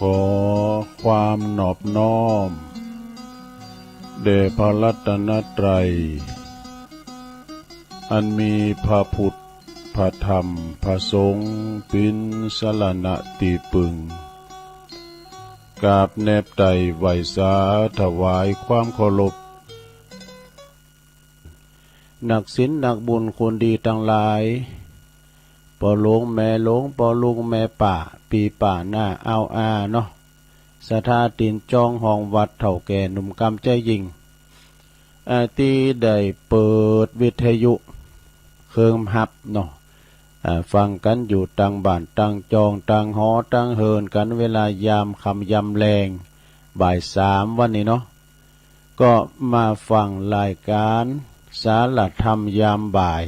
ขอความนอบน้อมแด่พระรัตนตรัยอันมีพระพุทธพระธรรมพระสงฆ์เป็นสรณะที่พึ่งกราบแนบไต่ไหวสาถวายความเคารพนักศีลนักบุญคนดีทั้งหลายปอหลวงแม่หลวงปอลุงแม่ป่าปีป่าหน้าเอาเนาะสถาตินจองห้องวัดเถ่าแก่หนุ่มกำใจยิงที่ได้เปิดวิทยุเครื่องหับเนาะฟังกันอยู่ต่างบ้านต่างจองต่างหอต่างเฮินกันเวลายามคำยำแรงบ่าย3วันนี้เนาะก็มาฟังรายการสารธรรมยามบ่าย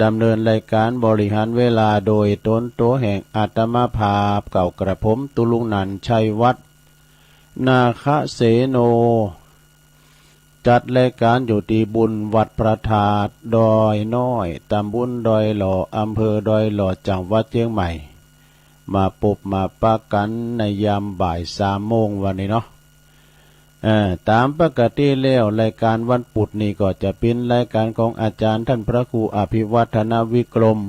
ดำเนินรายการบริหารเวลาโดยตนโตแห่งอาตมาภาพเก่ากระผมตุลุงนันชัยวัฒน์นาคเสโนจัดรายการอยู่ที่บุญวัดพระธาตุดอยน้อยตำบลดอยหล่ออำเภอดอยหล่อจังหวัดเชียงใหม่มาพบมาปะกันในยามบ่าย3 โมงวันนี้เนาะตามปกติแล้วรายการวันพุธนี้ก็จะเป็นรายการของอาจารย์ท่านพระครูอภิวัฒนวิกรม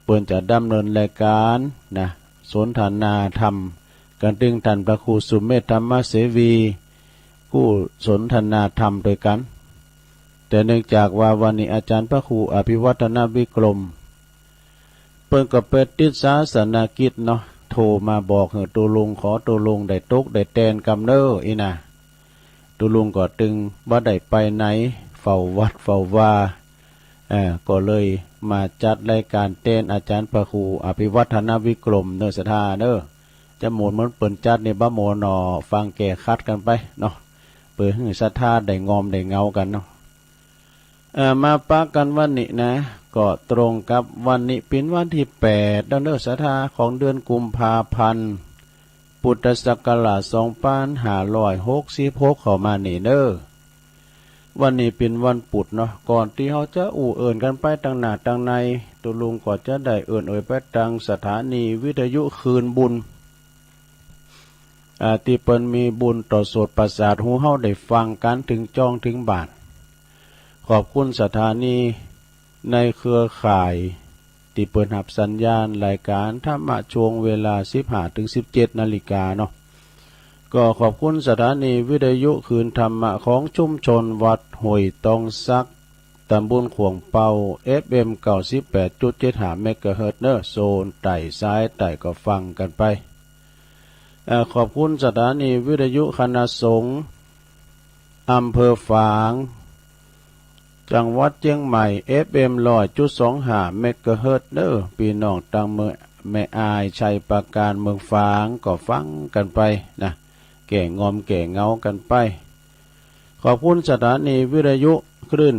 เปิ้นจะดำเนินรายการนะสนทนาธรรมกันถึงท่านพระครูสุเมธธรรมเสวีผู้สนทนาธรรมด้วยกันแต่เนื่องจากว่าวันนี้อาจารย์พระครูอภิวัฒนวิกรมเปิ้นก็เปิดติดศาสนกิจเนาะโทรมาบอกให้ตัวลุงขอตัวลุงได้ตกได้แตนกำเน้ออีนะตัวลุงก็ตึงบ่ได้ไปไหนเฝ้าวัดเฝ้าว่าก็เลยมาจัดรายการเต้นอาจารย์พระครูอภิวัฒนวิกรมเนอสถาเนอจะหมุนเหมือนเปิ่นจัดในบ้าโมนอฟังแก่คัดกันไปเนาะเปิดให้ศรัทธาได้งอมได้เงากันเนาะมาปะกันวันนี้นะก็ตรงกับวันนี้เป็นวันที่8เดือนศรัทธาของเดือนกุมภาพันธ์พุทธศักราช2566เข้ามานี่เด้อวันนี้เป็นวันปุดเนาะก่อนที่เขาจะเอิ้นกันไปตั้งหน้าตั้งในตัวลุงก็จะได้เอิ้นไปตั้งสถานีวิทยุคืนบุญที่เปิ้นมีบุญต่อโสตประสาทหูเฮาได้ฟังกันถึงจ้องถึงบาทขอบคุณสถานีในเครือข่ายที่เปิดรับสัญญาณรายการธรรมะช่วงเวลา 15-17 นาฬิกาเนาะก็ขอบคุณสถานีวิทยุคืนธรรมะของชุมชนวัดห้วยตองซักตำบลขวงเปา FM 98.75 เมกะเฮิรตซ์เนอโซนไต่ซ้ายไต่ก็ฟังกันไปขอบคุณสถานีวิทยุคณะสงฆ์อำเภอฝางจังหวัดเชียงใหม่ FM 100.25 เมกะเฮิรตซ์เนอพี่น้องตังเมืองแม่อายชัยปราการเมืองฝางก็ฟังกันไปนะแก่งอมแก่เงากันไปขอบคุณสถานีวิทยุคลื่น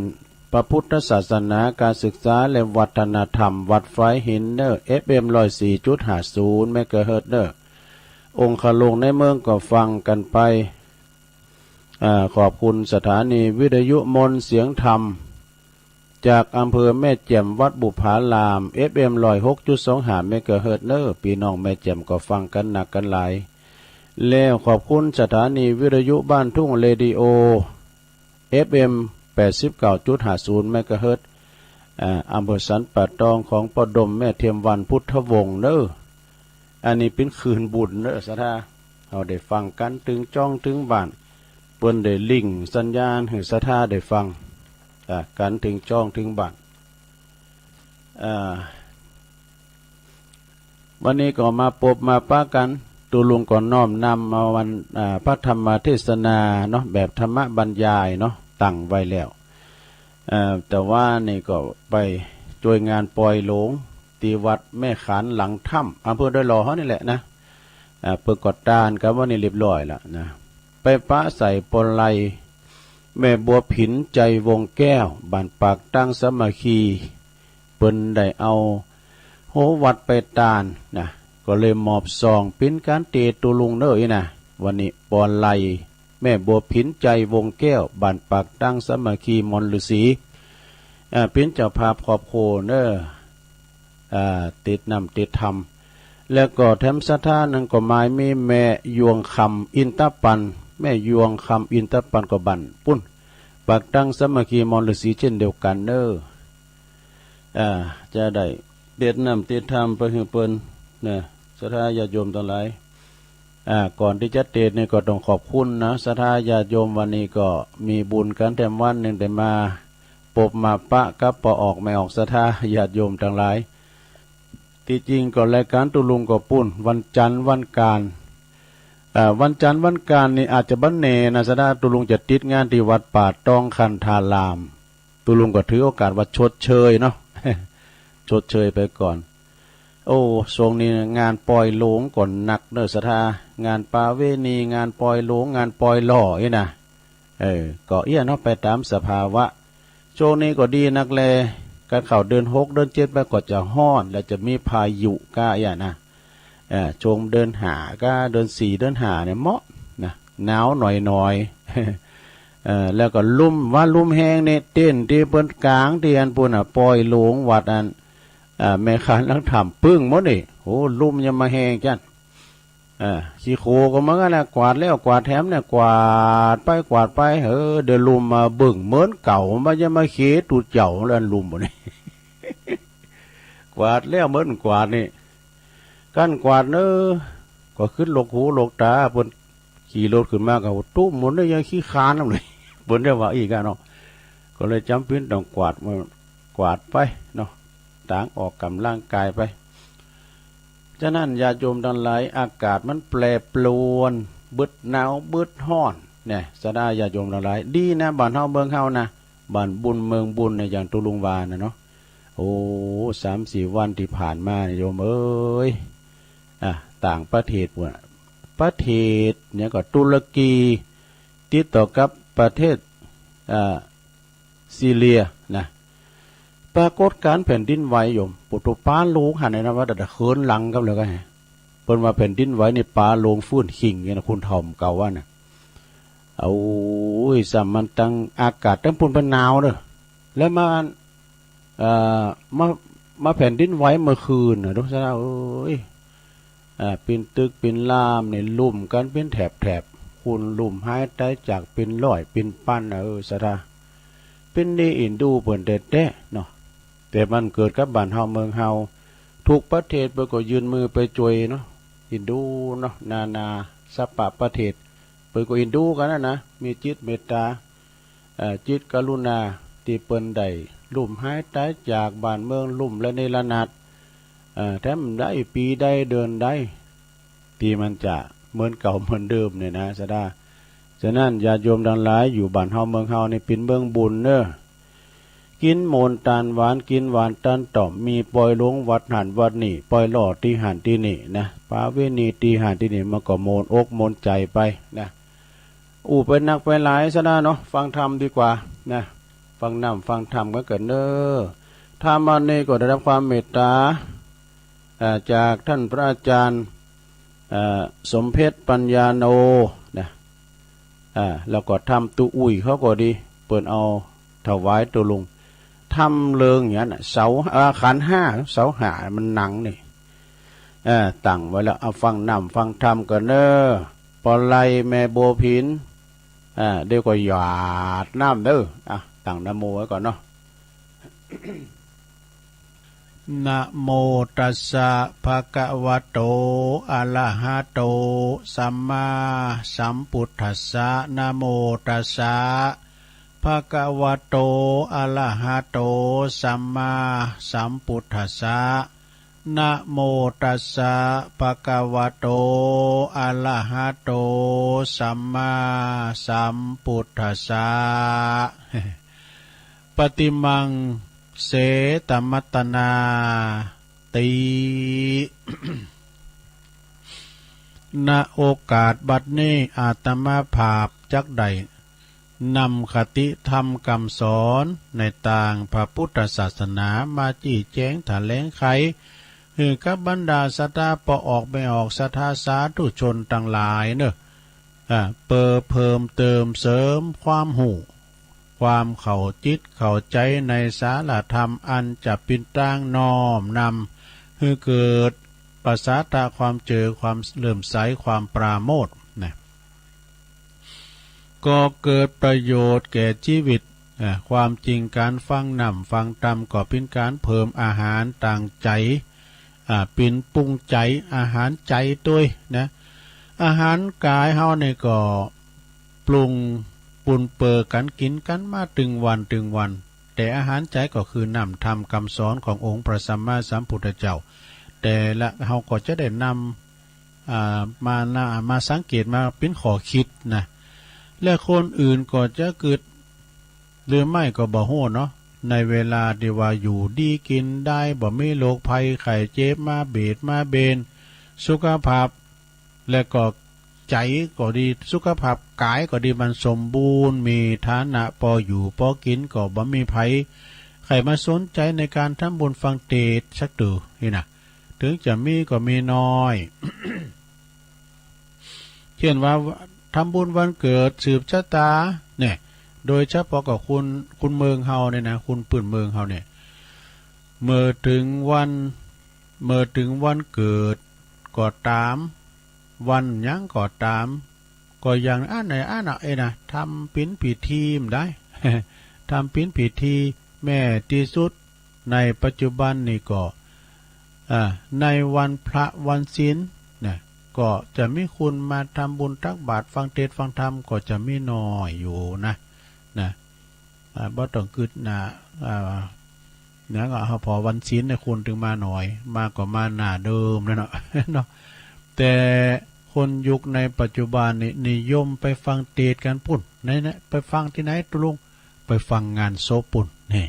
พระพุทธศาสนาการศึกษาและวัฒนธรรมวัดไฟหินเนอ FM 104.50 เมกะเฮิรตซ์เนอองค์ขลงในเมืองก็ฟังกันไปขอบคุณสถานีวิทยุมนต์เสียงธรรมจากอำเภอแม่แจ่มวัดบุพาราม FM 106.25 เมกะเฮิรตซ์เนอพี่น้องแม่แจ่มก็ฟังกันหนักกันหลายแล้วขอบคุณสถานีวิทยุบ้านทุ่งเรดิโอ FM 89.50 เมกะเฮิรตซ์อำเภอสันป่าตองของปดมแม่เทียมวันพุทธวงศ์เนออันนี้เป็นคืนบุญเนอสถาเราได้ฟังกันถึงจ้องถึงบ้านเปิ้นได้ลิงก์สัญญาณให้สถาได้ฟังกันถึงจ้องถึงบ้านวันนี้ก็มาพบมาปะกันตูลุงก่อนน้อมนำมาวันพระธรรมเทศนาเนาะแบบธรรมบรรยายเนาะตั้งไว้แล้วแต่ว่านี่ก็ไปช่วยงานปล่อยหลงที่วัดแม่ขานหลังถ้ำอำเภอดอยหล่อเขานี่แหละนะเปิดกอดตานกับว่านี่เรียบร้อยแล้วนะไปปะใส่ปนไหลแม่บัวผินใจวงแก้วบ้านปากตั้งสามัคคีเปิ้นได้เอาโหวัดไปตานนะก็เลยมอบซองเป็นการเตตูลุงเน้อนะวันนี้ปอนไหลแม่บัวผินใจวงแก้วบ้านปากตั้งสามัคคีมนฤาษีเป็นเจ้าภาพขอบโคเน้อติดนำติดธรรม แล้วก็แถมศรัทธานั้นก็หมายมีแม่ยวงคำอินตปันแม่ยวงคำอินตปันก็บันปุ้นปักตั้งสามัคคีมรฤาษีเช่นเดียวกันเน้อจะได้เด็ดนำติดธรรมไปให้เปิ้นนะศรัทธาญาติโยมทั้งหลายก่อนที่จะเทศน์นี่ก็ต้องขอบคุณนะศรัทธาญาติโยมวันนี้ก็มีบุญกันแต่วันหนึ่งได้มาปบมาปะกับปอออกไม่ออกศรัทธาญาติโยมทั้งหลายที่จริงก็รายการตุลุงก็ปุ้นวันจันทร์วันการวันจันทร์วันการนี่อาจจะบันเนนะศรัทธาตุลุงจะติดงานที่วัดป่าตองคันธารามตุลุงก็ถือโอกาสว่าชดเชยเนาะ ชดเชยไปก่อนโอ้ช่วงนี้งานปล่อยโหลงก่อนหนักเนอะศรัทธางานปาเวณีงานปล่อยโหลงงานปล่อยหล่อนี่นะก็เอี้ยเนาะไปตามสภาวะช่วงนี้ก็ดีนักแลการเข้าเดือน6เดือน7ไปก็จะฮ้อนและจะมีพายุก้าอย่างนะชมเดินหาก็เดิน4เดินหาเนี่ยเหมาะนะหนาวหน่อยๆแล้วก็ลุ่มว่าลุ่มแห้งเนี่ยเต้นที่เปิ้นกลางที่อันปุ่นปล่อยโหลงวัดอันแม่ค้าลังทำปึ้งหมดนี่โอ้ลุ่มยังมาแห้งจันขี้โคก็มันก็นะกวาดแล้วกวาดแถมเนี่ยกวาดไปกวาดไปเดินลุ่มมาบึ่งเหมือนเก่ามันจะมาเขตูดเจ้าแล้วลุ่มหมดนี่ กวาดแล้วเหมือนกวาดนี่กั้นกวาดเนอะก็ขึ้นลกหูลกตาเปิ้นขี่รถขึ้นมาก็ตุ้มหมดเลยยังขี้คานนั่นเลยเปิ้นได้ว่าอีกอ่ะเนาะก็เลยจำเป็นต้องกวาดมากวาดไปเนาะต่างออกกำลังกายไปฉะนั้นญาติโยมทั้งหลายอากาศมันแปรปรวนบึดหนาวบึดร้อนเนี่ยสดาญาติโยมทั้งหลายดีนะบ้านเฮาเมืองเฮานะบ้านบุญเมืองบุญในอย่างตุลุงวานะเนาะโอ้3-4 วันที่ผ่านมาเนี่ยโยมเอ้ยต่างประเทศประเทศเนี่ยก็ตุรกีติดต่อกับประเทศซีเรียนะปรากฏการแผ่นดินไหวโยมปุถุป้าลูกหันในนะว่าแต่เขินหลังกับเลยก็ไงเปิ้นว่าแผ่นดินไหวในป่าโลงฟื้นขิงเนี่ยนะคุณถ่อมเก่าว่าน่ะเอาสัมมันตั้งอากาศตั้งปุ่นเป็นหนาวเด้อแล้วมาแผ่นดินไหวเมื่อคืนนะทุกท่านเป็นตึกเป็นลามเนี่ยลุ่มกันเป็นแถบคุณลุ่มหายใจจากเป็นร้อยเป็นปั้นสะดาเป็นนี่อินดูเปิ่นเด็ดเนาะแต่มันเกิดกับบ้านเฮาเมืองเฮาทุกประเทศเปิ่นก็ยืนมือไปจวยเนาะอินดูเนาะนาสัปปะประเทศเปิ่นก็อินดูกันนะมีจิตเมตตาจิตกรุณาที่เปิ่นได้ลุ่มหายใจจากบ้านเมืองลุ่มและในระนาดแถมได้ปีได้เดือนได้ที่มันจะเหมือนเก่าเหมือนเดิมเนี่ยนะสะดาฉะนั้นญาติโยมทั้งหลายอยู่บ้านเฮาเมืองเฮานี่เป็นเมืองบุญเนอะกินโมนตาลหวานกินหวานตันต่อมมีปล่อยลงวัดหันวัดนี่ปล่อยหล่อที่หันที่นี่นะปาเวณีที่หันที่นี่มันก็โมนอกโมนใจไปนะเป็นนักไปหลายซะนะเนาะฟังธรรมดีกว่านะฟังฟังธรรมก็เกิดเนอะธรรมอันนี้ก็ได้รับความเมตตาจากท่านพระอาจารย์สมเพชรปัญญาโนนะแล้วก็ทำตุอุ้ยเขาก็ดีเปิดเอาถวายตัวลุงทำเลิงอย่างนั้นเสาขัน5เสาหามันหนังนี่ตั้งไว้แล้วเอาฟังฟังธรรมกันเนอะปอไลแม่โบพินเดี๋ยวก็หยาดน้ำเด้อตั้งนะโมไว้ก่อนเนาะ นะโมตัสสะภะคะวะโตอะระหะโตสัมมาสัมพุทธัสสะนะโมตัสสะภะคะวะโตอะระหะโตสัมมาสัมพุทธัสสะนะโมตัสสะภะคะวะโตอะระหะโตสัมมาสัมพุทธัสสะ ปฏิมังเสตมัตตนาติ ณโอกาสบัดนี้อาตมาภาพจักใดนำคติธรรมคำสอนในต่างพระพุทธศาสนามาจี้แจงแถลงไขให้กับบรรดาสัตตาปออกไม่ออกสัทธาสาธุชนทั้งหลายเนอะเพิ่มเติมเสริมความหูความเข้าจิตเข้าใจในสารธรรมอันจะเป็นตั้งน้อมนำให้เกิด ภาษาตาความเจอความเลื่อมใสความปราโมทย์นะก็เกิดประโยชน์แก่ชีวิตความจริงการฟังนำฟังตำก็เป็นการเพิ่มอาหารต่างใจเป็นปรุงใจอาหารใจด้วยนะอาหารกายเฮาเนี่ยก็ปรุงปุ่นเปิดกันกินกันมาตึงวันแต่อาหารใจก็คือนำทำคำสอนขององค์พระสัมมาสัมพุทธเจ้าแต่ละเฮาก็จะได้นำมาสังเกตมาเป็นขอคิดนะและคนอื่นก็จะเกิดหรือไม่ก็บ่ฮู้เนาะในเวลาที่ว่าอยู่ดีกินได้บ่มีโรคภัยไข้เจ็บมาเบียดมาเบนสุขภาพและก็ใจก็ดีสุขภาพกายก็ดีมันสมบูรณ์มีฐานะพออยู่พอกินก็บ่มีภัยใครมาสนใจในการทำบุญฟังเทศน์สักตัวนี่นะถึงจะมีก็มีน้อย เช่นว่าทำบุญวันเกิดสืบชะตาเนี่ยโดยเฉพาะกับคุณเมืองเฮาเนี่ยนะคุณปืนเมืองเฮาเนี่ยเมื่อถึงวันเกิดก็ตามวันยังก็ตามก็อย่างไหนนะทำปิ้นพิธีมได้ ทำปิ้นพิธีแม่ที่สุดในปัจจุบันนี่ก็ในวันพระวันศีลเนี่ยก็จะมีคุณมาทำบุญตักบาตรฟังเทศน์ฟังธรรมก็จะมีน้อยอยู่นะบ่ต้องกึดนะก็พอวันศีลเนี่ยคุณถึงมาหน่อยมาก็มาหน้าเดิมแล้วเนาะ เนาะแต่คนยุคในปัจจุบันนี่นิยมไปฟังเทศน์กันปุ่นนะไปฟังที่ไหนตุลุงไปฟังงานศพปุ่นนี่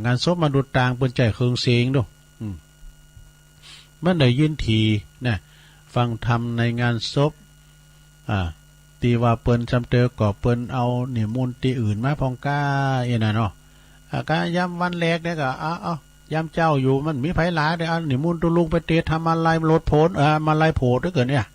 งานศพมาดูต่างเปิ้นใจเครื่องเสียงดูมันได้ยินทีนะฟังธรรมในงานศพตีว่าเปิ้นจำเตอก็เปิ้นเอานิมนต์ที่อื่นมาพองก้าอย่างนั้นเนาะก็ย้ำวันแรกเนี่ยก็เอาย้ำเจ้าอยู่มันมีไผหลายเด้อนิมนต์ตุลุงไปเทศทำอะไรลดโผลมาไล่โผล่ด้วยเกินเนี่ย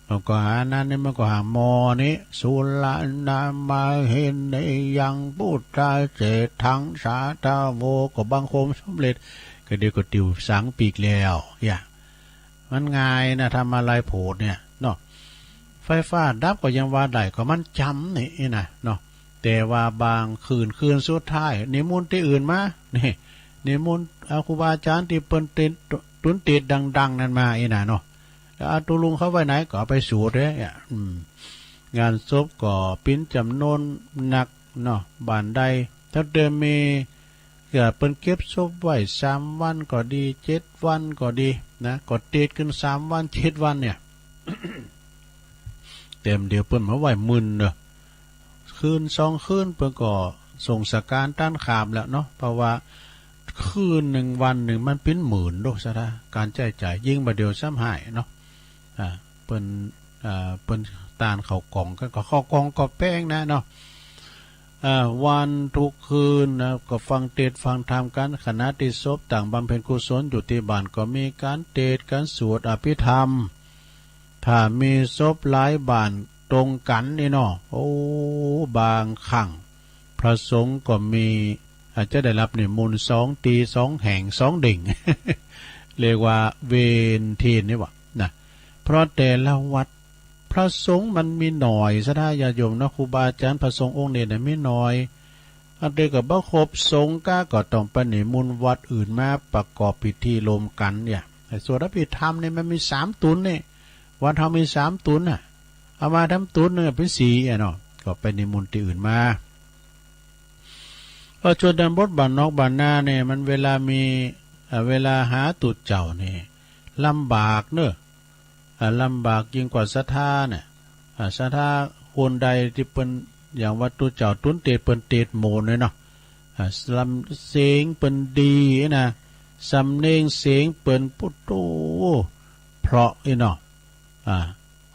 มันก็หานั้นนี่มันก็หามอนี้สุลนามาเห็นในยังพุทธาเจทังสาตาโวก็บังคมสำเร็จก็เดี๋ยวก็ติวสังปีกแล้วมันง่ายนะทำอะไรโผล่เนี่ยเนาะไฟฟ้าดับก็ยังว่าได้ก็มันจำนี่นะเนาะแต่ว่าบางคืนสุดท้ายนิมนต์ที่อื่นมานี่นิมนต์ครูบาอาจารย์ที่เปิ้นตุนติดดังๆนั่นมานะเนาะแล้วตุลุงเขาไว้ไหนก็เอาไปสูดเนี่ยงานศพก็ปิ้นจำนวนหนักเนาะบ้านใดถ้าเดิมมีเปิ้นเก็บศพไว้3 วันก็ดี7 วันก็ดีนะก็ติดขึ้น3 วัน7 วันเนี่ย เต็มเดียวเปิ้นมาไว้มึนเนาะคืน2 คืนเปิ้นก็ส่งสการต้านขามแล้วเนาะเพราะว่าคืน1 วัน1มันเป็นหมื่นโดซะนะการจ่ายยิ่งบ่เดียวซ้ำหายเนาะเปิ้นตานเข้ากล่องก็เข้ากล่องก็แป้งนะเนาะวันทุกคืนนะก็ฟังเทศน์ฟังธรรมกันคณะที่ศพต่างบำเพ็ญกุศลอยู่ที่บ้านก็มีการเทศน์การสวดอภิธรรมถ้ามีศพหลายบ้านตรงกันนี่เนาะโอ้บางครั้งพระสงฆ์ก็มีอาจจะได้รับนิมนต์2 ตี2 แห่ง2 ดิ่ง เรียกว่าเวนทีนนี่วะนะเพราะแต่ละวัดพระสงฆ์มันมีหน่อยซะได้ญาโยมนะครูบาอาจารย์พระสงฆ์องค์เนี่ยไม่น้อยอันเดียวกับบ่ครบสงฆ์ก็ต้องไปนิมนต์วัดอื่นมาประกอบพิธีรวมกันเนี่ยส่วนอภิธรรมเนี่ยมันมี3 ตุนเนี่ยวันเฮามี3 ตุนน่ะเอามาทำตุนนึงเป็น4เนาะก็ไปนิมนต์ที่อื่นมาชนบทบ้านนอกบ้านนาเนี่ยมันเวลามีเวลาหาตุเจ้านี่ลำบากเนอะลำบากยิ่งกว่าศรัทธาเนี่ยศรัทธาคนใดที่เป็นอย่างวัดตุเจ้าตุนเตดเป็นเตดโมนเลยเนาะลำเสียงเป็นดีนะสำเนียงเสียงเป็นพุทโธเพราะเนาะ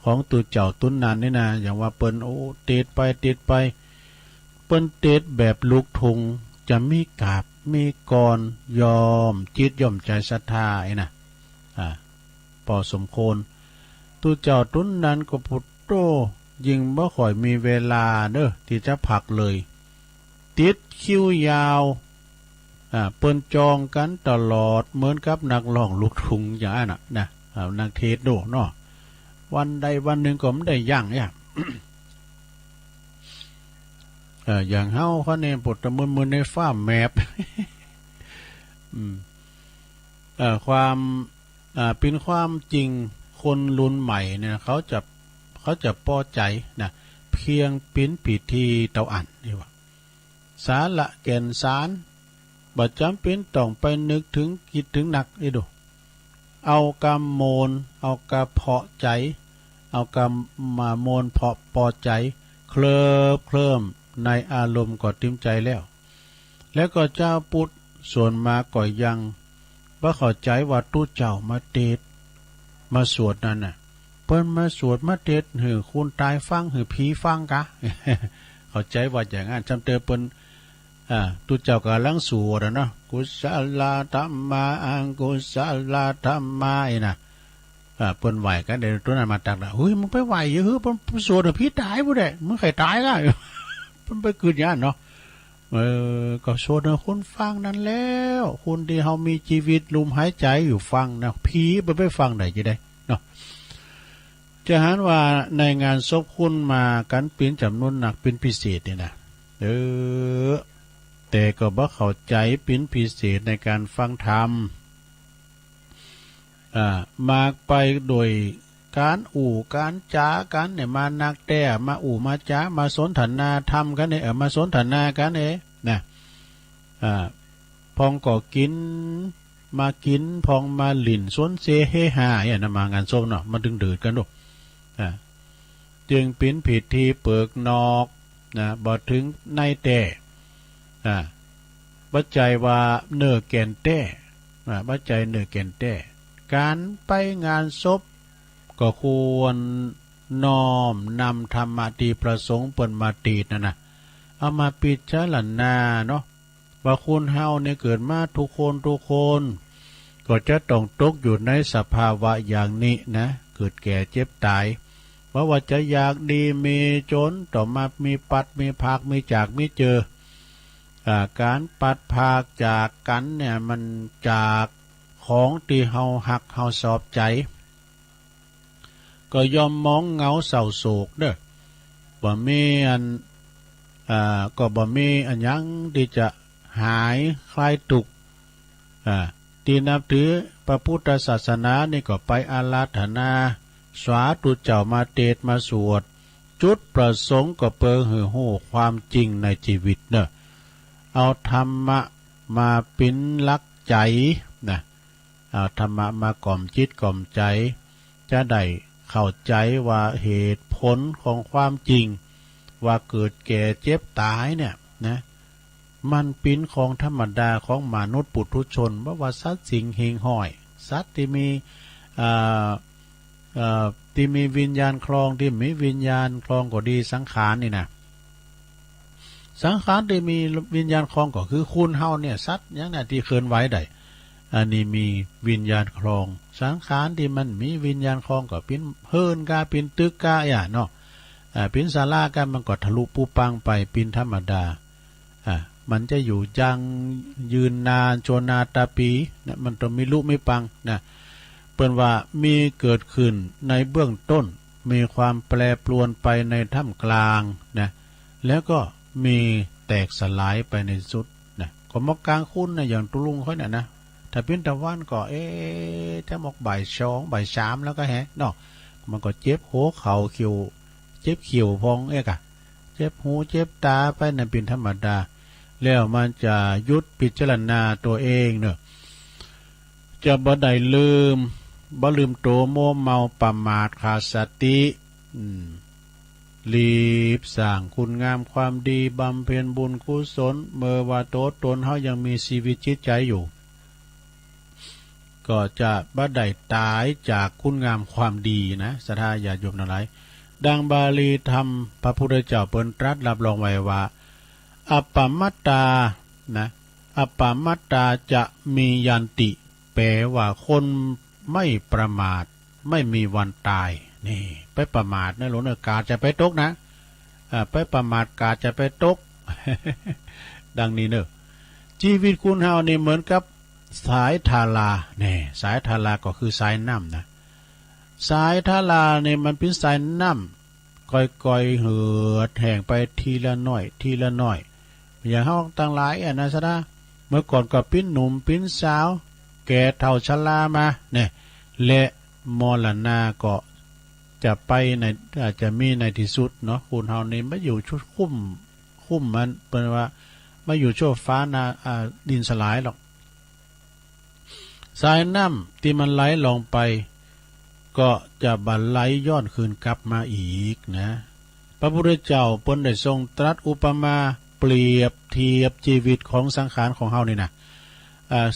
ของตุเจ้าตุนนั้นนี่นะอย่างว่าเป็นโอ้เตดไปเปิ้นเทศแบบลูกทุงจะมีกาบมีกรยอมจิตย่อมใจศรัทธานะพอสมควรตุเจ้าตุนนั้นก็พุทโธยิ่งบ่ค่อยมีเวลาเด้อที่จะพักเลยติดคิวยาว เปิ้นจองกันตลอดเหมือนกับนักร้องลูกทุ่งอย่างนั้นนะนักเทศโดเนาะวันใดวันหนึ่งก็ไม่ได้ย่างเนี่ย อย่างเฮาเขาเนี่ยปวดตะมือในฟ้าแมบ ความเป็นความจริงคนรุ่นใหม่เนี่ยเขาจะพอใจนะเพียงเป็นพิธีเตาอันนี่ว่าสาระแก่นสารบ่จำเป็นต้องไปนึกถึงคิดถึงหนักดูเอากำโมนเอากระเพาะใจเอากำมาโมนเพาะปอใจเคลิ้มในอารมณ์ก็ติ้มใจแล้วก็เจ้าพุทธส่วนมาก็ยังว่าเข้าใจว่าตู้เจ้ามาเทศมาสวดนั่นน่ะเปิ้นมาสวดมาเทศหือคุณตายฟังหือผีฟังกะ เข้าใจว่าอย่างนั้นจำเตอเปิ้นตู้เจ้ากำลังสวดเนาะกุศลธัมมาอังกุศลธัมมาไอ้น่ะเปิ้นไหวกันเดี๋ยวตัวนั้นมาตักละเฮ้ยมึงไปไหวเยอะเปิ้นสวดผีตายบ่ได้มึงใครตายล่ะ เปิ้นไปกึดย่านเนาะก็โชว์คนฟังนั้นแล้วคนที่เขามีชีวิตลมหายใจอยู่ฟังนะผีไปฟังไหนจะได้เนาะจะหันว่าในงานศพคุณมากันเป็นจำนวนหนักเป็นพิเศษเนี่ยนะแต่ก็บ่เข้าใจเป็นพิเศษในการฟังธรรมมาไปโดยการการจ้ากันเนี่ยมานักแต่มามาจ้ามาสนทนาธรรมกันเนี่ยมาสนทนากันเนี่ยนะพองก็กินมากินพองมาหลินสวนเซเฮฮาอย่างนั้นมางานศพเนาะมาดึงดืดกันดูจึงเป็นผิดที่เปิกนอกนะบ่ถึงในแต่บัจจัยว่าเนื้อแก่นแต่บัจจัยเนื้อแก่นแต่การไปงานศพก็ควรน้อมนำธรรมะที่ประสงค์เปิ่นมาตีดนั่นนะเอามาปิดชะลันนาเนาะว่าคนเฮาเนี่ยเกิดมาทุกคนก็จะต้องตกอยู่ในสภาวะอย่างนี้นะเกิดแก่เจ็บตายว่าจะอยากดีมีจนต่อมามีปัดมีภาคมีจากมีเจอการปัดภาคจากกันเนี่ยมันจากของที่เฮาหักเฮาสอบใจก็ยอมมองเงาเศร้าโศกเด้อบ่มีอันก็บ่มีอันยังที่จะหายคลายทุกข์ที่นับถือพระพุทธศาสนานี่ก็ไปอาราธนาสาธุเจ้ามาเทศมาสวดจุดประสงค์ก็เปิงหือหูความจริงในชีวิตเนอะเอาธรรมะมาปิ้นลักใจนะเอาธรรมะมากล่อมจิตกล่อมใจจะได้เข้าใจว่าเหตุผลของความจริงว่าเกิดแก่เจ็บตายเนี่ยนะมันเป็นของธรรมดาของมนุษย์ปุถุชนว่าสัตว์สิ่งหิ่งห้อยสัตว์ที่มีวิญญาณคลองที่มีวิญญาณคลองก็ดีสังขารนี่นะสังขารที่มีวิญญาณคลองก็คือคุณเฮาเนี่ยสัตว์อย่างนั้นที่เคลื่อนไหวได้อันนี้มีวิญญาณคลองสังขารที่มันมีวิญญาณคลองก็เป็นเฮินกาเป็นตึกกาอย่างเนาะเป็นศาลากันมันก็ทะลุปูปังไปเป็นธรรมดามันจะอยู่ยังยืนนานโจนาตาปีนะมันต้องมีลุไม่ปังนะเปิ้นว่ามีเกิดขึ้นในเบื้องต้นมีความแปรปรวนไปในท่ามกลางนะแล้วก็มีแตกสลายไปในสุดนะก็มอกกลางคุ้นนะอย่างตุลุงเขาเนี่ยนะถ้าเป็นตะวันก็ถ้ามอกบ่าย2บ่าย3แล้วก็แฮะเนาะมันก็เจ็บหัวเข่าเขียวเจ็บเขียวพองเจ็บหูเจ็บตาไปนั่นเป็นธรรมดาแล้วมันจะยุดพิจารณาตัวเองเนอะจะบ่ได้ลืมโตโมเมาประมาทขาดสติรีบสร้างคุณงามความดีบำเพ็ญบุญกุศลเมื่อว่าโตตนเฮายังมีชีวิตจิตใจอยู่ก็จะบ่ได้ตายจากคุณงามความดีนะศรัทธาญาติโยมทั้งหลายดังบาลีธรรมพระพุทธเจ้าเปิ้นตรัสรับรองไว้ว่าอัปปมัตตานะอัปปมัตตาจะมียันติแปลว่าคนไม่ประมาทไม่มีวันตายนี่ไปประมาทนะหลวงกาจะไปตกนะไปประมาทกาจะไปตก ดังนี้เนอะ ชีวิตคุณเฮานี่เหมือนกับสายทาราเนี่ยสายทาราก็คือสายน้ำนะสายทาราเนี่ยมันเป็นสายน้ำก่อยๆเหือดแห่งไปทีละน้อยทีละน้อยอย่างเฮาต่างหลายนะซะนะเมื่อก่อนก็ปิ้นหนุ่มปิ้นสาวแก่เฒ่าชรามาเนี่ยและมรณะก็จะไปในอาจจะมีในที่สุดเนาะคุณเฮานี่ไม่อยู่ชุดคุ้มมันเป็นว่าไม่อยู่ชั่วฟ้านาดินสลายหรอกสายน้ำที่มันไหลลงไปก็จะบันไหลย้อนคืนกลับมาอีกนะพระพุทธเจ้าเพิ่นได้ทรงตรัสอุปมาเปรียบเทียบชีวิตของสังขารของเฮานี่นะ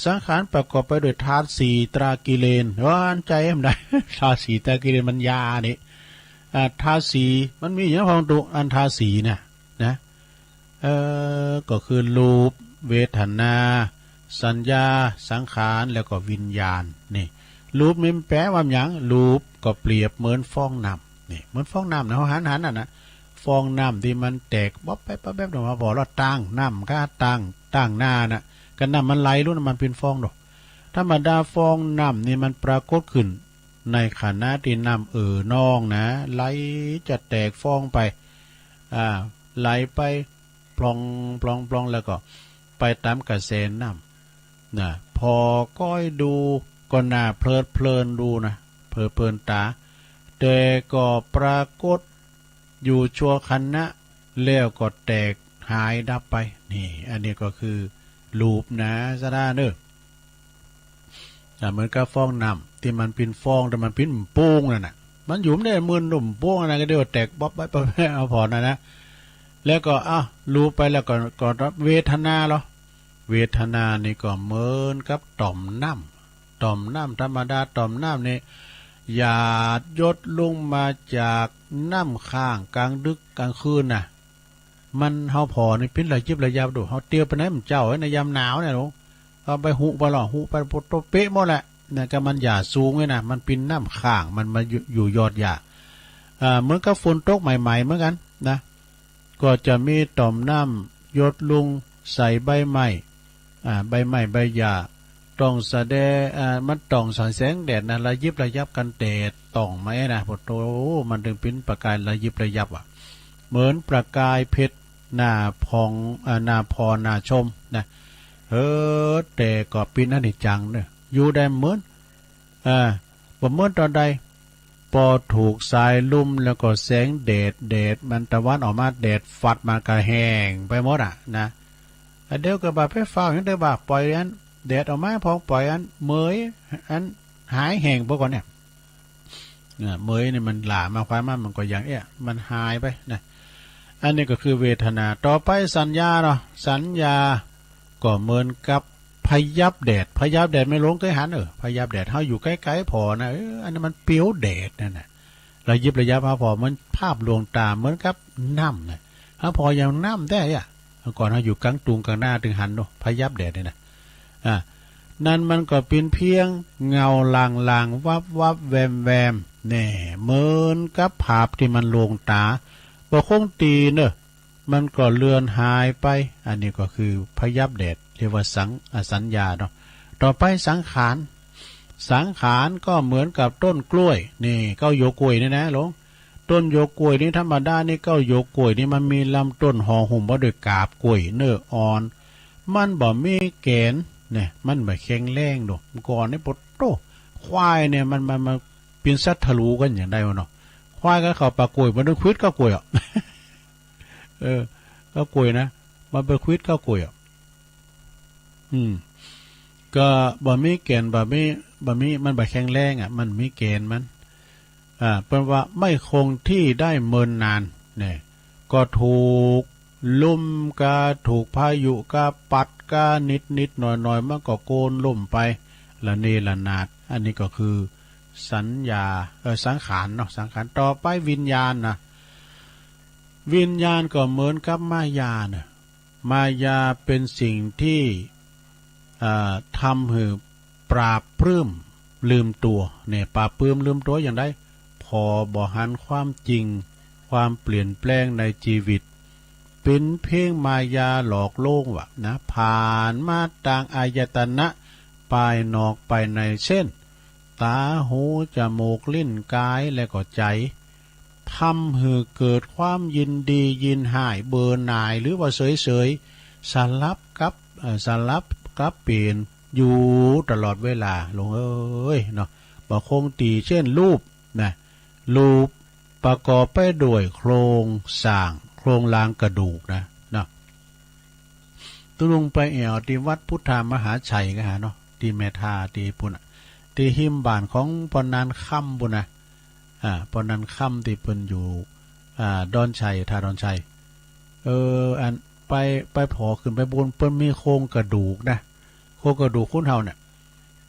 สังขารประกอบไปด้วยธาตุสี่ตรากิเลนว่าอันใจมันได้ ธาตุสี่ตรากิเลนมันยานี่ธาตุสี่มันมีอย่างพองตุอันธาตุสี่เนี่ยนะก็คือรูปเวทนาสัญญาสังขารแล้วก็วิญญาณนี่รูปมันแปลว่าอย่างรูปก็เปรียบเหมือนฟองน้ำนี่เหมือนฟองน้ำนะเขาหันนะฟองน้ำที่มันแตกบ๊อบแป๊บแป๊บออกมาบอกเราตั้งน้ำก็ตั้งหน้าน่ะกันน้ำมันไหลรู้นะมันเป็นฟองดอกธรรมดาฟองน้ำนี่มันปรากฏขึ้นในขณะที่น้ำนองนะไหลจะแตกฟองไปไหลไปปลองแล้วก็ไปตามกระแสน้ำนะพอก้อยดูก็น่าเพลินดูนะเพลินตาแต่ก็ปรากฏอยู่ชั่วขณะแล้วก็แตกหายดับไปนี่อันนี้ก็คือรูปนะซะได้เด้อเหมือนกับฟองน้ำที่มันเป็นฟองแต่มันเป็นโป้งนั่นน่ะมันอยู่ได้มือหนุ่มโป้งนะก็เดี๋ยวแตกบ๊อบไปเอาพอนะแล้วก็รู้ไปแล้วก็เวทนาเหรอเวทนานี่ก็เหมือนกับต่อมน้ำธรรมดาต่อมน้ำนี่หยาดยดลงมาจากน้ำข้างกลางดึกกลางคืนน่ะมันเฮาพอนี่เป็นระยิบระยับดูเฮาเตียวไปไหนมันเจ้าในยามหนาวเนี่ยหนูเอาไปหุไปหรอหุไปโปโตเป๊ะหมดแหละเนี่ยก็มันหยาสูงไว้นะมันเป็นน้ำข้างมันมาอยู่ยอดหยาเหมือนกับฝนตกใหม่ๆเหมือนกันนะก็จะมีต่อมน้ำยดลงใส่ใบไม้ใบหญ้าต้องแสดงมันต้องสอนแสงแดดนะระยิบระยับกันแดดต้องไหมนะพอโตมันถึงเป็นประกายระยิบระยับเหมือนประกายเพชรหน้าพองหน้าพอหน้าชมนะแต่ก็เป็นอนิจจังเนี่ยอยู่ได้เหมือนบ่เหมือนตอนใดพอถูกสายลุ่มแล้วก็แสงแดดมันตะวันออกมาแดดฟัดมากระแห้งไปหมดนะเดี๋ยวก็บาไปฟ้าอย่างเดียวบาปล่อยอันแดดออกมาพอปล่อยอันเมยอันหายแห้งพวกก่อนเนี่ยเมยนี่มันหลามาความมันก็อย่างมันหายไปนะอันนี้ก็คือเวทนาต่อไปสัญญาเนาะสัญญาก็เหมือนกับพยับแดดไม่ลงใกล้หันพยับแดดเฮาอยู่ใกล้ๆพอนะอันนั้นมันเปียวแดดนั่นน่ะระยิบระยับพอมันภาพลวงตาเหมือนกับน้ำนะถ้าพออย่างน้ำได้ก่อนเฮาอยู่กลางตุงกลางหน้าถึงหันเนาะพยับแดดเนี่ยนะนั่นมันก็เป็นเพียงเงาลางวับแวมแน่เหมือนกับภาพที่มันลวงตาบ่คงตีเนอะมันก็เลือนหายไปอันนี้ก็คือพยับแดดเรียกว่าสัญญาเนาะต่อไปสังขารก็เหมือนกับต้นกล้วยนี่เก้าโยกล้วยนี่นะหลวงต้นโยกล้วยนี่ธรรมดานี่เก้าโยกล้วยนี่มันมีลำต้นห่อหุ้มไว้ด้วยกาบกล้วยเนื้ออ่อนมันบ่มีแกนเนี่ยมันบ่แข็งแรงดอกก่อนนี่ปดโตควายเนี่ยมันเป็นสัตว์ทะลุกันอย่างใดวะเนาะควายก็เข้าปากกล้วยมันต้องควิดก็กล้วยก็กล้วยนะมันไปควิดก็กล้วยก็บ่มีแกนบ่มีมันบ่แข็งแรงมันมีแกนมันเป็นว่าไม่คงที่ได้เมินนานเนี่ยก็ถูกลุ่มกาถูกพายุกาปัดกานิดหน่อยมันก็โกนล่มไปละเนระนาดอันนี้ก็คือสัญญาสังขารเนาะสังขารต่อไปวิญญาณนะวิญญาณก็เหมือนกับมายาเนี่ยมายาเป็นสิ่งที่ทำให้ปราบปลื้มลืมตัวเนี่ยปราบปลื้มลืมตัวอย่างไรพอบ่หันความจริงความเปลี่ยนแปลงในชีวิตไป เป็นเพ่งมายาหลอกโลกวะนะผ่านมาต่างอายตนะปลายนอกไปในเช่นตาหูจมูกลิ้นกายและก็ใจทำให้เกิดความยินดียินหายเบื่อหน่ายหรือว่าเฉยๆสลับกับเปลี่ยนอยู่ตลอดเวลาลงเอ้ยเนาะบ่คงตีเช่นรูปนะรูปประกอบไปด้วยโครงสร้างโครงลางกระดูกนะเนาะตุลงไปแอวที่วัดพุทธามหาชัยก็หาเนาะที่เมธาที่ปุ่นที่หิมบ้านของปนันค่ำปุ่นนะปนันค่ำที่เพิ่นอยู่ดอนชัยท่าดอนชัยอันไปพอขึ้นไปบนเปิ้นมีโครงกระดูกนะโครงกระดูกคุ้นเฮาเนี่ย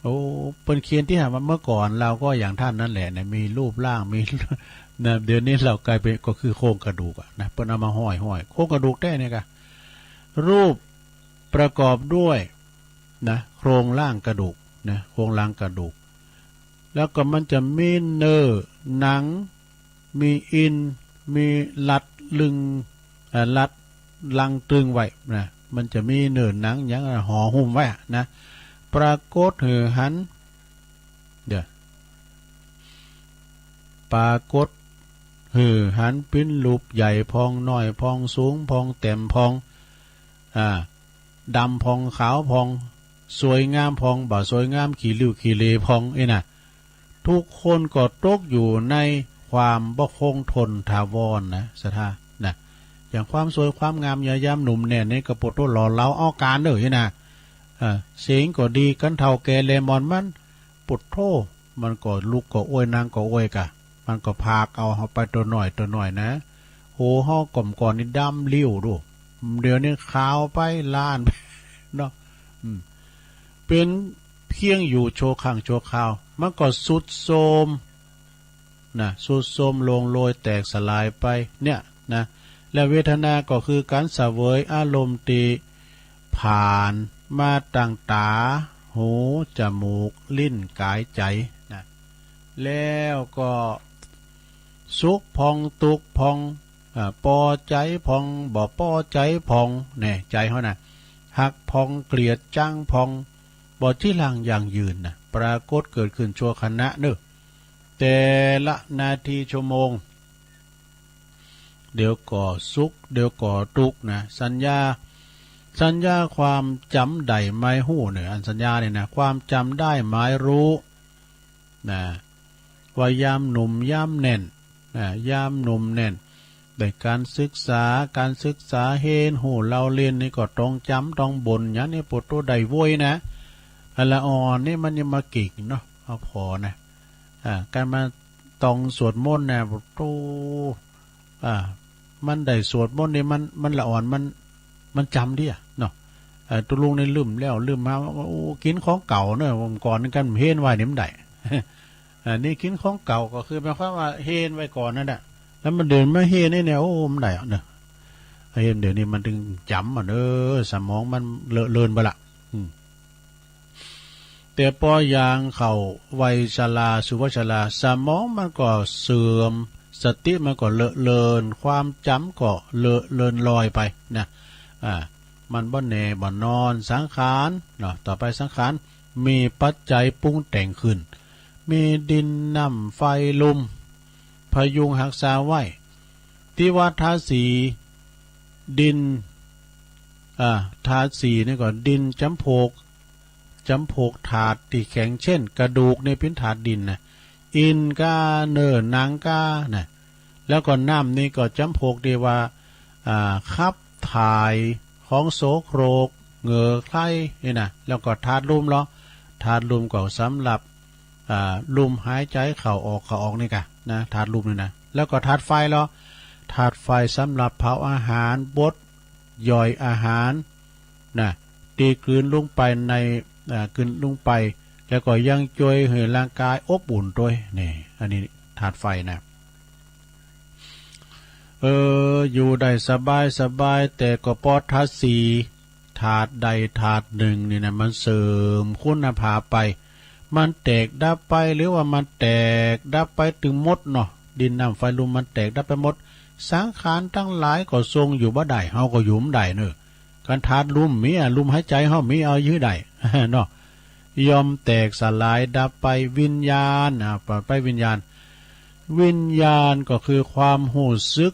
โอ้เปิ้นเขียนที่หาว่าเมื่อก่อนเราก็อย่างท่านนั่นแหละเนี่ยมีรูปร่างมีนะเดี๋ยวนี้เรากลายเป็นก็คือโครงกระดูกนะเปิ้นเอามาห้อยโครงกระดูกได้เนี่ยก็รูปประกอบด้วยนะโครงร่างกระดูกนะโครงร่างกระดูกแล้วก็มันจะมีเนื้อหนังมีอินมีลัดลึงลัดลังตึงไว้นะมันจะมีเนื้อหนังอย่างห่อหุ้มไว้นะปรากฏหือหันเดี๋ยวปรากฏหือหันปิ้นรูปใหญ่พองน้อยพองสูงพองเต็มพองดำพองขาวพองสวยงามพองบ่สวยงามขี้ริ้วขี้เลพองน่ะทุกคนก็ตกอยู่ในความบ่คงทนถาวรนะสถานะอย่างความสวยความงามยายามหนุ่มแน่ในกระปุกตัวหล่อเล้าเอาการเด้อนะเสียงก็ดีกันเท่าแกเลมอนมันปุดโทมันก็ลุกก็อวยนางก็อวยกะมันก็พากเอาเฮาไปตัวหน่อยนะโหห่อกล่อมก่อนนี่ดำลิ้วดูเดี๋ยวนี้ขาวไปล้านไปเนาะเป็นเพียงอยู่โชว์ข้างโชว์ข่าวมันก็สุดโทมนะสุดโทมลงโรยแตกสลายไปเนี่ยนะและเวทนาก็คือการเสวยอารมณ์ตีผ่านมาต่างตาหูจมูกลิ้นกายใจนะแล้วก็สุขพองตุกพองปอใจพองบ่ปอใจพองเนี่ยใจเขานะหักพองเกลียดจ้างพองบ่ที่หลังอย่างยืนนะปรากฏเกิดขึ้นชั่วขณะเนอะแต่ละนาทีชั่วโมงเดี๋ยวก่อสุขเดี๋ยวก่อทุกข์นะสัญญาความจำได้หมายหู้เนี่ยอันสัญญาเนี่ยนะความจำได้หมายรู้นะว่ายามหนุ่มยามแน่นยามหนุ่มแน่นได้การศึกษาเห็นหูเราเรียนนี่ก็ต้องจำต้องบนอย่างนี้ปวดตัวใดโวยนะอันละอ่อนนี่มันยังมากิ่งเนาะเอาพอนะการมาต้องสวดมนต์นะปวดตัวมันได้สวดมนต์นี่มันละอ่อนมันจำดิเนาะตุลุงในลืมมาโอ้กินของเก่าเนอะก่อนกันเฮนไว้เนี่ยมันได้ นี่กินของเก่าก็คือหมายความว่าเฮนไว้ก่อนนั่นแหละแล้วมันเดินมาเฮนนี่เนี่ยโอ้มันได้เนอะเฮนเดี๋ยวนี้มันถึงจำสมองมันเลอะเลือนไปละแต่พอยางเข่าวัยชราสุวัยชราสมองมันก็เสื่อมสติมันก็เลอะเลือนความจำก็เลอะเลือนลอยไปนะมันบ่แน่บ่นอนสังขารเนาะต่อไปสังขารมีปัจจัยปรุงแต่งขึ้นมีดินน้ำไฟลมพยุงรักษาไว้ที่ว่าธาตุสีดินธาตุสีนี่ก่อนดินจำโพกถาดที่แข็งเช่นกระดูกในเป็นถาดดินนะอินก้าเนื้อหนังก้านะแล้วก็น้ำนี่ก็จำโพกดีว่าขับถ่ายของโสโครกเหงื่อไข้นี่นะแล้วก็ธาตุลมเนาะธาตุลมก็สำหรับลมหายใจเข้าออกนี่กะนะธาตุลมนี่นะแล้วก็ธาตุไฟเนาะธาตุไฟสำหรับเผาอาหารบดย่อยอาหารนะตีกลืนลงไปในกลืนลงไปแล้วก็ยังช่วยให้ร่างกายอบอุ่นด้วยนี่อันนี้ธาตุไฟนะอยู่ได้สบายแต่ก็ปอดธาตุสีธาตุใดธาตุหนึ่งนี่นะมันเสริมคุณภาพไปมันแตกดับไปหรือว่ามันแตกดับไปถึงหมดเนาะดินน้ำไฟลมมันแตกดับไปหมด สังขารทั้งหลายก็ทรงอยู่บ่ได้เฮาก็อยู่บ่ได้เนอะการทานลุ่มมีลุ่มหายใจเฮามีเอายื้อได้ เนาะยอมแตกสลายดับไปวิญญาณไปวิญญาณวิญญาณก็คือความหู้สึก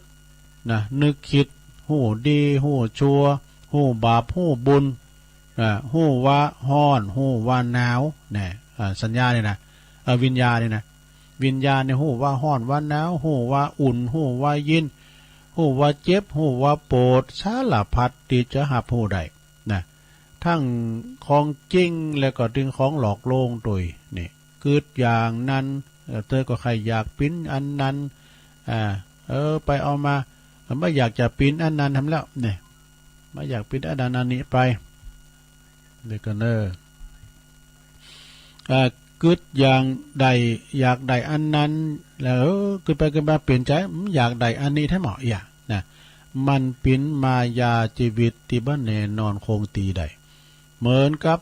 นะนึกคิดหู้ดีหู้ชั่วหู้บาปหู้บุญหู้ว่าฮ้อนหู้ว่าหนาวเนี่ยสัญญาเนี่ยนะวิญญาณเนี่ยนะวิญญาณเนี่ยหู้ว่าฮ้อนว่าหนาวหู้ว่าอุ่นหู้ว่าเย็นหู้ว่าเจ็บหู้ว่าปวดสารพัดที่จะหับหู้ได้นะทั้งของจริงแล้วก็ถึงของหลอกลวงตัวนี่เกิดอย่างนั้นเธอก็ใครอยากปิ้นอันนั้นไปเอามาไม่อยากจะปิ้นอันนั้นทำแล้วเนี่ยไม่อยากปิ้นอันนั้นอันนี้ไปเด็กกันเนอเกิดอย่างใดอยากใดอันนั้นแล้วเกิดไปเกิดมาเปลี่ยนใจอยากใดอันนี้ถ้าเหมาะอย่างนะมันปิ้นมายาชีวิตที่บ้านแน่นอนคงตีได้เหมือนกับ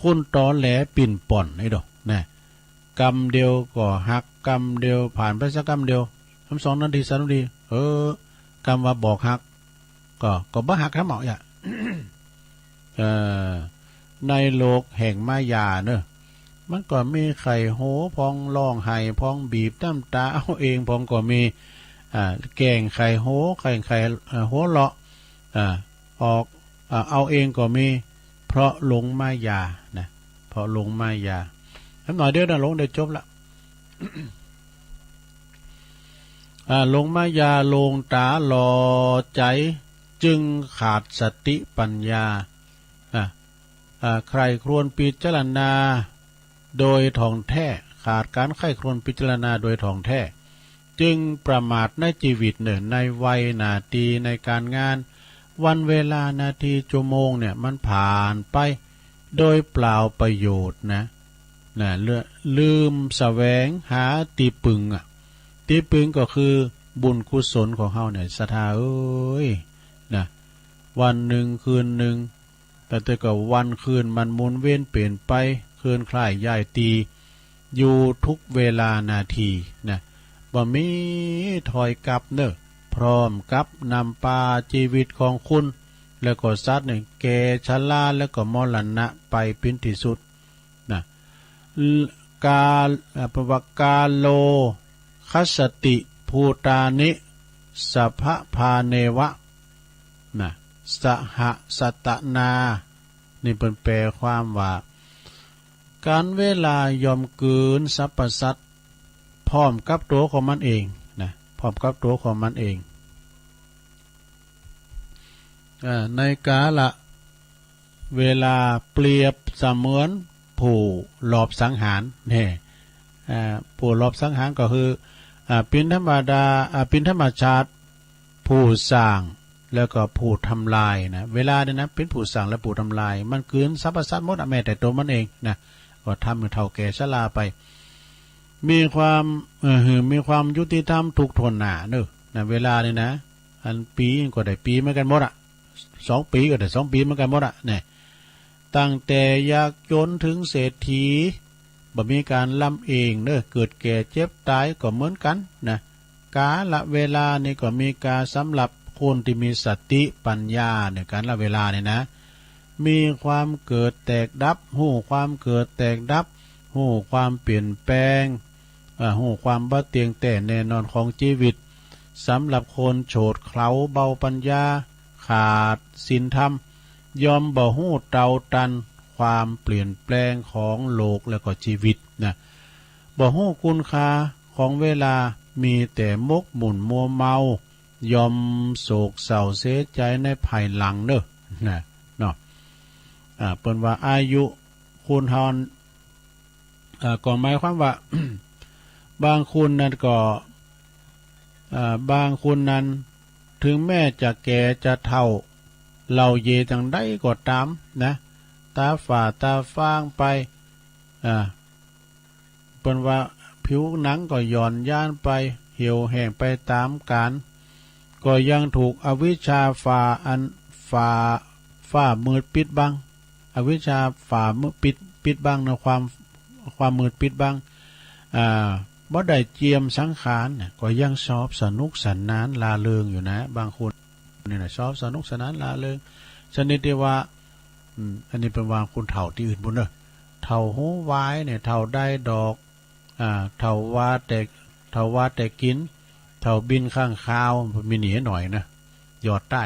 คุณตอแหลปิ่นป่อนไอ้ดอกนะกรรมเดียวก็หักกรรมเดียวผ่านไปสักกรรมเดียว2 นาที3 นาทีกรรมว่าบอกหักก็บ่หักถ้าเหมาะอย่าง ในโลกแห่งมายาเนอะมันก็มีไข่โหพองร้องไห้พองบีบน้ำตาเอาเองพองก็มีแกงไข่โหไข่โหเลาะออกเอาเองก็มีเพราะหลงมายานะเพราะหลงมายาทำหน่อยเดี๋ยวนะหลงได้จบละ หลงมายาลงตาหลอใจจึงขาดสติปัญญาใครครวญพิจารณาโดยท่องแท้ขาดการใคร่ครวญพิจารณาโดยท่องแท้จึงประมาทในชีวิตเนี่ยในวัยนาทีในการงานวันเวลานาทีชั่วโมงเนี่ยมันผ่านไปโดยเปล่าประโยชน์นะลืมแสวงหาตีปึงตีปึงก็คือบุญกุศลของเฮาเนี่ยศรัทธานะวันหนึ่งคืนหนึ่งแต่ก็วันคืนมันหมุนเวียนเปลี่ยนไปคืนคล้ายย้ายตีอยู่ทุกเวลานาทีนะบ่มีถอยกลับเนอะพร้อมกับนำปาชีวิตของคุณแล้วก็สัตว์เนี่ยแก่ชราแล้วก็มรณะไปเป็นที่สุดนะกาปวกาโลคัสติภูตานิสัพพพาเนวะนะสหสัตนานี่เป็นแปลความว่าการเวลายอมเกินสรรพสัตว์พร้อมกับตัวของมันเองนะพร้อมกับตัวของมันเองในกาละเวลาเปรียบเสมือนผู้ลอบสังหารเนี่ยผู้ลอบสังหารก็คือเป็นธรรมดาเป็นธรรมชาติผู้สร้างแล้วก็ผู้ทำลายนะเวลาเนี่ยนะเป็นผู้สร้างและผู้ทำลายมันเกินสรรพสัตว์หมดแม้แต่ตัวมันเองนะก็ทำให้เท่าแก่ชราไปมีความยุติธรรมทุกทนหนาเนอะนะเวลาเนี่ยนะอันปีก็ได้ปีเหมือนกันหมด2 ปีก็ได้2 ปีเหมือนกันหมดเนี่ยตั้งแต่ยากจนถึงเศรษฐีบ่มีการลำเองเนอะเกิดแก่เจ็บตายก็เหมือนกันนะกาละเวลานี่ก็มีการสำหรับคนที่มีสติปัญญาเนี่ยการละเวลาเนี่ยนะมีความเกิดแตกดับหู้ความเกิดแตกดับหู้ความเปลี่ยนแปลงหู้ความบ่เตียงแต่แน่นอนของชีวิตสำหรับคนโฉดเขลาเบาปัญญาขาดศีลธรรมยอมบ่หู้เตาตันความเปลี่ยนแปลงของโลกและก็ชีวิตนะบ่ฮู้คุณค่าของเวลามีแต่มกหมุนมัวเมายอมโศกเศร้าเสียใจในภายหลังเนอะนะเนาะเปิ้นว่าอายุคุณฮอนก็หมายความว่า บางคุณนั้นก็บางคุณนั้นถึงแม้จะแก่จะเฒ่าเราเยจังได้ก็ตามนะตาฝ่าตาฟางไปเป็นว่าผิวหนังก็หย่อนย่านไปเหี่ยวแห้งไปตามกาลก็ยังถูกอวิชชาฝ่ามืดปิดบังอวิชชาฝ่ามืดปิดบังในความมืดปิดบัง บ่ได้เจียมสังขารเนี่ยก็ยังชอบสนุกสนานลาเริงอยู่นะบางคนนี่นะชอบสนุกสนานลาเริงชนิดที่ว่าอันนี้เป็นวางคนเฒ่าที่อื่นบุญเนอะเฒ่าหูไว้เนี่ยเฒ่าได้ดอกเฒ่าว่าแต่กินเฒ่าบินข้างคาวมีหนีหน่อยนะยอดใต้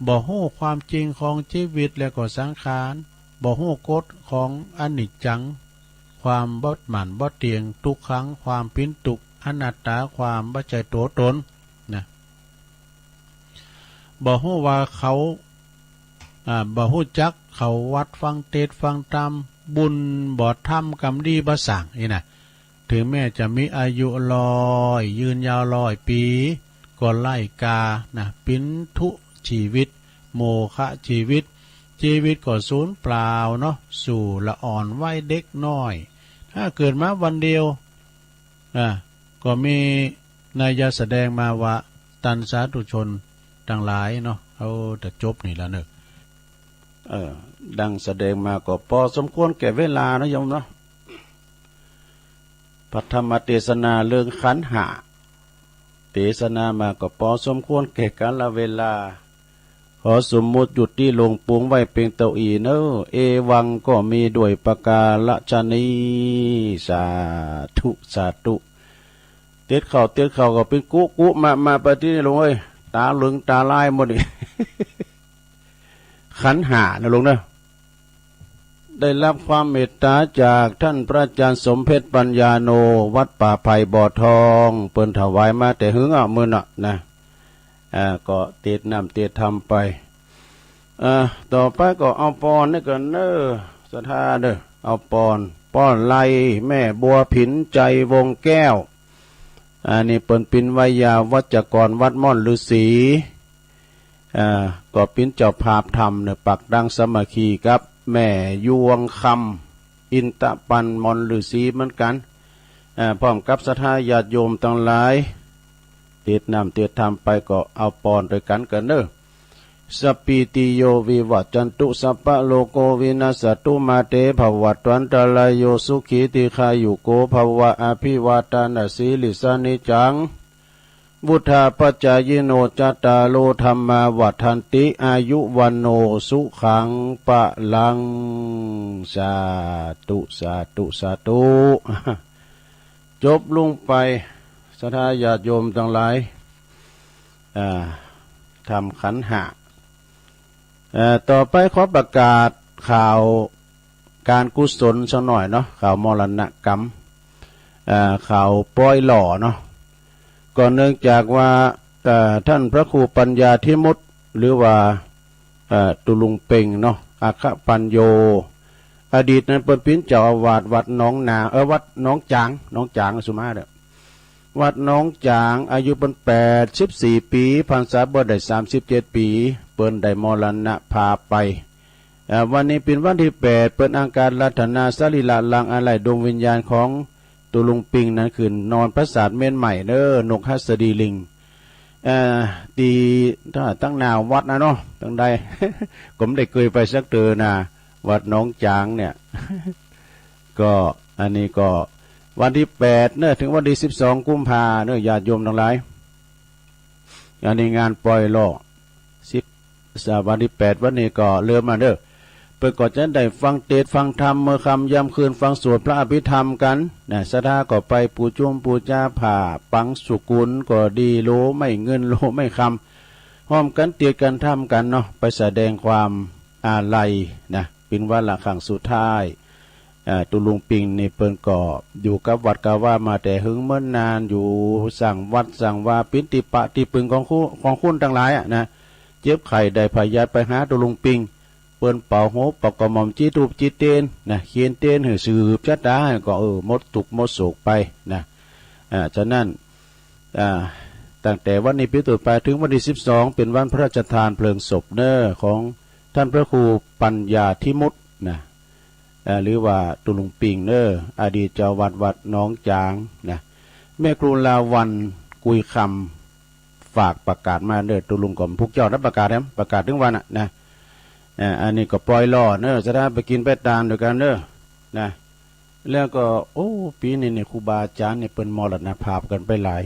บ่ฮู้ความจริงของชีวิตและก็สังขารบ่ฮู้กฎของอนิจจังความบ่หมั่นบ่เตียงทุกครั้งความปิ้นตุกอนัตตาความบ่ใจตัวตนนะบ่ฮู้ว่าเขาบ่ฮู้จักเขาวัดฟังเทศฟังธรรมบุญบ่ทำกรรมดีบ่สั่งนี่นะถึงแม้จะมีอายุยืนยาว100 ปีก็ไล่กานะปิ้นทุชีวิตโมฆะชีวิตก็สูญเปล่าเนาะสู่ละอ่อนวัยเด็กน้อยถ้าเกิดมาวันเดียวก็มีนายแสดงมาว่าตันสาธุชนทั้งหลายเนาะเอาแต่จบนี่แล้วเนอะดังแสดงมาก็พอสมควรแก่เวลานะโยมเนาะพระธรรมเทศนาเรื่องขันธ์ห้าเทศนามาก็พอสมควรแก่กาลเวลาขอสมมุติหยุดที่ลงปวงไว้เป็นเต้าอีเนอเอวังก็มีด้วยประกาศนีสาธุสาธุเตียดเข่าก็เป็นกุมาปฏินี่ลงเอ้ยตาเหลืองตาลายหมดนี่ ขันธ์ห้านะลงนะได้รับความเมตตาจากท่านพระอาจารย์สมเพชรปัญญาโนวัดป่าไผ่บ่อทองเปิ้นถวายมาแต่หึงมื้อน่ะนะก็เตดน้ำเตดทำไปต่อไปก็เอาปอนนี่กันเนอสถาเด้อเอาป้อนไล่แม่บัวผินใจวงแก้วนี่เปิ้นปินวิยาวัจกรวัดม่อนฤาษีก็ปินเจ้าภาพธรรมเนี่ยปักดังสมัคคีครับแม่ยวงคำอินตะปันมอนฤาษีเหมือนกันพร้อมกับศรัทธาญาติโยมทั้งหลายเตดน้ำเตดทำไปก็เอาปอนด้วยกันเนอะสัพพิติโยวิวัจจันตุสัพพะโลโกวินาศตุมาเตภวัตวันตรายโยสุขีติขายุโกภวะอภิวาทนาสีลิสานิจังบุทธาปัจจายโนจัตตาโลธรรมาวัฏันติอายุวันโนสุขังปะลังสาธุสาธุสาธุจบลงไปศรัทธาญาติโยมทั้งหลายทำขันธ์ห้าต่อไปขอประกาศข่าวการกุศลสักหน่อยเนาะข่าวมรณกรรมข่าวปล่อยหล่อเนาะก็เนื่องจากว่าท่านพระครูปัญญาธิมุตหรือว่าตุลุงเป่งเนาะอัคคปัญโยอดีตนั้นเป็นเจ้าอาวาสวัดหนองนาวัดหนองจางสุมาเด้อวัดหนองจางอายุเป็น84 ปีพรรษาบ่ได้37 ปีเปิ้นได้มรณภาพไปวันนี้เป็นวันที่8เปิ้นอังการรัตนาสรีระลังอะไรดวงวิญญาณของตุลุงปิงนั้นคืนนอนพระศาสตร์เม่นใหม่เด้อนกฮัสดีลิงตีตั้งนาวัดนะเนาะตั้งใด ผมได้เคยไปสักเตือนะวัดหนองจางเนี่ย ก็อันนี้ก็วันที่8เนี่ยถึงวันที่12 กุมภาเนี่ยญาติโยมทั้งหลายอันนี้งานปล่อยล่อวันที่8วันนี้ก็เริ่มมาเด้อเพื่อก่อนจะได้ฟังเทศฟังธรรมเมื่อคำย่ำคืนฟังสวดพระอภิธรรมกันนะศรัทธาก็ไปปูจุ่มปูจ้าผ่าปังสุกุลก็ดีโลไม่เงินโลไม่คำห้อมกันเตียกันทำกันเนาะไปแสดงความอาลัยนะเป็นวันละครั้งสุดท้ายตุลุงปิงนี่เปิ้นก็อยู่กับวัดกาว่ามาแต่หึงเมื่อนานอยู่สั่งวัดสั่งว่าปิติปะติปึงของคุณทั้งหลายนะเจ็บไข้ได้พยาธิไปหาตุลุงปิงเปิ้นเป่าโหปกกระหม่อมจีตูบจีเตนนะเขียนเตนหือสืบชัดได้ก็หมดตุกหมดโศกไปนะฉะนั้นตั้งแต่วันนี้เป็นต้นไปถึงวันที่12เป็นวันพระราชทานเพลิงศพเน้อของท่านพระครูปัญญาธิมุตนะหรือว่าตุลุงปิงเน้ออดีตเจ้าวัดหนองจางนะแม่ครูลาวันกุยคำฝากประกาศมาเน้อตุลุงก่อนพวกเจ้ารับประกาศนะประกาศถึงวันนะอันนี้ก็ปล่อยล่อเนอะจะได้ไปกินไปตามด้วยกันเนอะนะ แล้วก็โอ้ปีนี้เนี่ยครูบาอาจารย์เนี่ยเป็นมรณภาพกันไปหลาย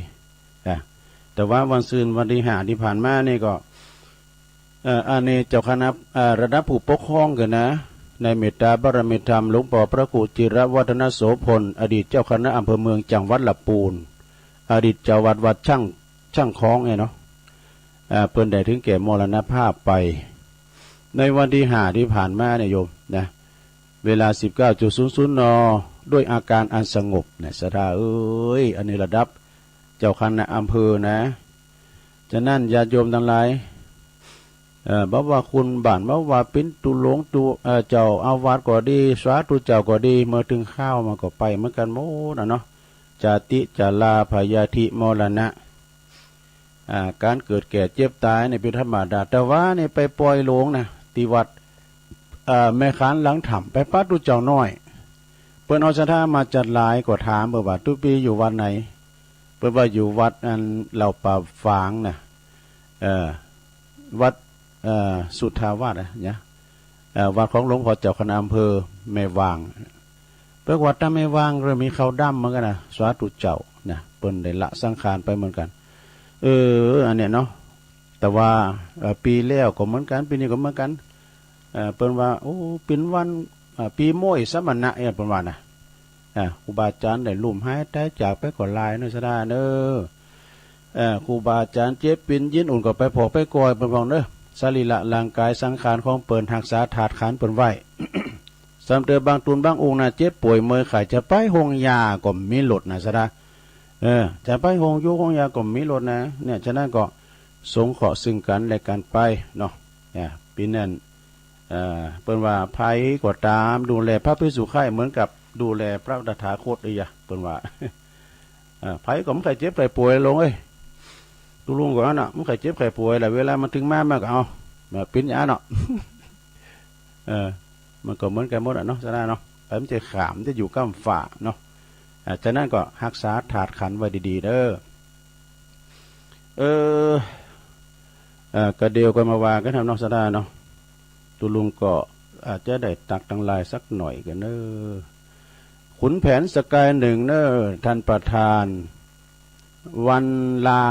แต่ว่าวันซืนวันที่5ที่ผ่านมานี่ก็อันนี้เจ้าคณะระดับผู้ปกครองกันนะในเมตตาบารมีธรรมหลวงพ่อพระครูจิรวัฒนโสพลอดีตเจ้าคณะอำเภอเมืองจังหวัดลำพูนอดีตเจ้าวัดช่างคล้องไงเนาะเปิ้นได้ถึงแก่มรณภาพไปในวันที่5ที่ผ่านมาเนี่ยโยมนะเวลา 19:00 น.ด้วยอาการอันสงบเนี่ยสถาเอ้ยอันนี้ระดับเจ้าคณะอำเภอนะฉะนั้นญาติโยมทั้งหลายบอกว่าคุณบ้านบอกว่าเป็นตุหลวงตุเจ้าอาวาสก็ดีสาธุเจ้าก็ดีเมื่อถึงข้าวมันก็ไปเหมือนกันโมนะเนาะจาติจาลาพยาธิมรณะการเกิดแก่เจ็บตายในเป็นธรรมดาแต่ว่านี่ไปปล่อยหลวงนะติวัดแม่ขานหลังถ้ำไปปัดตุเจ้าน้อยเปิ้นเอาสถามาจัดหลายก็ถามเปิ้นว่าทุกปีอยู่วัดไหนเปิ้นว่าอยู่วัดอันเหล่าป่าฝางนะวัดสุทธาวาสเนี่ยวัดของหลวงพ่อเจ้าคณะอำเภอแม่วางเปิ้นว่าถ้าไม่วางเริ่มมีเขาดำเหมือนกันนะสาธุเจ้านะเปิ้นได้ละสังขารไปเหมือนกันอันเนี้ยเนาะแต่ว่าปีแล้วก็เหมือนกันปีนี้ก็เหมือนกันเปิ้นว่าโอ้เป็นวันปีโม้ยสมณะเปิ้นว่านะครูบาอาจารย์ได้ลุ่มหายแต่จากไปก่อนลายเนาะซะได้เด้อครูบาอาจารย์เจ็บปินยินอุ่นก็ไปพอกไปกอยเปิ้นว่าเด้อสรีระร่างกายสังขารของเปิ้นรักษาถาดขันเปิ้นไว้ สำเตอบางตุนบางองค์น่ะเจ็บป่วยเมื่อยไข้จะไปโรงยาก็มีหลดนะซะได้จะไปโรงอยู่โรงยาก็มีหลดนะเนี่ยฉะนั้นก็สงเคราะห์ซึ่งกันและกันไปเนาะปีนั้นเปิ้นว่าภัยก็ตามดูแลพระภิกษุไข้เหมือนกับดูแลพระตถาคตอีหยะเปิ้นว่าภัยก็มันใครเจ็บใครป่วยลงเอ้ยตุลุงก็น่ะมันใครเจ็บใครป่วยแหละเวลามันถึงมาก็เอาแบบปิ้นยาเนาะมันก็เหมือนกันหมดอ่ะเนาะซะนะเนาะไปมันจะขามจะอยู่ก้ำฝ่าเนาะฉะนั้นก็รักษาถาดขันไว้ดีๆเด้อกระเดียวกันมาว่ากันทำนอกซะได้เนาะตุลุงก็อาจจะได้ตักตั้งลายสักหน่อยกันเนอขุนแผนสกายหนึ่งเนอท่านประธานวันลา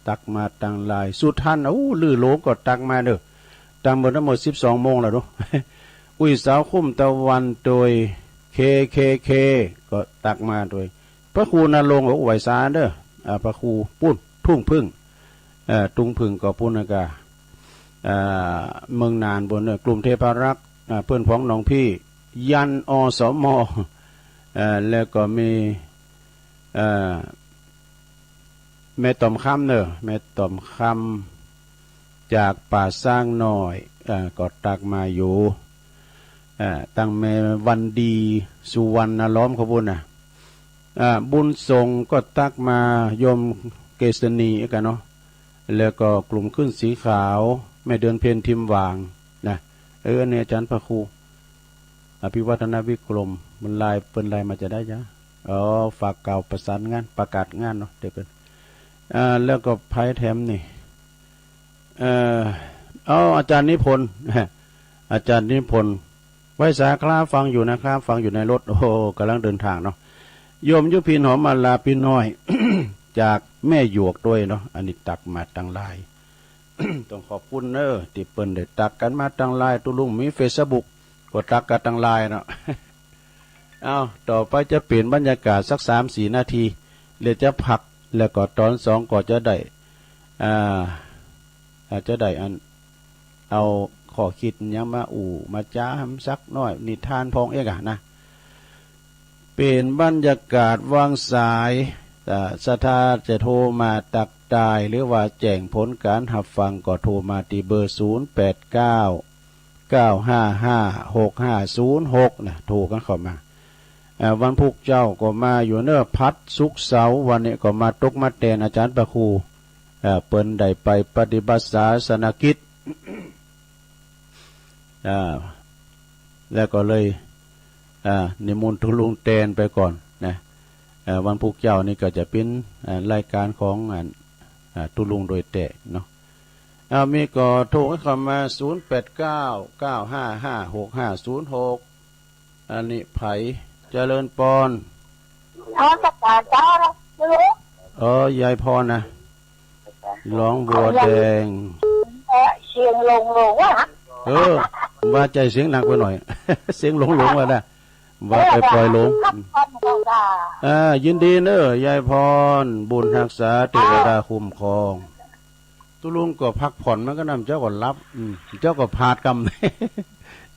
ตักมาตั้งลายสุดท่านลือโลก็ตักมาเด้อตักหมดทั้งหมด12 โมงแล้วเนาะอุ้ยสาวคุ้มตะวันโดยเคก็ตักมาโดยพระครูนรงค์ไหวสาเด้อพระครูปุ้นทุ่งพึ่งตุงพึ่งก็ปุ้นกาเมืองนานบนกลุ่มเทพรักษ์เพื่อนพ้องน้องพี่ยันอสมแล้วก็มีแม่ต่อมคำเนอะแม่ต่อมคำจากป่าสร้างหน่อยก็ตักมาอยู่ตั้งแม่วันดีสุวรรณล้อมขบุญบุญทรงก็ตักมาโยมเกษณีกันเนาะแล้วก็กลุ่มขึ้นสีขาวแม่เดือนเพ็ญทิมวางนะอันนี้อาจารย์พระครูอภิวัฒนวิกรมมันลายเปิ้นลายมาจะได้จ้ะฝากเก่าประสานงานประกาศงานเนาะเดี๋ยวกันแล้วก็ไพ่แถมนี่อาจารย์นิพนธ์อาจารย์นิพนธ์ไว้สาคลาฟังอยู่นะครับฟังอยู่ในรถกำลังเดินทางเนาะโยมยุพินหอมมาลาพี่น้อย จากแม่หยวกด้วยเนาะอันนี้ตักมาตั้งลาย ต้องขอบคุณเนอะที่เปิ้นได้ตักกันมาตั้งลายตุลุงมีเฟซบุ๊กก็ตักกันตั้งลายเนาะ ต่อไปจะเปลี่ยนบรรยากาศสัก3-4 นาทีเดี๋ยวจะพักแล้วก็ตอน2ก็จะได้อาจจะได้เอาข้อคิดยังมามาจ้าสักน้อยนิทานพองเอกนะเปลี่ยนบรรยากาศวางสายศรัทธาจะโทรมาตักตายหรือว่าแจ้งผลการหับฟังก็โทรมาที่เบอร์0899556506นะโทรกันเข้ามาวันพุธเจ้าก็มาอยู่เนอพัดศุกร์เสาร์วันนี้ก็มาตกมาแทนอาจารย์ประครูเปิ้นได้ไปปฏิบัติศาสนกิจแล้วก็เลยนิมนต์ทุลุงแตนไปก่อนนะวันพุธเจ้านี่ก็จะเป็นรายการของทุลุงโดยแต่เนาะมีก็โทรเข้ามา0899556506อันนี้ไผ เจริญปอน นมัสการเจ้านะไม่รู้ยายพรนะร้องบัวแดงเสียงลงวะว่าใจเสียงหนักไปหน่อย เสียงหลงว่าได้ว่าไปปล่อยหลงยินดีเนอะยายพรบุญรักษาเทวดาคุ้มครองตุลุงก็พักผ่อนมันก็นำเจ้าก็รับเจ้าก็พาดกรรม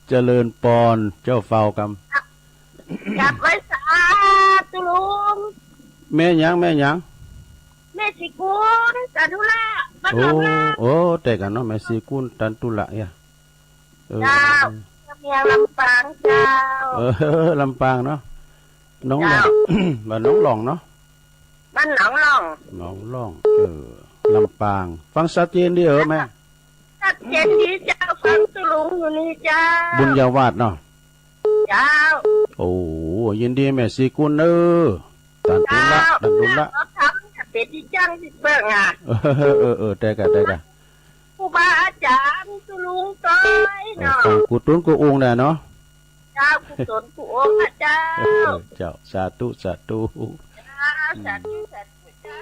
เจริญปอนเจ้าเฝ้ากรรมจับไว้สาตุลุงแม่ยังแม่สิกุลตันตุละโอ้แต่กันเนาะแม่สิกุลตันตุละเนี่ยเจ้าเมียลำปางเจ้าลำปางเนาะน้องหลองบ้านน้องหลองเนาะบ้านหนองหลองลำปางฟังชัดเจนดีแม่ชัดเจนดีเจ้าฟังตุลุงอยู่นี่เจ้าบุญญาวาสเนาะเจ้าโอ้ยินดีแม่สิกุลตันตุละทำเป็ดที่จ้างที่เบิ่งอ่ะแต่กะครูบาอาจารย์ตุลุงต้อยเนาะกูตุ้นกูองค์น่ะเนาะเจ้ากุศลกูองค์เจ้าเจ้าสาธุสาธุเจ้า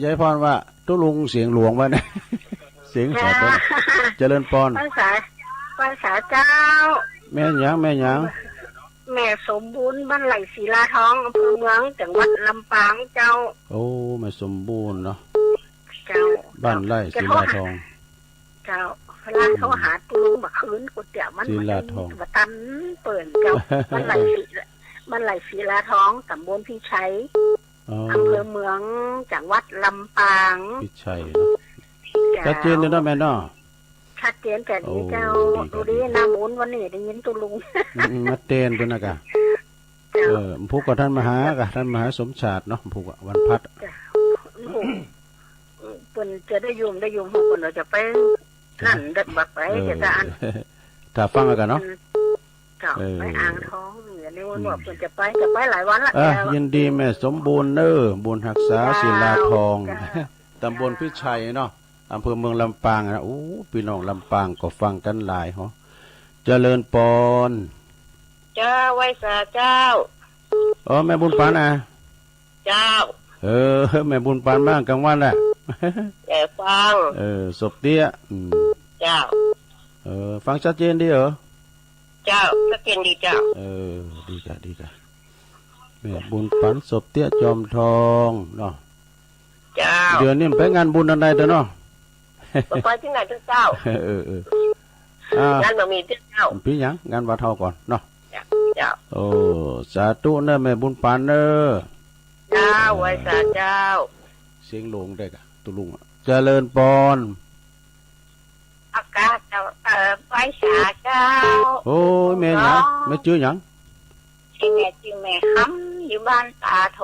ยายพรว่าตุลุงเสียงหลวงวะเนี่ยเสียงสาธุเจริญปอนภาษาเจ้าแม่ยังแม่สมบูรณ์บ้านไหลศิลาทองอำเภอเมืองจังหวัดลำปางเจ้าโอ้แม่สมบูรณ์เนาะเจ้าบ้านไหลศิลาทองเจ้าเวลาเขาหาตุลุงมาคืนก๋วยเตี๋ยวมันมาตันเปิ่นเจ้าบ้านไหลศิลาทองตำบลพิชัยอำเภอเมืองจังหวัดลำปางพิชัยเนาะชัดเจนเลยเนาะแม่เนาะชัดเจนแต่นี้เจ้าดูดิน้ำมูลวันนี้ได้ยินตุลุงมาเตนเป็นอะไรกันพูกกับท่านมหาสมชาติเนาะพูกวันพัดเปิ่นจะได้ยุ่มพวกคนเราจะไปนั่นเด็ดบักไปจะอ่านถ้าฟังกันเนาะไปอ่างท้องอย่างนี้วันบอกเปิ่นจะไปหลายวันละยินดีแม่สมบูรณ์บุญรักษาศิลาทองตำบลพิชัยเนาะอำเภอเมืองลำปางนะพี่น้องลำปางก็ฟังกันหลายเหรอเจริญปอนเจ้าไว้สาเจ้าแม่บุญปานเจ้าแม่บุญปานบ้างกลางวันแหละแต่ฟังศพเตี้ยเจ้าฟังชัดเจนดีเหรอเจ้าชัดเจนดีเจ้าดีจ้ะแม่บุญปานศพเตี้ยจอมทองเนาะเจ้าเดือนนี้ไปงานบุญอะไรเด้อเนาะไปที่ไหนเจ้างานบะหมี่เจ้าพี่ยังงานวัดเท่าก่อนเนาะเจ้าสาธุเนอะแม่บุญปานเนอะเจ้าไว้สาเจ้าเสียงหลงได้กะตุลุงเจริญปอนอากาศเจ้าไว้สาเจ้าโอ้ยแม่ยังแม่ชื่อยังชื่อแม่ค้ำอยู่บ้านตาโถ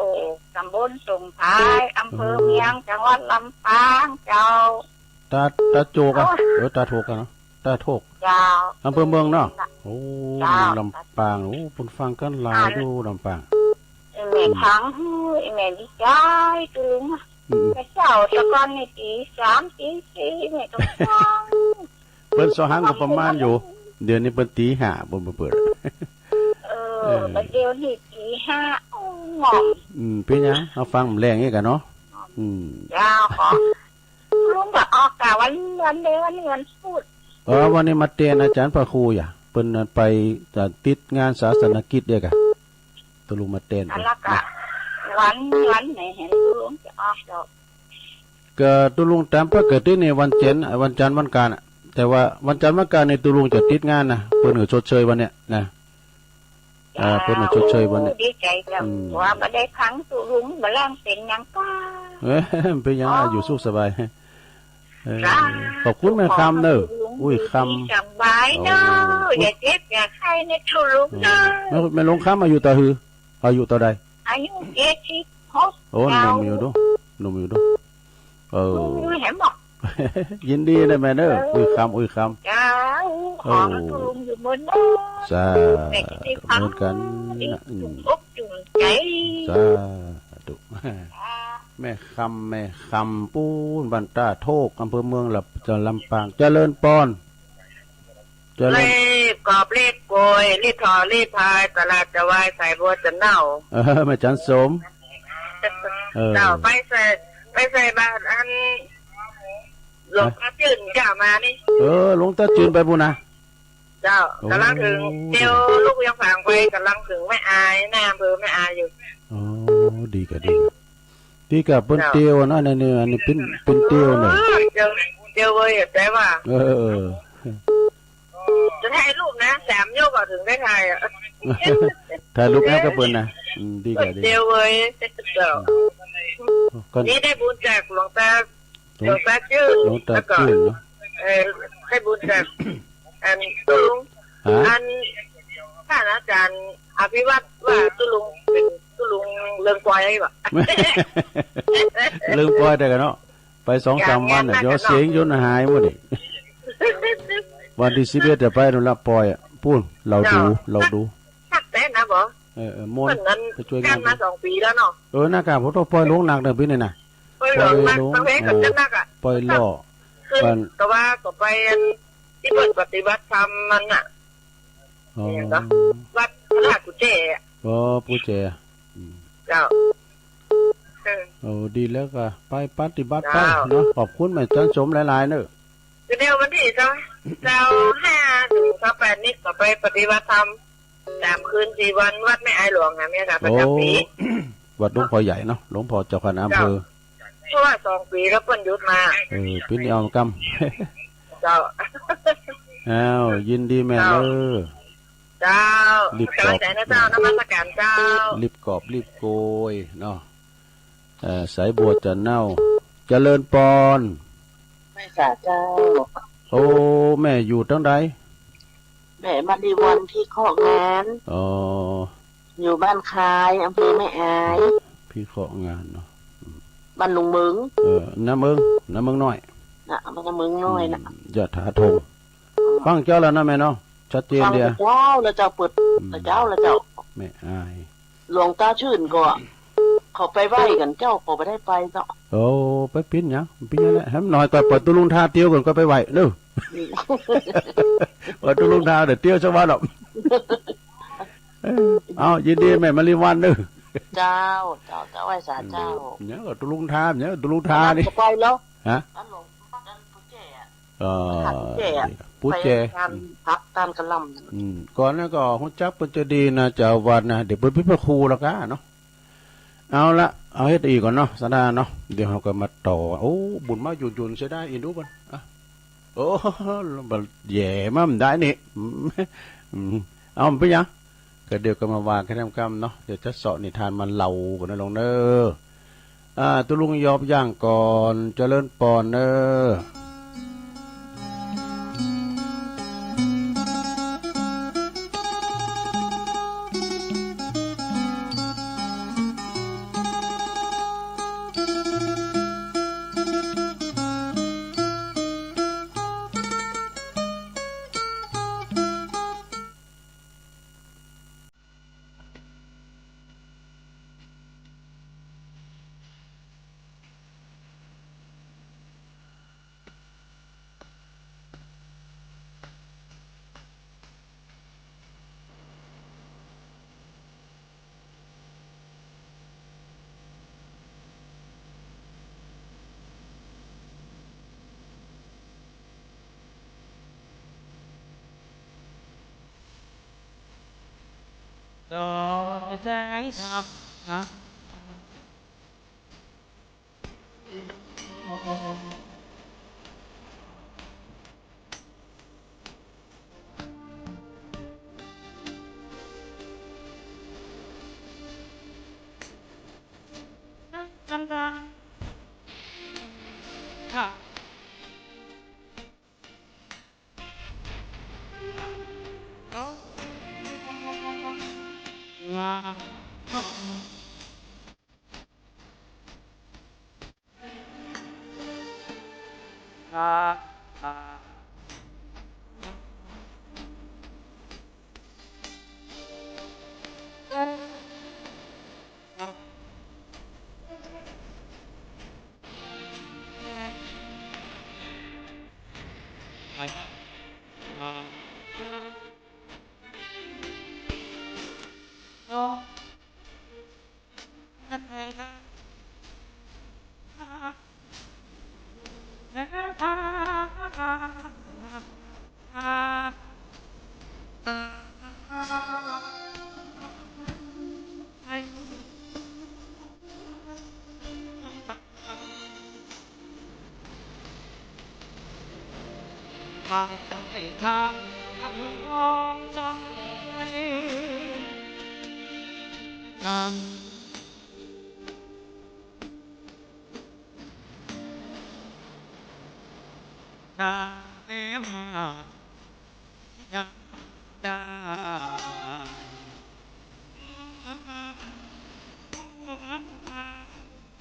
ตำบลสมพายอำเภอเมียงจังหวัดลำปางเจ้าตาโจกตาโถกเนาะตาโถกอำเภอเมืองเนาะโอ้ลำปางคุณฟังกันหลายดูลำปางแม่ทั้งแม่ดีใจตึงแต่เช้าตะกอนในตี3 ตี 4แม่ต้องฟังเปิ้นสอหังก็ประมาณอยู่เดือนนี้เปิ้นตี 5บ่เปิดเดี๋ยวนี้ตี 5งอเป็นยังเอาฟังแรงนี่กันเนาะยาวขอลุงก็ออกกะวันพูดวันนี้มาเตียนอาจารย์พระครูอย่าเปิ้นไปจะติดงานศาสนกิจด้วยกะตลุงมาเตียนแล้วก็วันไหนเห็นลุงจะออกดอกก็ตลุงตามปกติในวันจันทร์วันการแต่ว่าวันจันทร์วันการในตลุงจะติดงานนะเปิ้นก็ชดเชยวันเนี้ยนะเปิ้นก็ชดเชยวันเนี้ยดีใจจังว่าบ่ได้ครั้งตลุงบ่แรงเป็นหยังก็เป็นยังอยู่สุขสบายขอบคุณแม่คำเนอะอุ้ยคำสบายเนอะอย่าเจ็บอย่าไข้ในทุลุงเนอะแม่ลงคำอายุต่อหืออายุต่อใดอายุ76โอ้หนุ่มอยู่ดูเห็นบอกยินดีนะแม่เนอะอุ้ยคำจ้าขอทุลุงอยู่บนนู้นสาเหมือนกันจุ่มใจสาธุแม่คำปูนบันตาโทกอำเภอเมืองลำปางเจริญปอนเลขกอบเลขก ยรีดทอรีดพายตลาดจะวายใส่บัวจะเน่าแม่จันสมเน่าไปใส่บ้านอันหลวงตาจืนเจ้ามานี่หลวงตาจืนไปบุญนะเจ้ากำลังถึงเดียวลูกยังฝางไปกำลังถึงไม่อายหน้าอำเภอไม่อายอยู่ดีกับเป็นเตียวนะเนี่ยอันนี้เป็นเตียวเนี่ยเตียวเว้ยแต่ว่าจะถ่ายรูปนะ3 โยกก็ถึงได้ถ่ายถ่ายรูปแล้วก็เปิ้นนะดีกับเตียวเว้ยเจ้านี่ได้บุญจากหลวงตาจืนแล้วก็ให้บุญจากอันตุลุงอันท่านอาจารย์อภิวัตว่าตุลุงเป็นตุลุงเรื่องปล่อยอะไรบ่เรื่องปล่อยได้กันเนาะไป2-3 วันน่ะเดี๋ยวเสียงยนหายหมดดิวันที่11จะไปนู่นละปล่อยพูดเราดูทักแต่นะบ่ม่วนไปช่วยกันมา2 ปีแล้วเนาะหน้ากากผมต้องปล่อยลงหนักเด้อพี่นี่น่ะปล่อยลงตั้งแต่กับจังนักอ่ะปล่อยล่อก็ว่าก็ไปที่เปิดปฏิบัติธรรมมันน่ะวัดพระกุเจปูเจเจ้าดีแล้วก็ไปปฏิบัติไปเนาะขอบคุณแม่จันสมหลายๆเนอะเดี๋ยววันที่เจ้า5 ถึง 8นี้ก็ไปปฏิบัติธรรม3 คืน 4 วันวัดแม่อายหลวงนะแม่ค่ะประจำปีวัดหลวงพ่อใหญ่เนาะหลวงพ่อเจ้าคณะอำเภอเพราะว่า2 ปีแล้วเพิ่นหยุดมาปีนี้เอากเจ้ายินดีแม่เด้อเจ้ารีบกอบนะเจ้านมัสการเจ้ารีบกอบรีบโกยเนาะสายบัวจะเน่าเจริญปอนแม่สาเจ้าแม่อยู่ตั้งใดแม่มาดีวันที่ข้องานอยู่บ้านคายอำเภอแม่อายพี่ข้องานเนาะบ้านลุงมึงน้ำเมืองน้อยมันจะมึงน้อยนะยอดถาธงฟังเจ้าแล้วนะแม่เนาะชัดเจนเดียวเจ้าแล้วเจ้าเปิดเจ้าแม่อายหลวงตาชื่นก็เขาไปไหว้กันเจ้าเขาไปได้ไปเนาะไปปิ้นยังแหละให้หน่อยก่อนเปิดตุลุงทาเตี้ยวก่อนก็ไปไหวเด้อเปิดตุลุงทาเดี๋ยวเตี้ยวชาวบ้านหรอกยินดีแม่มาริวันเด้อเจ้าไหว้สาเจ้าเนี่ยตุลุงทาเนี่ยตุลุงทานี่ไปแล้วฮะปูเจพักตามกระลำก่อนนั้นก็หุ่นจักเป็นจะดีนะเจ้าวันนะเดี๋ยวเป็นพิพครูแล้วกันเนาะเอาให้ตีก่อนเนาะสดาเนาะเดี๋ยวเราก็มาต่อบุญมาหยุ่นเสียได้อินดูกันบัดแย่มั่มได้นี่เอาไปยังก็เดี๋ยวก็มาวางแค่ทำกรรมเนาะเดี๋ยวจะสอนนิทานมันเล่ากันนะลงเนอตุลุงยอบย่างก่อนเจริญปอนเนอแสงธรรมนะ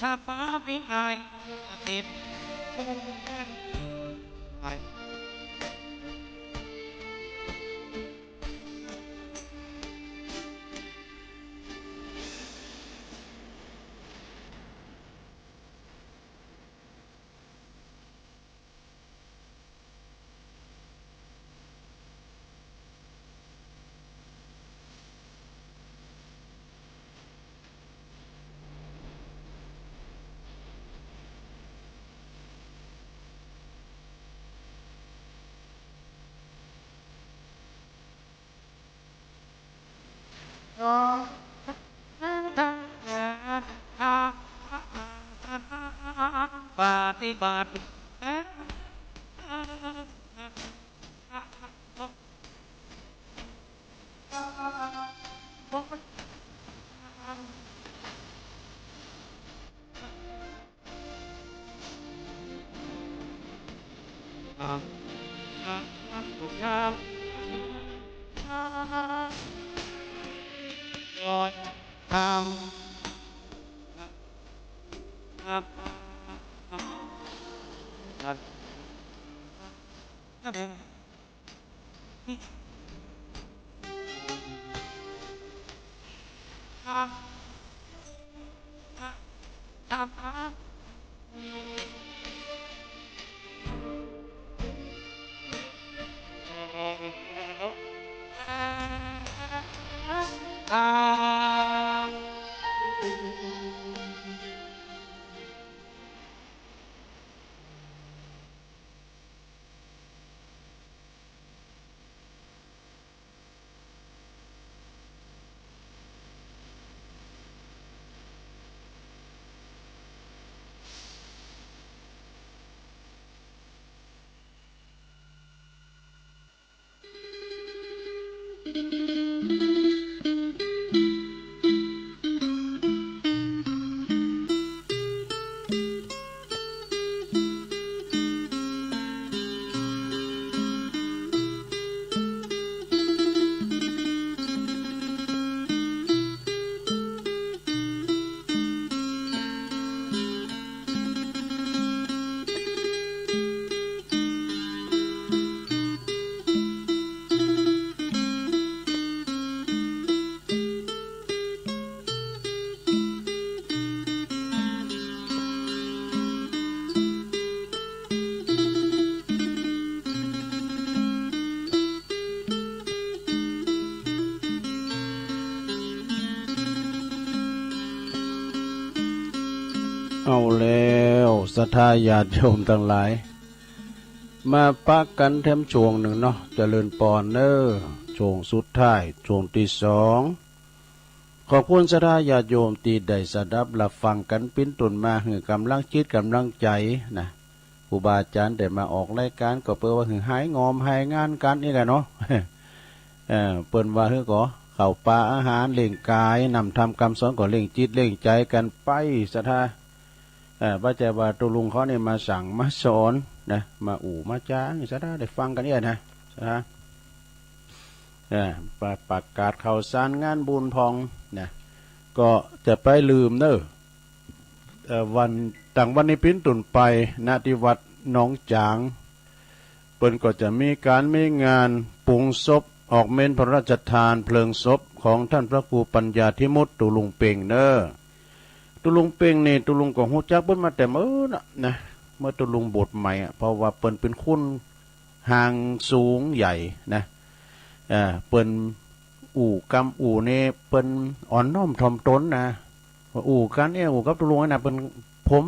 ถ้าฟ้าพิหายติดปฏิบัติทุกอย่างลอยทางเอาแล้วศรัทธาญาติโยมทั้งหลายมาปักกันแถมช่วงหนึ่งเนาะเจริญปอนเนอร์ช่วงสุดท้ายช่วงที่สองขอบคุณศรัทธาญาติโยมที่ได้สดับรับฟังกันปิ้นตุนมาหือกำลังจิตกำลังใจนะครูบาอาจารย์ได้มาออกรายการก็เปิดว่าหือหายงอมหายงานกันนี่กันเนาะ เปิ้นว่าหือก็เข้าป่าอาหารเล่งกายนำทำคำสอนก็เล่งจิตเล่งใจกันไปศรัทธาพระเจ้าว่าตุลุงเขาเนี่ยมาสั่งมาสอนนะมามาจ้างศรัทธาได้ฟังกันเนี่ยนะศรัทธาประกาศข่าวสารงานบุญพองนะก็จะไปลืมเนอะวันต่างวันนี้ปิ้นตุนไปณที่วัดหนองจางเปิ้นก็จะมีการมีงานปรุงศพออกเมนพระราชทานเพลิงศพของท่านพระครูปัญญาธิมุตตุลุงเป่งเนอะตุลุงเป่งนี่ตุลุงก็ฮู้จักเปิ้นมาแต่นะเมื่อตุลุงบทใหม่เพราะว่าเปิ้นเป็นคุณห่างสูงใหญ่นะเปิ้นกำนี่เปิ้นอ่อนน้อมถ่อมตนนะ อู่กันเนี่ยอู่กับตุลุงน่ะเป็นผม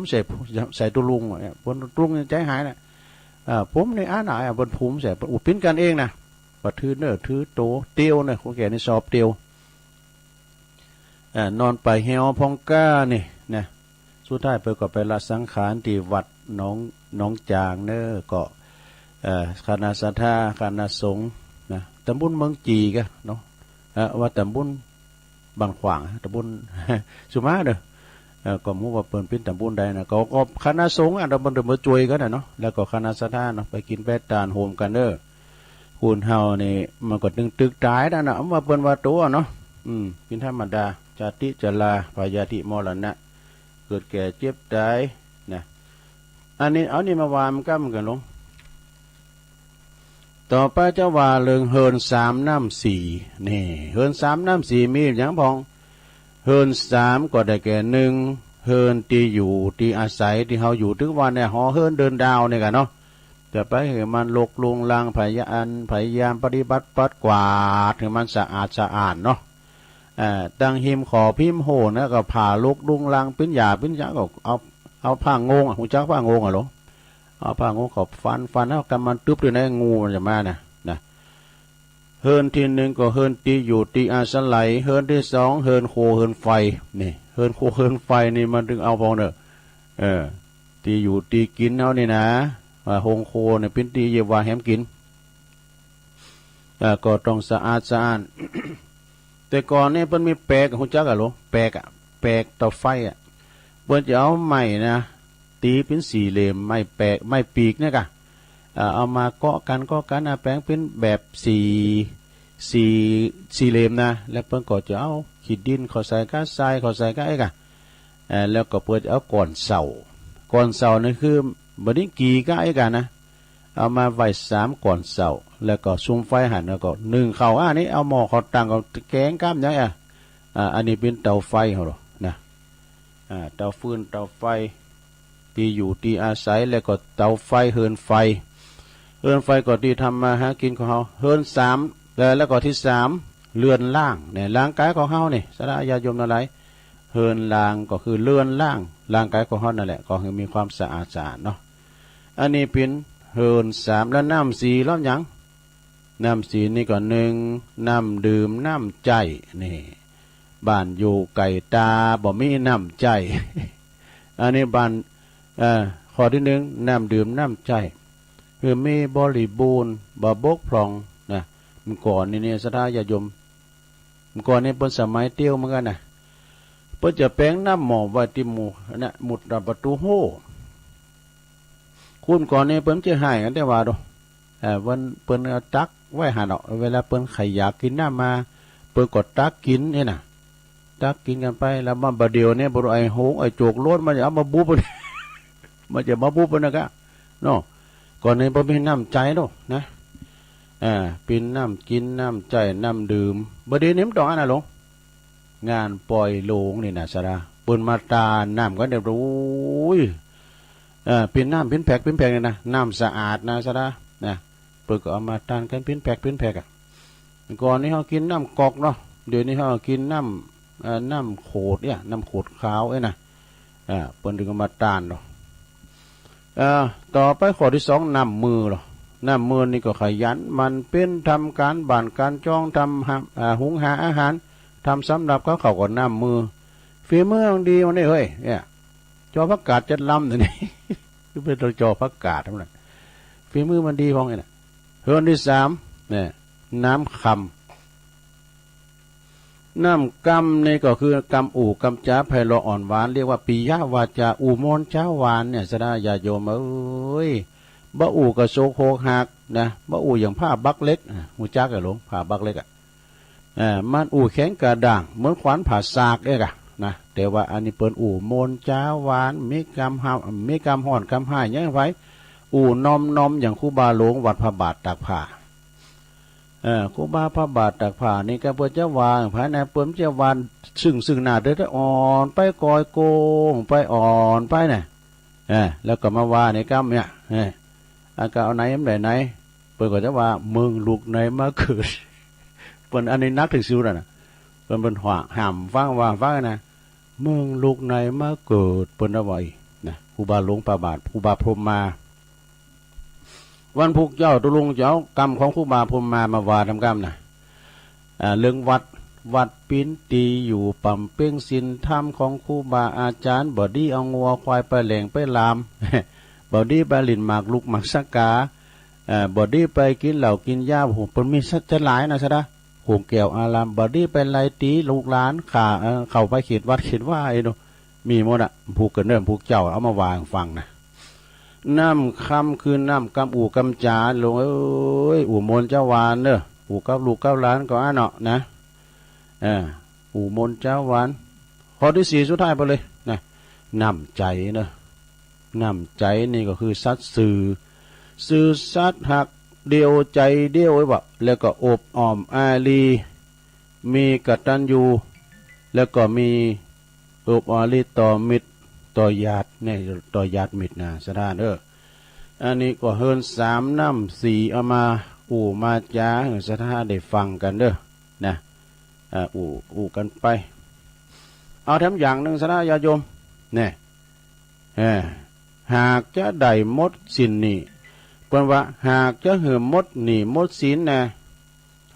ใส่ตุลุงเนี่ยบนตุลุงใจหายน่ะผมในอาหน่ายบนผมใส่อู่ปิ้นกันเองนะปัดถือเนื้อถือโตเตียวเนี่ยคนแก่ในสอบเตียวนอนไปเหี่ยวพองก้านี่นะสุดท้ายไปก็ไปละสังขารที่วัดน้องจางเนอก็คณะสัทธาคณะสงฆ์นะตำบลเมืองจีกะเนาะว่าตำบลบางขวางตำบลสุมาเด้อก็มูว่าเปิ่นเป็นตำบลใดนะก็คณะสงฆ์ตำบลเดือมาจุยกันนะเนาะแล้วก็คณะสัทธาเนาะไปกินแปดตาลโฮมกันเด้อคุณเฮานี่มันก็ตึกตายนะนะว่าเปิ่นว่าตัวเนาะเป็นธรรมดาจติจลาพยาธิมรณะเกิดแก่เจ็บตายนะอันนี้เอานี่มาวามกั้มกันลงต่อไปเจ้าว่าเรื่องเฮินสามน้ำสี่นี่เฮินสามน้ำสี่มีอย่างพองเฮินสามก็ได้แก่หนึ่งเฮินที่อยู่ที่อาศัยที่เขาอยู่ทุกวันเนี่ยหอเฮินเดินดาวเนี่ยกันเนาะจะไปให้มันลกลุงลังพยายามปฏิบัติปัดกวาดให้มันสะอาดเนาะดังหิมขอพิมพ์โหนะก็ผ่าลกลุงลังปิ้นหยาก็เอาผ้างงหูจักผ้างงหรอเอาผ้างงขอบฟันเอากันมันตึ๊บด้วยนะงูมันจะมานะเฮินที่หนึ่งก็เฮินตีอยู่ตีอาศัยเฮินที่สองเฮินโคเฮินไฟนี่เฮินโคเฮินไฟนี่มันถึงเอาพองเนอะตีอยู่ตีกินเอานี่นะหงโคเนี่ยเป็นตีเยวาแหมกินก็ต้องสะอาด แต่ก่อนนี่เพิ่นมีแปลกหูจักอะหรอแปลกเตาไฟเพิ่นจะเอาไม้นะตีเป็นสี่เหลี่ยมไม้แปลกไม้ปีกเนี่ยกะเอามาเกาะกันแปลงเป็นแบบสี่เหลี่ยมนะแล้วเพิ่นก็จะเอาขีดดินขอใส่ก้าทรายขอใส่ก้าไอ้กะแล้วก็เพิ่นจะเอาก้อนเสานี่คือบดนี้กี่ก้าไอ้กะนะเอามาไว้3ก้อนเสาแล้วก็ซุ่มไฟหันแล้วก็นึ่งข้าวนี้เอาหม้อข้าวตังกับแกงก้ามยังอันนี้เป็นเตาไฟเขาหรอนะเตาฟืนเตาไฟที่อยู่ที่อาศัยแล้วก็เตาไฟเฮินไฟก็ที่ทำมาหากินของเขาเฮินสามแล้วก็ที่3เรือนล่างเนี่ยร่างกายของเขาเนี่ยสระญาโยมอะไรเฮินล่างก็คือเรือนล่างร่างกายของเขานั่นแหละก็คือมีความสะอาดเนาะอันนี้เป็นเฮิน3แล้วน้ำ4แล้วยังน้ำ4นี่ก็1น้ำดื่มน้ำใจนี่บ้านอยู่ไก่ตาบ่มีน้ำใจ อันนี้บ้านข้อที่1น้ำดื่มน้ำใจคือมีบริบูรณ์บ่บกพร่องนะมันก่อนนี่สถาญาโยมมันก่อนนี่เป็นสมัยเตี้ยวเหมือนกันนะเพิ่นจะแปลงน้ำหมอไว้ที่หมู่นะหมุดประตูโหคุณก่อนนี่เพิ่นจะให้กันแต่ว่าดอกวันเพิ่นเอาตักไว้หาดอกเวลาเพิ่นใครอยากกินน้ำมาเพิ่นก็ตักกินนี่น่ะตักกินกันไปแล้วมาบะเดียวเนี่ยบ่ไอ้โหงไอ้โจกโลดมันจะเอามาบุบมันจะมาบุบนะครับเนาะก่อนนี้บ่มีน้ำใจดอกนะเป็นน้ำกินน้ำใจน้ำดื่มบะเดียวนี้มันต้องอันน่ะหลงงานปล่อยโลงนี่น่ะสระเปิ้นมาตาน้ำก็ได้รู้เป็นน้ำเป็นแผกเลยนะน้ำสะอาดนะสระนะเปิดก็เอามาทานกันเป็นแผกก่อนนี้เขากินน้ำกอกเนาะเดี๋ยวนี้เขากินน้ำโขดเนี่ยน้ำโขดขาวนะเปิดถึงเอามาทานเนาะต่อไปข้อที่2น้ำมือเนาะน้ำมือนี่ก็ขยันมันเป็นทำการบ้านการจ้องทำหุงหาอาหารทำสำหรับเขาก็น้ำมือฝีมือดีมันได้เฮ้ยเนี่ยจอพักกาดจัดลำนี่คือเป็นตัวจอพักกาดทั้งนั้นฝีมือมันดีของไงนะเฮือนที่3เนี่ยน้ำคำนี่ก็คือกำอู่กำจ้าไพเราะอ่อนหวานเรียกว่าปิยวาจาอูมนเจ้าหวานเนี่ยสดาญาโยมบะอู่กระโซโคหักนะบะอู่อย่างผ้าบักเล็กหูจักไอ้หลงผ้าบักเล็กมันอู่แข็งกระด่างเหมือนขวานผ่าซากเอกนะแต่ว่าอันนี้เปิ้นอู่มนจ้าหวานมีกำห่อนกำห้ายังไว้อู่นอมอย่างครูบาหลวงวัดพระบาทตากผ้าครูบาพระบาทตากผ้านี่ก็เปิ้นจะวางภายในเปิ้นจะวานซึ่งหน้าเด้ออ่อนไปกอยโกงไปอ่อนไปน่ะแล้วก็มาว่าในกำเนี่ยก็เอาไหนไหนเปิ้นก็จะว่ามึงลูกไหนมาเกิดเปิ้นอันนี้นักถึงซิวน่ะเปิ้นห่วงห้ามฟังว่าฟังนะ เมืองลูกในมาเกิดเปิ้นเอาไว้นะครูบาหลวงป่าบาทครูบาพรหมมาวันพุกเจ้าตุลุงเจ้ากรรมของครูบาพรหมมาว่าทำกรรมนะเรื่องวัดปิ้นตีอยู่ป่ำเป้งสินธรรมของครูบาอาจารย์บ่ดีเอางัวควายไปแหลงไปลาม บ่ดีไปลินหมากลูกหมากสักกาบ่ดีไปกินเหล้ากินยาโหเปิ้นมีสัจหลายนะซะนะโหแก้วอารามบ่ดีไปไล่ตีลูกหลานข่าเข้าไปเขตวัดเขตว่าไอ้เนาะมีหมดอ่ะผูกกันเริ่มผูกเจ้าเอามาวางฟังนะน้ำคำคือน้ำกำอู่กำจาลงเอ้ยอู่มนเจ้าวานเด้ออู่กับลูกกับหลานก็อ่ะเนาะนะอู่มนเจ้าวานข้อที่สี่สุดท้ายไปเลยนะน้ำใจเนาะน้ำใจนี่ก็คือสัตว์สื่อสัตว์หักเดียวใจเดียวไว้บ่แล้วก็อบอ้อมอารีมีกตัญญูแล้วก็มีอบอ้อมอารีต่อมิตรต่อญาติเนี่ยต่อญาติมิตรนะสถานอันนี้ก็เฮิรนสามน้ำสี่เอามาอู่มาจ้าสถานได้ฟังกันเด้อนะอู่กันไปเอาแถมอย่างหนึ่งสถานญาติโยมเนี่ยหากจะได้หมดสินนี่เพิ่นว่าหากจะเหือหมดหนี่หมดศีลนะ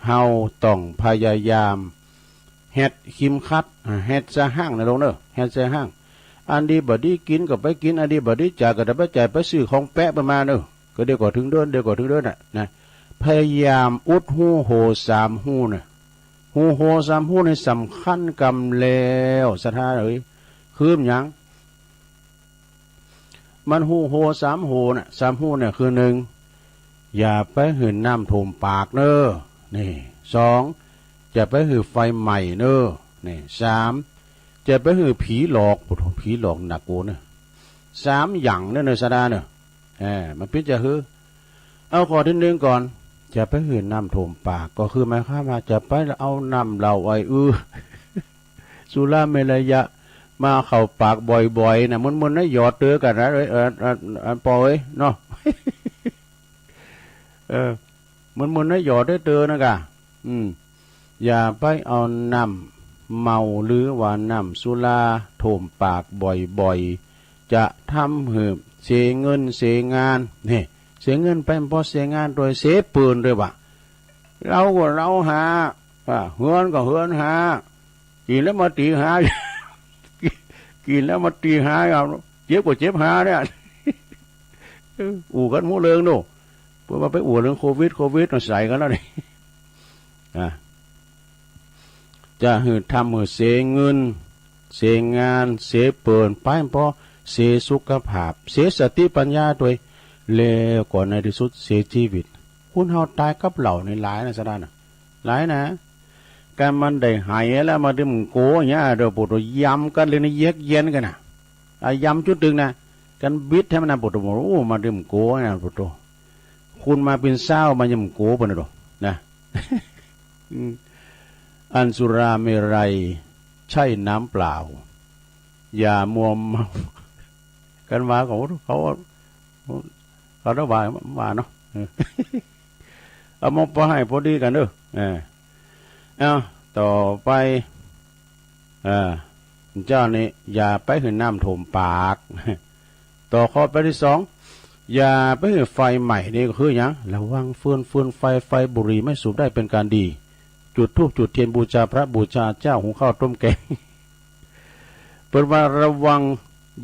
เฮาต้องพยายามเฮ็ดคิมคัดเฮ็ดซะห้างนะลงเด้อเฮ็ดซะห้างอันดีบ่ดีกินก็ไปกินอันดีบ่ดีจ่ายก็ได้ไปจ่ายไปซื้อของแปะประมาณเด้อก็เดี๋ยวก็ถึงเดือนน่ะนะพยายามอุดหูโหสามหูน่ะหูโหสามหูนี่สำคัญกำแล้วสถานเอ้ยคือหยังมันหูโหสามหูน่ะสามหูเนี่ยคือหนึ่งอย่าไปหืนน้ำท่วมปากเน้อนี่สองอย่าไปหือไฟใหม่เน้อนี่สามจะไปหือผีหลอกผีหลอกหนักโกเนี่ยสามอย่างเนี่ยเนอสดาเนี่ยมันพิจารณาเอาข้อที่หนึ่งก่อนจะไปหืนน้ำท่วมปากก็คือหมายความว่าจะไปเอาน้ำเหล้าไอ้สุราเมรยะมาเข้าปากบ่อยๆนะมันๆนะหยอดเตือกันนะเลยปล่อยเนาะ มันๆนะหยอดได้เตือนะกะอย่าไปเอาน้ำเมาหรือว่าน้ำสุราท่วมปากบ่อยๆจะทำให้เสียเงินเสียงานนี่เสียเงินไปเพราะเสียงานโดยเสียปืนด้วยว่ะเราก็เราหาเฮือนก็เฮือนหากินแล้วมาตีหา กินแล้วมาตีหาเอาเจ็บกว่าเจ็บหาเนี่ย อู่กันหมู่เรืองดูเพราะว่าไปอู่เรื่องโควิดมันใส่กันแล้วนี่จะหือทำหือเสียเงินเสียงานเสียเปินไปเพราะเสียสุขภาพเสียสติปัญญาด้วยแล้วก่อนในที่สุดเสียชีวิตคุณเฮาตายกับเหล่าในหลายนะสะดานหลายนะการมันได้หายแล้วมาดื่มโกเนี่ยเดี๋ยวปวดยำกันเลยนะเย็กเย็นกันนะยำจุดตึงนะกันบิดให้มันนะปวดโอ้มาดื่มโกเนี่ยปวดคุณมาเป็นเศร้ามายำโกปนนะนะ อันสุราเมรัยใช่น้ำเปล่าอย่ามัวเมากันว่าเขาต้องว่าเนาะ เอามาพอให้พอดีกันเด้อต่อไปเจ้านี่อย่าไปหืนน้ำท่วมปากต่อข้อไปที่สองอย่าไปหืนไฟใหม่นี่ก็คืออย่างระวังฟืนไฟบุหรี่ไม่สูบได้เป็นการดีจุดธูปจุดเทียนบูชาพระบูชาเจ้าหุงข้าวต้มแกงเป็นว่าระวัง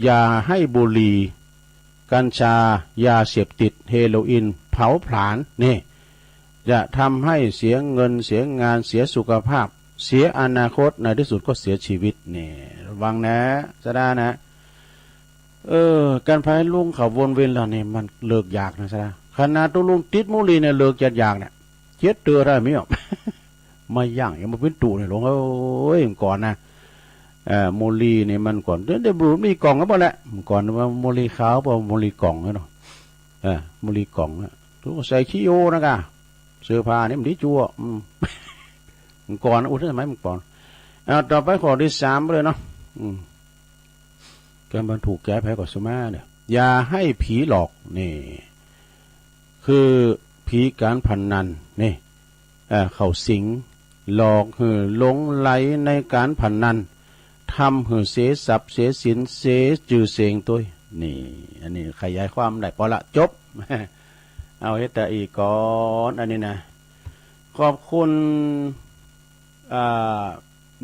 อย่าให้บุหรี่กัญชายาเสพติดเฮโรอีนเผาผลาญนี่จะทำให้เสียเงินเสียงานเสียสุขภาพเสียอนาคตในที่สุดก็เสียชีวิตนี่ระวังนะจะได้นะการพายลุงเขาวนเวียนแล้วนี่มันเลิกยากนะจะได้ขนาดตัวลุงติดมุลีเนี่ยเลิกจัดยากเนี่ยเจ็ดเตือได้ไหมอ่ะ ไม่ย่างยังมาเป็นตู่เนี่ยหลวงเอ้ยก่อนนะโมลีเนี่ยมันก่อนเดี๋ยวบรูมีกล่องก็พอละก่อนว่าโมลีขาวพอโมลีกล่องเนาะโมลีกล่องนะทุกใส่ขี้โยนะกะเสื้อผ้านี่มันดีจั่วก่อนอุ้ยทำไมมันก่อนต่อไปข้อที่สามเลยเนาะการบรรทุกแก้แพ้กับสมาเนี่ยอย่าให้ผีหลอกนี่คือผีการพนันนี่เข้าสิงหลอกหลงไหลในการพนันท ำหือเสสับเสสินเสจือเสียงตัวนี่อันนี้ขยายความได้พอละจบ เอาเฮตาอีก่อนอันนี้นะขอบคุณ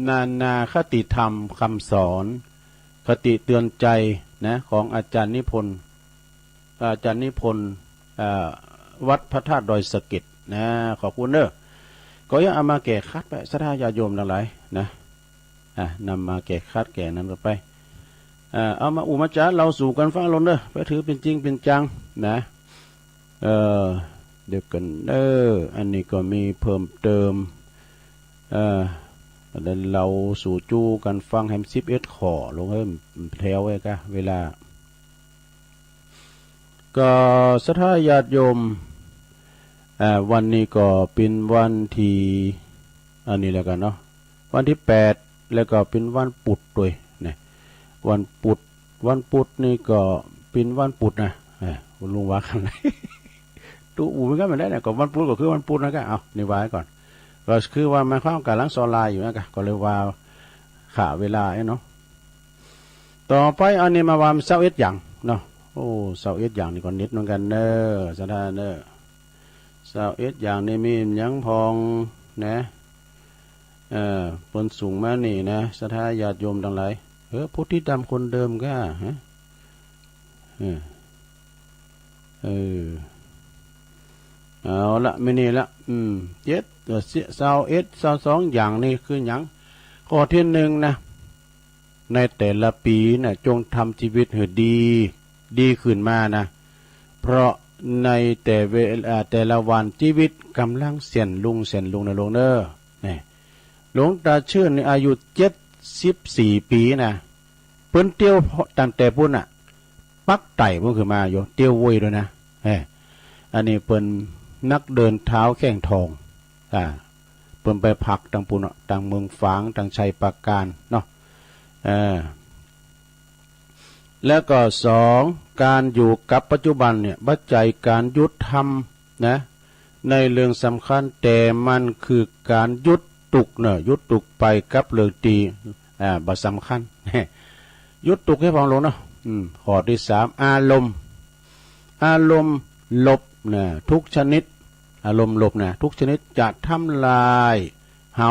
นานาคติธรรมคำสอนคติเตือนใจนะของอาจารย์นิพนธ์วัดพระธาตุดอยสะเก็ดนะขอบคุณเด้อก็ยังเอามาแก่คัดไปศรัทธาญาติโยมทั้งหลายนะนำมาแก่คัดแก่นั้นไปเอามาอุมาจาเราสู่กันฟังลงเด้อไปถือเป็นจริงเป็นจังนะเดี๋ยวกันอันนี้ก็มีเพิ่มเติมแล้วเราสู่จู้กันฟังแฮม11ข้อลงให้แถวไว้กะเวลาก็ศรัทธาญาติโยมวันนี้ก็เป็นวันที่อันนี้แล้วกันเนาะวันที่8แล้วก็เป็นวันปุดด้วยนะวันปุดนี่ก็เป็นวันปุดนะคุณลุงว่ากันเลยตู้อูมันก็ไม่ได้นะก็วันปุดก็คือวันปุดนะก็เอานี่ไว้ก่อนก็คือว่ามาเข้ากับล้างซอลายอยู่นะก็เลยว่าขาเวลาเนาะต่อไปอันนี้มาวาม21อย่างเนาะโอ้21อย่างนี่ก็นิดเหมือนกันเด้อศรัทธาเด้อ21อย่างนี่มีหยังพองนะปนสูงมานี่นะศรัทธาญาติโยมทั้งหลายพุทธิดำคนเดิมก็ฮะเอาละไม่นี่ละ22อย่างนี่คือหยังข้อที่1นะในแต่ละปีนะจงทำชีวิตให้ดีขึ้นมานะเพราะในแต่ละวันชีวิตกำลังเสี่ยนลุงในลงเนอนี่หลวงตาชื่นในอายุ74 ปีนะเปิ้นเตี้ยวตั้งแต่พุ่นน่ะปักไต่พุ่นขึ้นมาอยู่เตี้ยววุ้ยด้วยนะอันนี้เปิ้นนักเดินเท้าแข้งทองเปิ้นไปพักตั้งปุ่นตั้งเมืองฝางตั้งชัยปราการเนาะแล้วก็2การอยู่กับปัจจุบันเนี่ยบัจจัยการยุดทำนะในเรื่องสำคัญแต่มันคือการยุดตุกไปกับเรื่องตีบ่สำคัญยุดตุกให้ฟังลงเนาะข้อที่3อารมณ์ลบนะทุกชนิดอารมณ์ลบนะทุกชนิดจะทำลายเฮา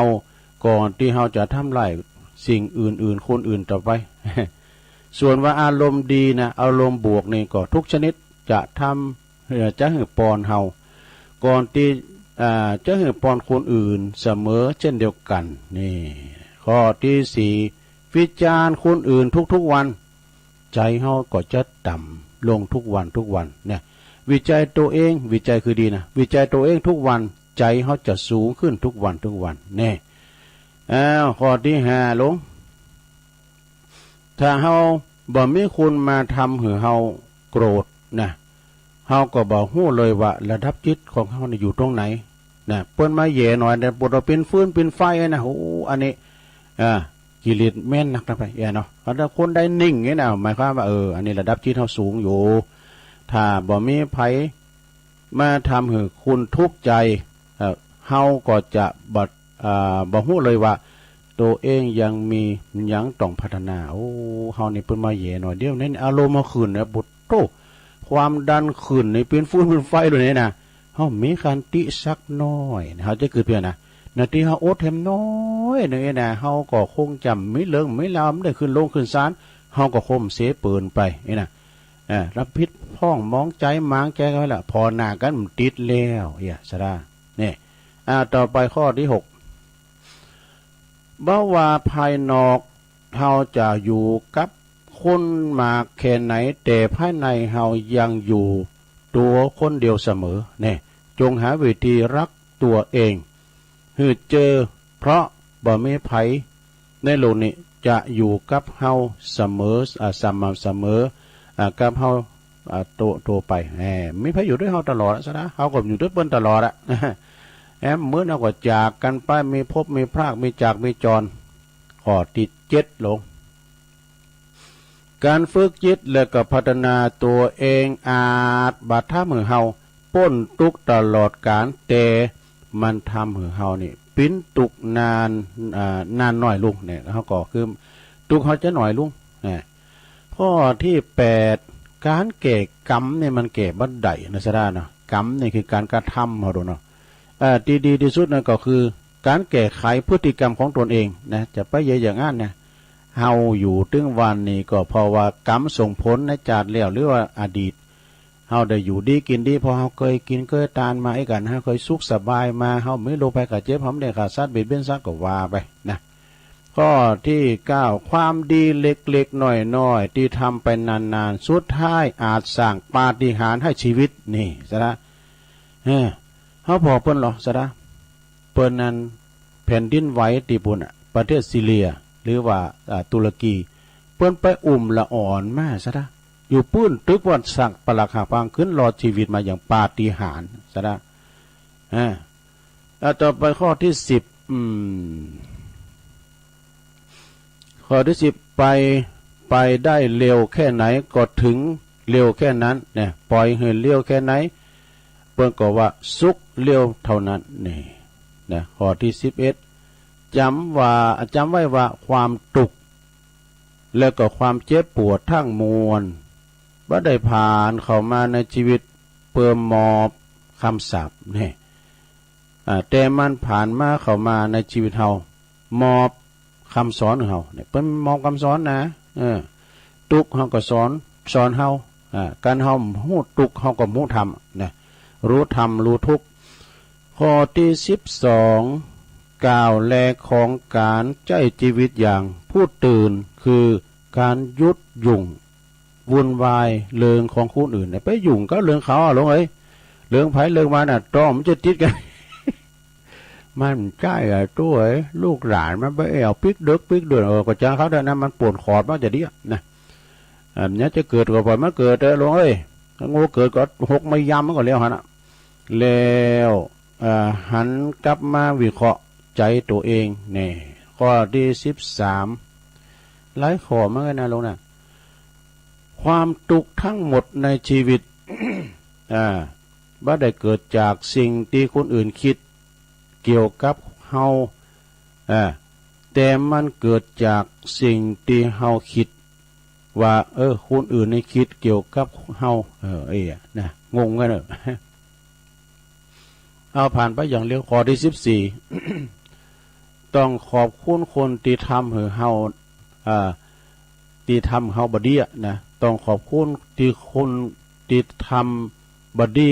ก่อนที่เฮาจะทำลายสิ่งอื่นคนอื่นต่อไป ส่วนว่าอารมณ์ดีนะอารมณ์บวกนี่ก็ทุกชนิดจะให้ปอนเฮาก่อนที่จะให้ปอนคนอื่นเสมอเช่นเดียวกันนี่ข้อที่4วิจารณ์คนอื่นทุกวันใจเฮาก็จะต่ำลงทุกวันเนี่ยวิจัยตัวเองวิจัยคือดีนะวิจัยตัวเองทุกวันใจเฮาจะสูงขึ้นทุกวันแน่ข้อที่5ลงถ้าเฮาบ่มีคนมาทำให้เฮาโกรธนะเฮาก็บ่ฮู้เลยว่าระดับจิตของเฮานี่อยู่ตรงไหนนะเปิ้นมาแย่หน่อยแต่ปวดเป็นฟืนเป็นไฟนะโอ้อันนี้กิเลสแม่นนักนะไปเนาะถ้าคนได้นิ่งนี่นะหมายความว่าอันนี้ระดับจิตเฮาสูงอยู่ถ้าบ่มีไผมาทำให้คุณทุกข์ใจเฮาก็จะบ่ฮู้เลยว่าตัวเองยังมียังต้องพัฒนาโอ้เฮานี่เพิ่นมาแย่หน่อยเดียวนี้อารมณ์มาขึ้นนะบุตโตความดันขึ้นนี่เป็นฟืนเป็นไฟเลยนี่นะเฮามีคันติสักน้อยเฮาจะเกิดเพียงนะนาทีเฮาอดแฮมน้อยนี่นะเฮาก็คงจำไม่เลิงไม่ลามได้ขึ้นลงขึ้นศาลเฮาก็คมเสปืนไปนี่นะรับพิษพ้องมองใจหมางแกก็ไว้ละพอหน้ากันมันติดแล้วสะดานี่ต่อไปข้อที่6บ่ว่าภายนอกเฮาจะอยู่กับคนมากแค่ไหนแต่ภายในเฮายังอยู่ตัวคนเดียวเสมอเนี่ยจงหาวิธีรักตัวเองให้เจอเพราะบ่มีไผในโลกนี้จะอยู่กับเฮาเสมอสม่ำเสมอกับเฮาโตไปไม่ไผอยู่ด้วยเฮาตลอดซะนะเฮาก็อยู่ด้วยเปิ้นตลอดอะเมื่อเราก็จากกันไปมีพบมีพรากมีจากมีจรข้อที่7ลงการฝึกจิตและก็พัฒนาตัวเองอาจบัดทำให้เฮาพ้นทุกข์ตลอดกาลแต่มันทำให้เฮานี่ปิ้นตุกนานน้อยลงเนี่ยเฮาก็คือ ตุกเขาจะหน่อยลุงข้อที่8การแก่กรรมเนี่ยมันแก่บัดใดนะซะนะเนาะกรรมนี่คือการกระทำเอาดูเนาะดีที่สุดนั่นก็คือการแก้ไขพฤติกรรมของตนเองนะจะไปอย่างนั้นนะเฮาอยู่ถึงวันนี้ก็เพราะว่ากรรมส่งผลในชาติแล้วหรือว่าอดีตเฮาได้อยู่ดีกินดีพอเฮาเคยกินเคยทานมาไอ้กันเฮาเคยสุขสบายมาเฮาไม่โลภไปกับเจ็บหอมได้ขาดสัตว์เบียดเบียนสัตว์ก็ว่าไปนะข้อที่9ความดีเล็กๆน้อยๆที่ทำไปนานๆสุดท้ายอาจสร้างปาฏิหาริย์ให้ชีวิตนี่ซะนะเฮาพอเพิ่นหรอซะนะเปิ้นนั้นแผ่นดินไหวที่ปุ่นประเทศซีเรียหรือว่าตุรกีเปิ้นไปละอ่อนมาซะนะอยู่ปื้นตึกวันสักปลักหาพังขึ้นรอดชีวิตมาอย่างปาฏิหาริย์ซะนะต่อไปข้อที่10ข้อที่10ไปได้เร็วแค่ไหนก็ถึงเร็วแค่นั้นเนี่ยปล่อยให้เร็วแค่ไหนเปิ้นก็ว่าสุขเร็วเท่านั้นนี่นะข้อที่11จำไว้ว่าความทุกข์แล้วก็ความเจ็บปวดทั้งมวลบ่ได้ผ่านเข้ามาในชีวิตเพื่อมอบคำสาปนี่แต่มันผ่านมาเข้ามาในชีวิตเฮามอบคำสอนของเฮาเนี่ยเป็นมอบคำสอนนะทุกข์เฮาก็สอนเฮาการเฮาฮู้ทุกข์เฮาก็ฮู้ธรรมนะรู้ธรรมรู้ทุกข์ข้อที่12กล่าวแลของการใช้ชีวิตอย่างผู้ตื่นคือการยุดยุ่งวุ่นวายเรื่องของคนอื่นไปยุ่งก็เรื่องเขาลงเรื่องไผเรื่องมันต้อมจะติดกัน มันใช่ตัวลูกหลานมันไปเอาปิกเดือนก็จ้าเขาเดินนะมันปวดคอมันจะดีนะอันนี้จะเกิดก็ปล่อยมันเกิดลงงูเกิดก็หกไม่ย้ำมันก็เลี้ยวหันแล้วหันกลับมาวิเคราะห์ใจตัวเองนี่ข้อที่13หลายข้อมากเลยนะลงนะความทุกข์ทั้งหมดในชีวิตบ่ได้เกิดจากสิ่งที่คนอื่นคิดเกี่ยวกับเฮาแต่มันเกิดจากสิ่งที่เฮาคิดว่าคนอื่นในคิดเกี่ยวกับเฮานะงงกันเอาผ่านไปอย่างเร็วข้อที่14ต้องขอบคุณคนที่ทำให้เฮาที่ทำเฮาบดีนะต้องขอบคุณที่คนที่ทำบดี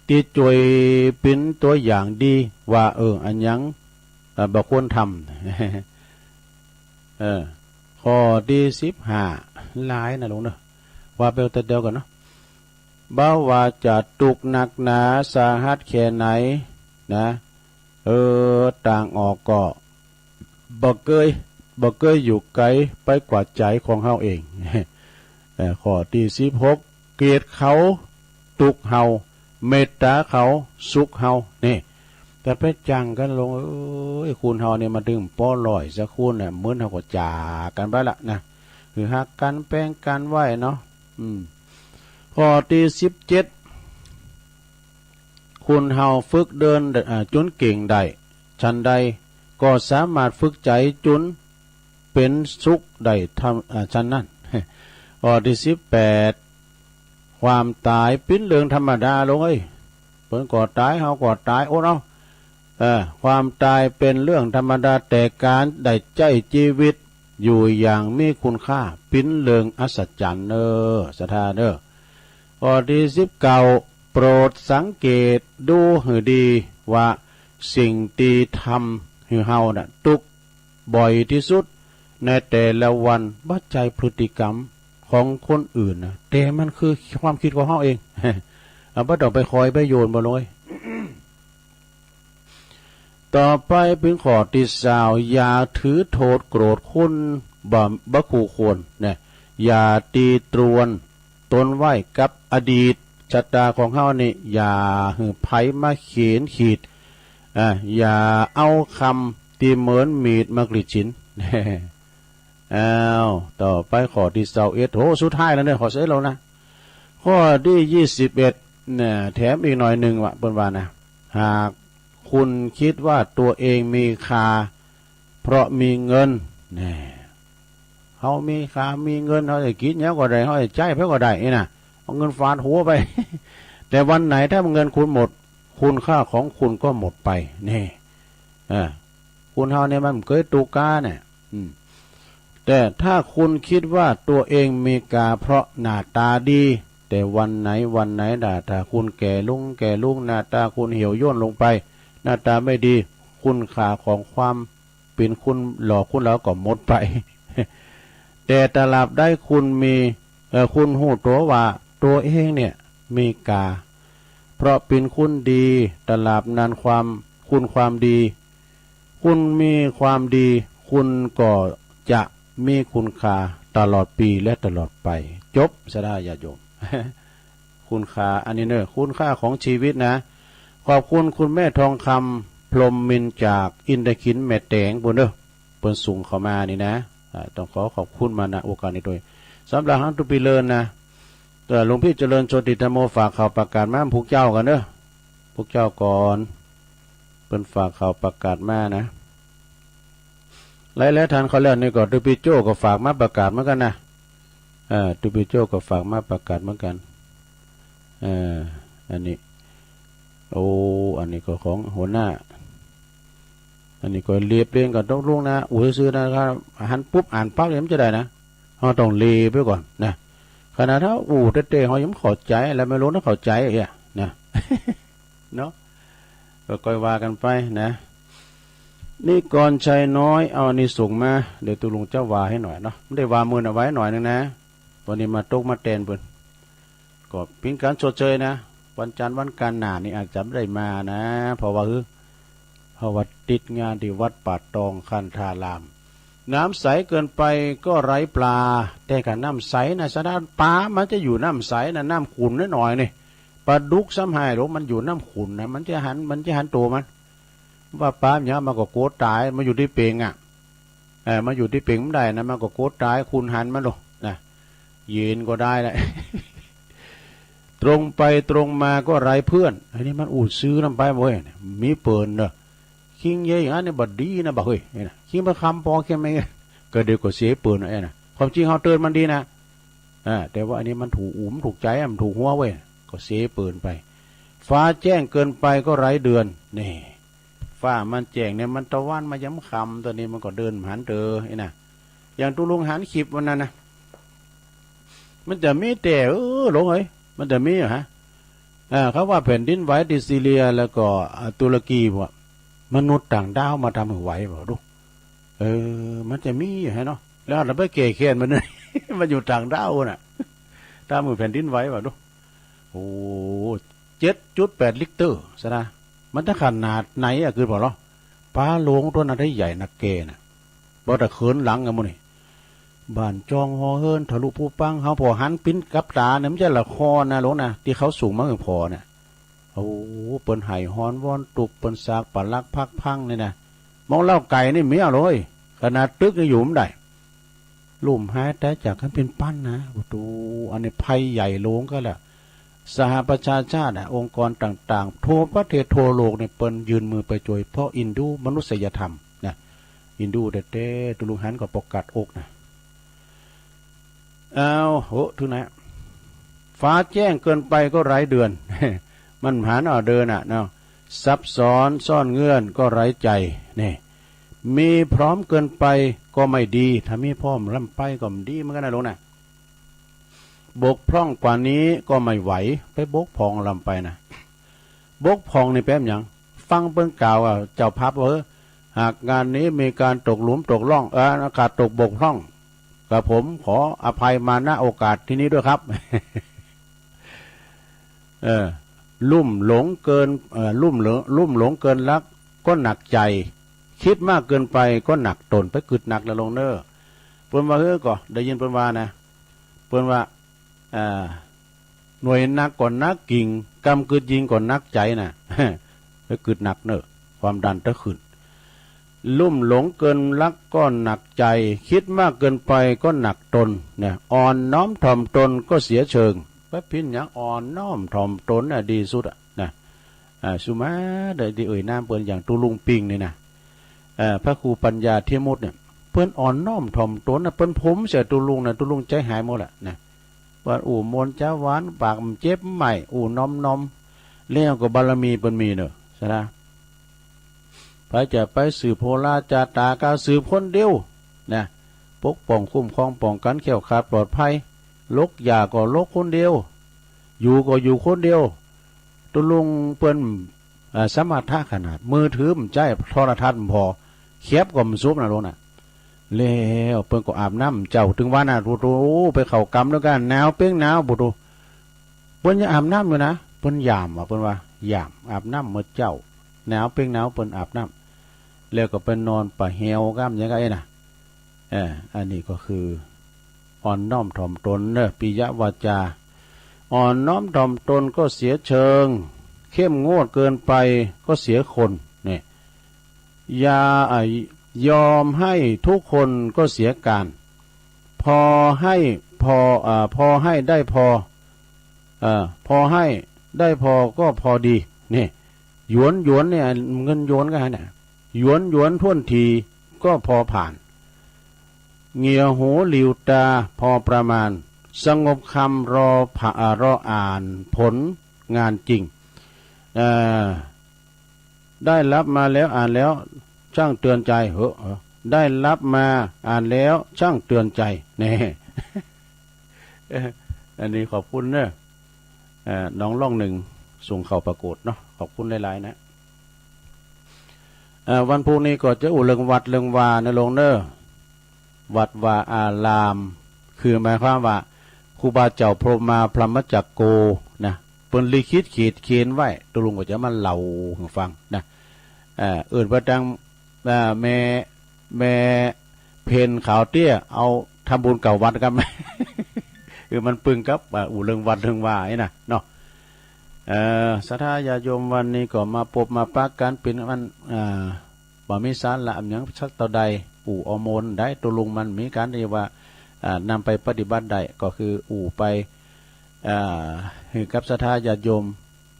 ที่ช่วยเป็นตัวอย่างดีว่าอันยังบ่ควรทำข้อที่15หลายนะลุงเนาะว่าไปแต่เดียวกันเนาะบ่ว่าจะทุกข์หนักหนาสาหัสแค่ไหนนะต่างออกก็บ่เคยอยู่ไกลไปกว่าใจของเฮาเองข้อที่16เกลียดเขาทุกข์เฮาเมตตาเขาสุขเฮานี่แต่ไปจังกันลงคุณเฮาเนี่ยมาดึงป้อลอยสักคุณเนี่ยเหมือนเฮาก็จ่ากันไปละนะคือหักกันแป้งกันไว้เนาะข้อที่17คุณเฮาฝึกเดินจนเก่งได้ชั้นใดก็สามารถฝึกใจจนเป็นสุขได้ทำชั้นนั้นข้อที่18ความตายเป็นเรื่องธรรมดาลงเพิ่นก็ตายเฮาก็ตายเนาะความตายเป็นเรื่องธรรมดาแต่การได้ใจชีวิตอยู่อย่างมีคุณค่าเป็นเรื่องอัศจรรย์สถาข้อที่19โปรดสังเกตดูให้ดีว่าสิ่งที่ทำให้เฮาน่ะทุกข์บ่อยที่สุดในแต่ละวันบัดใจพฤติกรรมของคนอื่นนะแต่มันคือความคิดของเฮาเองบ่ต้องไปคอยไปโยนบ่เลยต่อไปเป็นข้อที่20อย่าถือโทษโกรธคุณบ่คู่ควรเนี่ยอย่าตีตรวนตนไว้กับอดีตชะตาของเฮานี่อย่าหือไผมาเขียนขีดอย่าเอาคำที่เหมือนมีดมากรีดชิ้นต่อไปข้อที่21โหสุดท้ายแล้วเนี่ยขอเสียแล้วนะข้อที่21เนี่ยแถมอีกหน่อยหนึ่งว่ะเปิ้นว่านะหากคุณคิดว่าตัวเองมีค่าเพราะมีเงิน แน่เฮามีค่ามีเงินเฮาจะกินแล้วก็ได้เฮาจะใช้เพิ่นก็ได้นี่น่ะเอาเงินฟาดหัวไป แต่วันไหนถ้าเงินคุณหมดคุณค่าของคุณก็หมดไปนี่คุณเฮาเนี่ยมันเคยตูกาเนี่ยแต่ถ้าคุณคิดว่าตัวเองมีกาเพราะหน้าตาดีแต่วันไหนถ้าคุณแก่ลุงหน้าตาคุณเหี่ยวย่นลงไปหน้าตาไม่ดีคุณค่าของความเป็นคุณหล่อคุณแล้วก็หมดไป แต่ตราบได้คุณมีคุณหูตัวว่าตัวเองเนี่ยมีกาเพราะเป็นคุณดีตราบนานความดีคุณมีความดีคุณก็จะมีคุณค่าตลอดปีและตลอดไปจบสดาญาโยม คุณค่าอันนี้เนอะคุณค่าของชีวิตนะขอบคุณคุณแม่ทองคำพรหมมินจากอินทขินแม่แตงบุญเนอะเปิ้นส่งเข้ามานี่นะต้องขอบคุณมาณโอกาสนี้ด้วยสำหรับฮันตุปีเลินนะแต่หลวงพี่เจริญโชติธรรมโมฝากข่าวประกาศมาพวกเจ้ากันเนอะพวกเจ้าก่อนเป็นฝากข่าวประกาศมานะแล้วทานเขาแล้วนี่ก็ตุปีโจก็ฝากมาประกาศเหมือนกันนะตุปีโจก็ฝากมาประกาศเหมือนกันอันนี้อันนี้ก็ของหัวหน้าอันนี้ก็เรียบเรียงกับต้องรุ่งนะซื้อนะครับหันปุ๊บอ่านปั๊บเนี่ยมันจะได้นะเราต้องเรียบไปก่อนนะขณะถ้าเต้เขายังเข้าใจแล้วไม่รู้นะเข้าใจอ่ะนะเนาะก็ค่อยว่ากันไปนะนี่ก่อนชัยน้อยเอานี่ส่งมาเดี๋ยวตุลุงเจ้าว่าให้หน่อยเนาะไม่ได้ว่ามือเอาไว้หน่อยนึงนะวันนี้มาตกมาเตนเพิ่นก็เป็นการชดเชยนะวันจันทร์วันการหนานี่อาจจะไม่ได้มานะเพราะว่าติดงานที่วัดป่าตองคันธารามน้ำใสเกินไปก็ไร้ปลาแต่กับน้ำใสนะสะดานปลามันจะอยู่น้ำใสนะน้ำขุ่นนิดหน่อยนี่ปลาดุกซ้ำหายหรอกมันอยู่น้ำขุ่นนะมันจะหันตัวมันว่าปลาเนี่ยมันก็โกดตายมันอยู่ที่เป่งมาอยู่ที่เป่งไม่ได้นะมันก็โกดตายคุณหันมันหรอกนะยืนก็ได้แหละ ตรงไปตรงมาก็ไร้เพื่อนไอ้นี่มันซื้อน้ำไปบ่อยมีเปิลเนอะคิงเย่อย่างนั้นเนี่ยบดีนะบ่เฮ้ยนะคิงมาคำพอแค่ไม่ก็เดี๋ยวก็เสียเปิลไอ้นะความจริงเขาเตือนมันดีนะแต่ว่าอันนี้มันถูกถูกใจมันถูกหัวเว้ยก็เสียเปิลไปฟ้าแจ้งเกินไปก็ไร้เดือนนี่ฟ้ามันแจ้งเนี่ยมันตะวันมาย้ำคำตัวนี้มันก็เดินหันเตอไอ้นะอย่างตุลุงหันขีบวันนั้นนะมันจะมีแต่หลงเอ้ยมันจะมีเหรอฮะเขาว่าแผ่นดินไหวที่ซีเรียแล้วก็ตุรกีพวกมนุษย์ต่างดาวมาทำให้ไหวบ่ดูมันจะมีอยู่ฮะเนาะแล้วเราไปเกะเขียนมันเลย มันอยู่ต่างดาวน่ะตามมือแผ่นดินไหวบ่ดู7.8 ลิกเตอร์ซะนะมันจะขนาดไหนคือบอกเหรอปลาหลวงตัวนั้นได้ใหญ่นักเกน่ะบ่แต่เขินหลังกันมื้อนี่บ้านจองฮอเฮินทะลุผู้ปังเขาพอหันปิ้นกับตาเนี่ยมันจะละครนะหลวงนะที่เขาสูงมากพอเนี่ยเปิ้นไห่ฮอนวอนตุกเปิ้นสากปลักพักพังนี่นะมองเล่าไก่นี่เมียเลยขนาดตึกนี่อยู่ไม่ได้ลุ่มหายแต่จากกันเป็นปั้นนะดูอันนี้ภัยใหญ่โลงก็แหละสหประชาชาติองค์กรต่างๆทั่วประเทศทั่วโลกเนี่ยเปิ้นยืนมือไปช่วยเพราะอินดูมนุษยธรรมนะอินดูเต้ตุลุงหันก็ประกาศอกนะทุกนะฟ้าแจ้งเกินไปก็ไร้เดือน มันหาเดินเนาะซับซ้อนซ่อนเงื่อนก็ไร้ใจนี่มีพร้อมเกินไปก็ไม่ดีถ้ามีพร้อมล่ำไปก็ไม่ดีเหมือนกันนะลูกนะบกพร่องกว่านี้ก็ไม่ไหวไปบกพร่องลำไปนะบกพร่องนี่แป๊บอย่างฟังเปิ้งกล่าวเจ้าพับหากงานนี้มีการตกหลุมตกล่องอากาศตกบกพร่องกับผมขออภัยมาณโอกาสที่นี้ด้วยครับ ลุ่มหลงเกินลุ่มหลงเกินรักก็หนักใจคิดมากเกินไปก็หนักตนไปกึดหนักแล้วลงเนอเปิ้นว่าก็ได้ยินเปิ้นว่านะเปิ้นว่าหน่วยนักก่อนนักกิ่งกำกึดยิงก่อนนักใจนะ ไปกึดหนักเนอความดันตะขึ้นลุ่มหลงเกินรักก็หนักใจคิดมากเกินไปก็หนักตนเนี่ยอ่อนน้อมถ่อมตนก็เสียเชิงไปพินอย่างอ่อนน้อมถ่อมตนดีสุดนะสุมาได้ที่น้ำเปิ้นอย่างตุลุงปิงนี่นะพระครูปัญญาเทียมุตเนี่ย ปิ้นอ่อนน้อมถ่อมตนนะเปิ้นผมเสียตุลุงนะตุลุงใจหายหมดละนะว่ามนจ้าหวานปากเจ็บใหม่น้อมแล้วก็บารมีเปิ้นมีเนอะใช่ไหมไปจะไปสืบโพลาจาตากาสืบคนเดียวนะปกป้องคุ้มครองป้องกันแขวขาดปลอดภัยลกยาก็ลกคนเดียวอยู่ก็อยู่คนเดียวตุลุงเปิ้นสมรรถะขนาดมือถือมันใจโทรทัศน์พอเขียบก็มันซุบนะลงน่ะแล้วเปิ้นก็อาบน้ำเจ้าถึงว่าน่ะรู้ไปเข้ากรรมแล้วกันหนาวเป้งหนาวบ่ดูเปิ้นยังอาบน้ำอยู่นะเปิ้นยามเปิ้นว่ายามอาบน้ำเมื่อเจ้าหนาวเป้งหนาวเปิ้นอาบน้ำแล้วก็ไปนอนปะเหี่ยวกล้ามยังไงน่ะอันนี้ก็คืออ่อนน้อมถ่อมตนเนอะปิยวาจาอ่อนน้อมถ่อมตนก็เสียเชิงเข้มงวดเกินไปก็เสียคนเนี่ยยอมให้ทุกคนก็เสียการพอให้ได้พอพอให้ได้พอก็พอดีนี่หยวนเนี่ยเงินหยวนก็เนี่ยหยวนท่วนทีก็พอผ่านเงี่ยหูหลิวตาพอประมาณสงบคำรออ่านผลงานจริงได้รับมาแล้วอ่านแล้วช่างเตือนใจได้รับมาอ่านแล้วช่างเตือนใจนี่ อันนี้ขอบคุณเนอะน้องล่องหนึ่งส่งเข้าประกวดเนาะขอบคุณหลายๆนะวันพรุ่งนี้ก็จะเรื่องวัดเรื่องวาในโรงเนอะวัดวาอารามคือหมายความว่าครูบาเจ้าพรหมาพรหมจักโกนะเปิ้นลิขิตขีดเขียนไว้ตุลุงก็จะมาเล่าให้ฟังนะประดังแม่เพนขาวเตี้ยเอาทำบุญเก่าวัดกันไหม คือมันปึงกับเรื่องวัดเรื่องวาไอ้น่ะเนาะศรัทธาญาโยมวันนี้ก็มาพบมาปะกันเป็นมันบ่มีสาระอันหยังชักเท่าใดอโมนได้ตุลุงมันมีการที่ว่านำไปปฏิบัติได้ก็คือไปกับศรัทธาญาโยม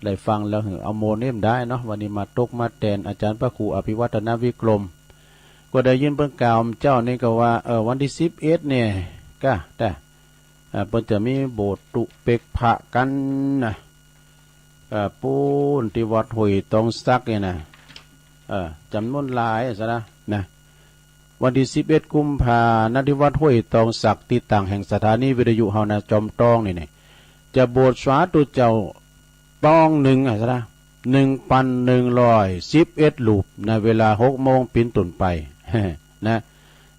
ได้ฟังแล้วเอาโมนเนมได้เนาะวันนี้มาตกมาแทนอาจารย์พระครูอภิวัฒนวิกรมก็ได้ยินเพิ่นกล่าวเจ้านี่ก็ว่าวันที่11เนี่ยก็แต่เพิ่นจะมีโบสถ์ตุเปกพระกันนะปูนที่วัดห้วยตองซักเนี่ยนะจำนวนหลายซะนะวันที่11กุมภาพันธ์ณที่วัดห้วยตองซักที่ต่างแห่งสถานีวิทยุเฮานะจอมตองนี่จะโบสถ์สาธุเจ้าต้องหนึ่งซะนะ1,111 รูปในเวลา 6 โมงปิ่นตุนไปนะ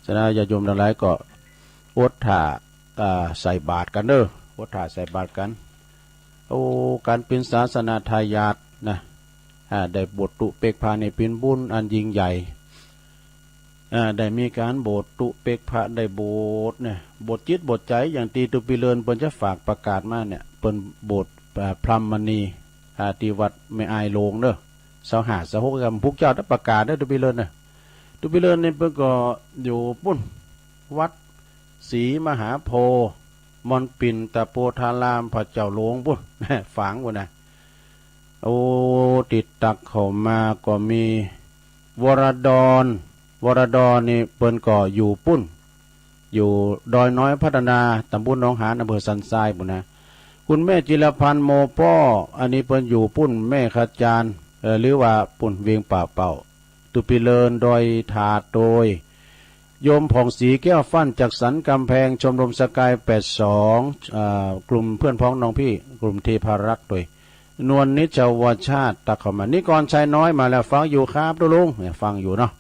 ฉะนั้นญาติโยมทั้งหลายก็อดถ่าใส่บาตรกันเด้ออดถ่าใส่บาตรกันการเป็นศาสนาทายาทนะได้บทตุเปกพาในเป็นบุญอันยิ่งใหญ่ได้มีการโบสถ์ตุเปกพระได้โบสถ์เนี่ยบทจิตบทใจอย่างตีตุปิเลินเปิ้นจะฝากประกาศมาเนี่ยเปิ้นโบสถ์พรหมณีที่วัดไม่อายโลงเด้อ2526กับพุกเจ้าได้ประกาศได้ตุปิเลินน่ะตุปิเลินนี่เพิ่นก็อยู่ปุ้นวัดศรีมหาโพธิ์มอนปิ่นตะโพธารามพระเจ้าหลวงปุ้นฝังพุ่นน่ะติดตักเข้ามาก็มีวรดรนี่เปิ้นก็อยู่ปุ้นอยู่ดอยน้อยพัฒนาตำบลหนองหานอำเภอสันทรายพุ่นนะคุณแม่จิรพันธ์โมป้ออันนี้เปิ้นอยู่ปุ้นแม่ขจารหรือว่าปุ้นเวียงป่าเป่าตุปิเลินดอยถาดโดยโยมผ่องศรีแก้วฟั่นจากสันกำแพงชมรมสกาย82กลุ่มเพื่อนพ้องน้องพี่กลุ่มเทพารักษ์โดยนวลนิจวชาติตักเข้ามานี่ก่อนชายน้อยมาแล้วฟังอยู่ครับตุลุงฟังอยู่เนาะ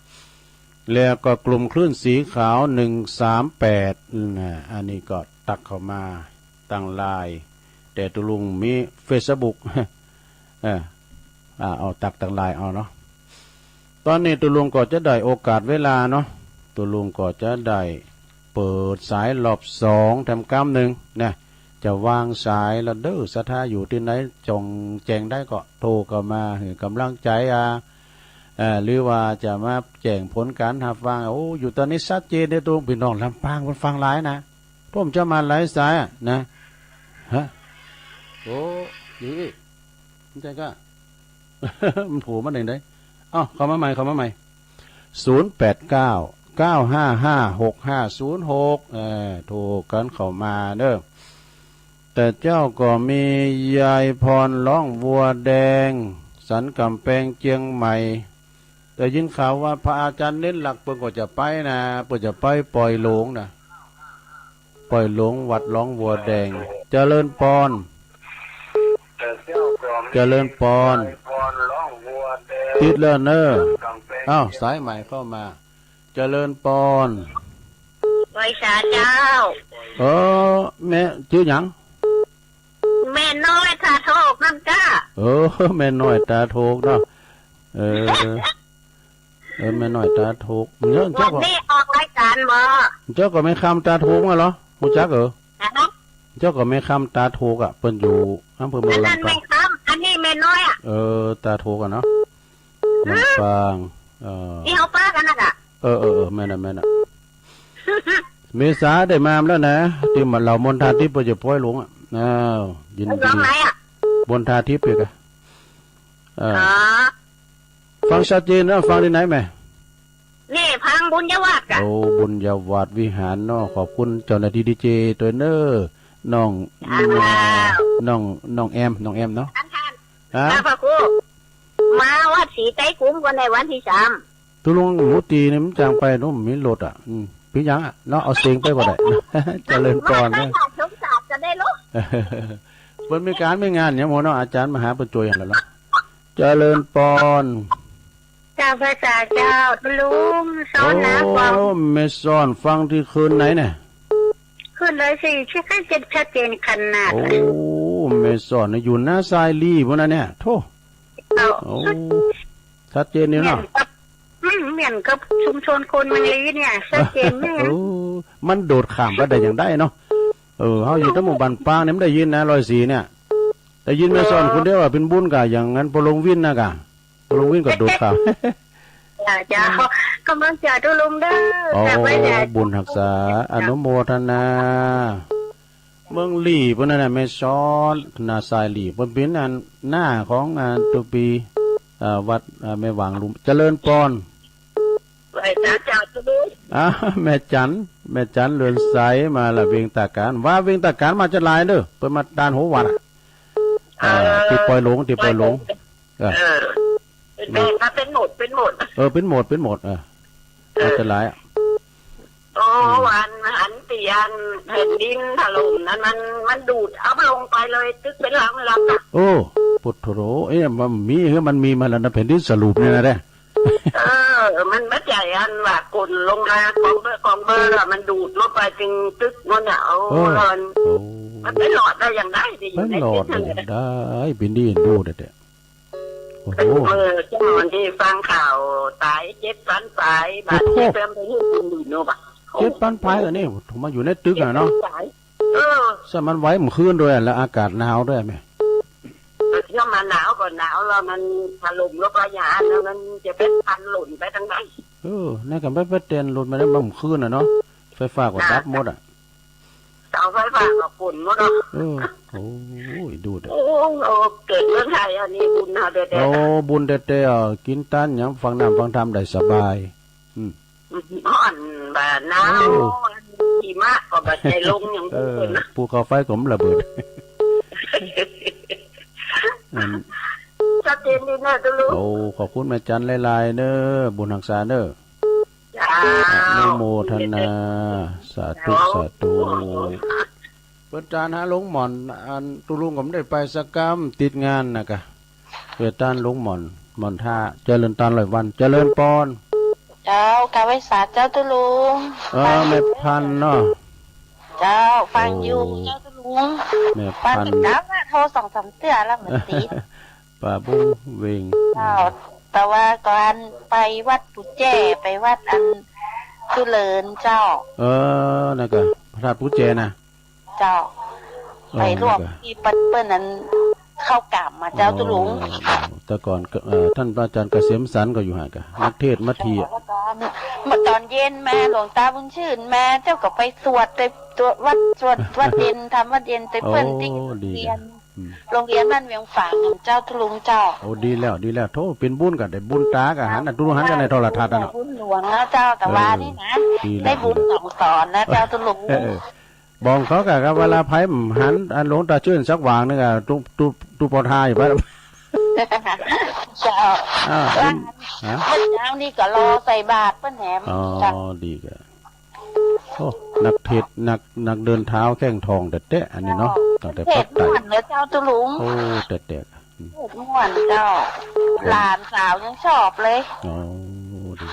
แล้วก็กลุ่มคลื่นสีขาว138อันนี้ก็ตักเข้ามาตั้งไลน์แต่ตุลุงมี Facebook เอาตักตั้งไลน์เอาเนาะตอนนี้ตุลุงก็จะได้โอกาสเวลาเนาะตุลุงก็จะได้เปิดสายรอบ2ทำกรรมหนึ่งนะจะวางสายแล้วเด้อศรัทธาอยู่ที่ไหนจงแจ้งได้ก็โทรเข้ามาให้กำลังใจหรือว่าจะมาแจ้งผลการหับฟังอยู่ตอนนี้ชัดเจนในตัวพี่น้องลำปางมันฟังหลายนะผมจะมาหลายสายนะดีมันใจก็ มันผูมันไหนได้เข้ามาใหม่089 โทรกันเข้ามาเด้อแต่เจ้าก็มียายพรร้องวัวแดงสันกำแพงเจียงใหม่แต่ยินข่าวว่าพระอาจารย์เน้นหลักเพิ่นก็จะไปนะเพิ่นจะไปปล่อยหลงนะปล่อยหลงวัดร้องวัวแดงเจริญพรติดแล้วเนอะอ้าวสายใหม่เข้ามาเจริญพรไว้สาเจ้าแม่ชื่อหยังแม่น้อยตาโทกนั่นจ้าแม่น้อยตาโทกเนาะแม่น้อยตาโทกวันนี้ออกรายการบ่เจ้าก็ไม่คำตาโทกมาเหรอรู้จักเจ้าก็ไม่คำตาโทกอ่ะเปิ้นอยู่อำเภอเมืองลำปางไม่คำอันนี้แม่น้อยอ่ะตาโทกอ่ะเนาะลำปางนี่เอาป้ากันนะกะแม่น่ะเมษาได้มาแล้วนะที่มันเหล่ามนทาทิพย์จะปล่อยหลงอ่ะยินดีบนทาทิพย์เลยกะฟังชัดเจนนะฟังที่ไหนแม่นี่พังบุญยวาดกะบุญยวาดวิหารเนาะขอบคุณเจ้าหน้าที่ดีเจตัวเนอน้องแอมเนาะพระครูมาวัดศรีไต้กุ้มกันในวันที่3ตุลงหมูตีนี่มันจางไปนู้นมีรถอ่ะพี่ยังอ่ะเนาะเอาเสียงไปก็ได้เจริญพรนะจะได้รู้เพิ่นมีการไม่งานเนี่ยหมอเนาะอาจารย์มหาปัจจุยอย่างไรล่ะเจริญพรเจ้าภาษาเจ้าลุงสอนนะฟังไม่สอนฟังที่คืนไหนเนี่ยคืนเลยสิชื่อให้ชัดเจนขนาดไม่สอนอยู่หน้าทรายลี่พวกนั้นเนี่ยโธ่ชัดเจนนี่เนาะเหมือนกับชุมชนคนมันลีเนี่ยชัดเจนแม่มันโดดข้ามไปได้อย่างได้เนาะเขาอยู่ทั้งหมู่บ้านปางเนี่ยไม่ได้ยินนะ104เนี่ยแต่ยินไม่สอนคนเดียวว่าเป็นบุญกะอย่างนั้นพอลงวินนะกะพอลงวินก็โดดข้ามจ้ากำลังจ่าตุลุงเด้อบุญรักษาอนุโมทนาเมืองลี่พวกนั้นไม่สอนนาทรายลี่เป็นอันหน้าของตุปีวัดแม่หวางลุงเจริญพรแม่จันเรือนใสมาละเวียงตาการว่าเวียงตาการมาจะลายเด้อเปิดมาดานหัววัดติปล่อยหลงเป็นหมดเป็นหมดเป็นหมดมาจะลายวันหันเตียนแผ่นดินถล่มนั้นมันดูดเอาลงไปเลยตึกเป็นหลังพุทโธมันมีมาแล้วนะแผ่นดินสรุปเนี่ยนะเด้มันไม่ใช่อันว่ากดลงมากองเบอร์มันดูดลงไปจึงตึกมันเอามันไม่หลอดได้อย่างได้ดิไม่หลอดได้เป็นดีดูเด็ดโอ้โหเจ้าวันที่ฟังข่าวตาย7 ปันปลายบาดเจ็บเป็นไปที่คุณดูโน่บะ7 ปันปลายอันนี้ผมมาอยู่ในตึกอ่ะเนาะสมันไว้มันขึ้นด้วยแล้วอากาศหนาวด้วยไหมถ้ามันหนาวก่อนหนาวแล้วมันถล่มลงไปยาแล้วมันจะเป็นพันหล่นไปทั้งนั้นนี่กับไม่เต้นหล่นมาได้บ้างขึ้นอ่ะเนาะไฟฟ้าก็ดับหมดอ่ะเสาไฟฟ้าก็ฝุ่นหมดอ่ะโอ้ยดูเด็ดเกิดเรื่องไทยอันนี้บุญนะเด็ดบุญเด็ดกินตันยังฟังน้ำฟังธรรมได้สบายอ่อนแบบน้ำหิมะก็แบบใจลงอย่างคนภูเขาไฟผมระเบิดชัดเจนดีนะตุลุขอบคุณแม่จันลายเนอบุญหักษาเนอโนโมทนาสาธุเปิดจานหาหลงหม่อนอันตุลุงผมได้ไปสักกรรมติดงานนะกะเปิดจานหลงหม่อนท่าเจริญตาน100 วันเจริญปอนเจ้ากาไว้สาเจ้าตุลุงไม่พันเนาะเจ้าฟังอยู่เจ้าตุลุงฟังติดแล้วโทร2-3 เตือแล้วเหมือนตีป่าบุ้งเวงเจ้าแต่ว่าก่อนไปวัดปุจเจไปวัดอันตุเลินเจ้านั่นก็พระธาตุปุจเจนะเจ้าไปร่วมที่เปิ้นนั้นเข้ากราบมาเจ้าตุลุงแต่ก่อนท่านอาจารย์เกษมสันก็อยู่ห่างกันนักเทศมัธยเมื่อตอนเย็นแม่หลวงตาบุญชื่นแม่เจ้าก็ไปสวดไปตัววัดเย็นทำวัดเย็นไปเปิ้นที่เรียน โรงเรียนบ้านเวียงฝางเจ้าทุลุงเจ้าโอ้ดีแล้วโทเป็นบุญกันได้บุญตากับหันทุลุงหันกันในโทรทัศน์น่ะบุญหลวงนะเจ้าแต่ว่านี่นะได้บุญสอนนะเจ้าทุลุงบอกเขากับเวลาไผ่หันอันหลวงตาชื่นสักวางนึงอ่ะตุปทาอยู่ป่ะเจ้าเมื่อเช้านี่ก็รอใส่บาตรป้าแหนมดีกันโอ้นักเทศนักเดินเท้าแข้งทองแต่อันนี้เนาะตั้งแต่ปักไตแล้วเจ้าตุลุงโอ้แต่เทศม่วนเจ้าหลานสาวยังชอบเลยโอ้ดี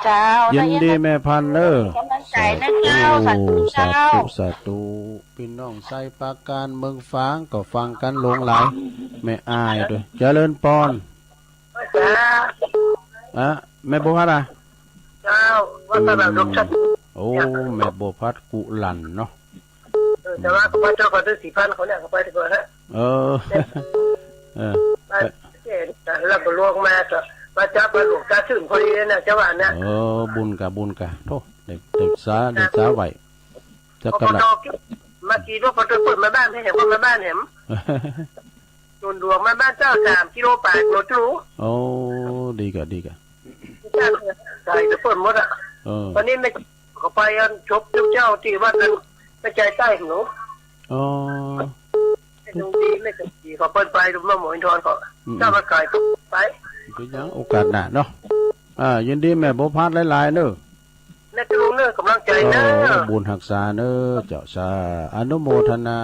เจ้ายินดีแม่พันเนอกำลังใจนะเจ้าสาธุพี่น้องใส่ปาการเมืองฟ้างก็ฟังกันหลงไหลแม่อายด้วยเจริญปอนแม่บัวพัดเจ้าว่าตลาดลูกชัดโอ้แม่บัวพัดกุลันเนาะแต่ว่าพระเจ้าก็ซื้อ4,000เขาเนี่ยเขาไปดีกว่าฮะแล้วก็ลวงมาก็มาจับมาหลวงตาชื่นพอดีนะเจ้าว่านะบุญกะโทษเด็กสาไหวจะกระดับมากี่รถพอเปิดมาบ้านให้เห็นว่ามาบ้านเห็นส่วนดวงมาบ้านเจ้า3 กิโล8 กิโลจูโอ้ดีกะใส่จะเปิดหมดอ่ะวันนี้ไม่เขาไปชกเจ้าที่วัดนั้นไปใจใต้หนูดูดีไม่กันดีเขาเปิดไปดูมาหมวยทอนเขาเจ้ามาขายไปเป็นยังโอกาสหน้าเนาะยินดีแม่บัวพัดหลายๆเนอะน่าจะรู้เนอะกำลังใจเนอะบุญหักษาเนอะเจ้าชาอนุโมทนา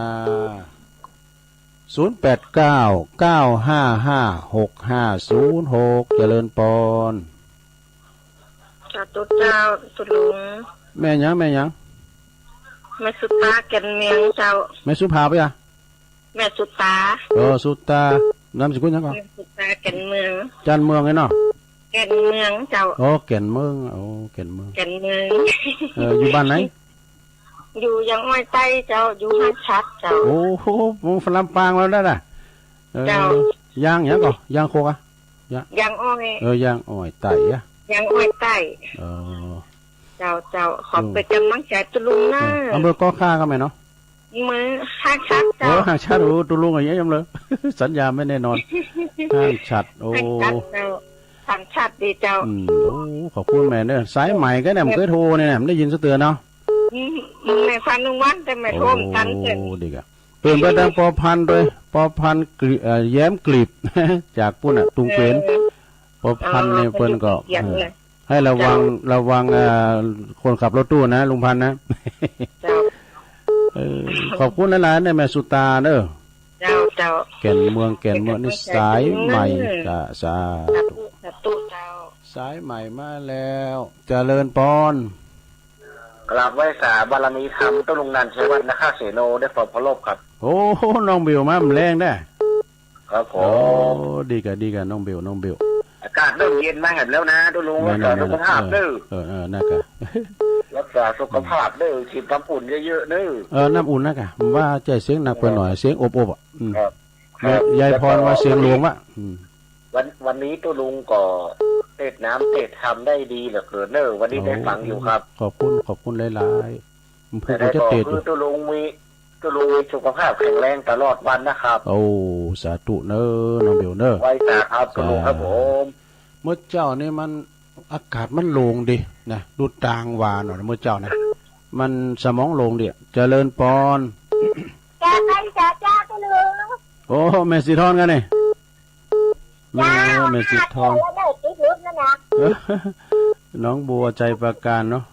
0899555656เจริญปอนตุเจ้าตุลุงแม่ยังแม่สุตาแก่นเมียงเจ้าแม่สุภาไปอ่ะแม่สุตาสุตานามสกุลยังก่อนแม่สุตาแก่นเมืองจันเมืองไงเนาะแก่นเมืองเจ้าแก่นเมืองแก่นเมืองอยู่บ้านไหนอยู่ยังอ้อยใต้เจ้าอยู่ห้าชัดเจ้าโอ้โหมึงฝรั่งปางแล้วได้น่ะเจ้าย่างก่อนย่างโคกะย่างอ้อยย่างอ้อยไต่ย่างอ้อยใต้เจ้าขอไปกำลังใจตุลุงนะอำเภอก็ค่าก็ไหมเนาะมือห้างชัดเจ้าห้างชัดตุลุงอย่างเงี้ยยังเลยสัญญาไม่แน่นอนห้างชัดห้างชัดดีเจ้าขอบคุณแม่เนอะสายใหม่ก็เนี่ยมันเคยโทรเนี่ยมันได้ยินสะเตือนเนาะในพันหนึ่งวันแต่ไม่ร่วมกันเสร็จดีกะเปลี่ยนไปดังปอพันด้วยปอพันแย้มกลีบจากปุ่นอ่ะตุงเกนปอพันเนี่ยเพิ่นก็ให้ระวังคนขับรถตู้นะลุงพันนะขอบคุณหลายๆเนี่ยแม่สุตาเนอะเจ้าแก่นเมืองนี่สายใหม่กะสาตุเจ้าสายใหม่มาแล้วเจริญปอนกราบไหว้สาบารมีธรรมต้นลุงนันชัยวัฒน์นะคะเสโนได้ฝากพระลบครับโอ้น้องเบลมาแรงได้ครับผมดีกันน้องเบลอากาศเริ่มเย็นมาเห็นแล้วนะต้นลุงรักษาสุขภาพเด้อน่ากะรักษาสุขภาพเด้อฉีดน้ำอุ่นเยอะๆเด้อน้ำอุ่นน่ากะว่าใจเสียงหนักไปหน่อยเสียงอบอ่ะยายพรว่าเสียงหลวงวะวันนี้ต้นลุงก็เตะน้ำเตะทำได้ดีเหลือเกินเนอะวันนี้ได้ฟังอยู่ครับขอบคุณหลายๆผมพูดจะเตะคือตัวลุงมีสุขภาพแข็งแรงตลอดวันนะครับโอ้สาธุเนอะน้องเบลเนอะไว้ตาครับตัวลุงครับผมเมื่อเจ้านี่มันอากาศมันโล่งดินะดูต่างวาหน่อยเมื่อเจ้านะมันสมองโล่งดิเจริญปอนจ้าตัวลุงโอ้แม่สีทอนกันนี่แม่สีทอนน้องบัวใจประการเนาะ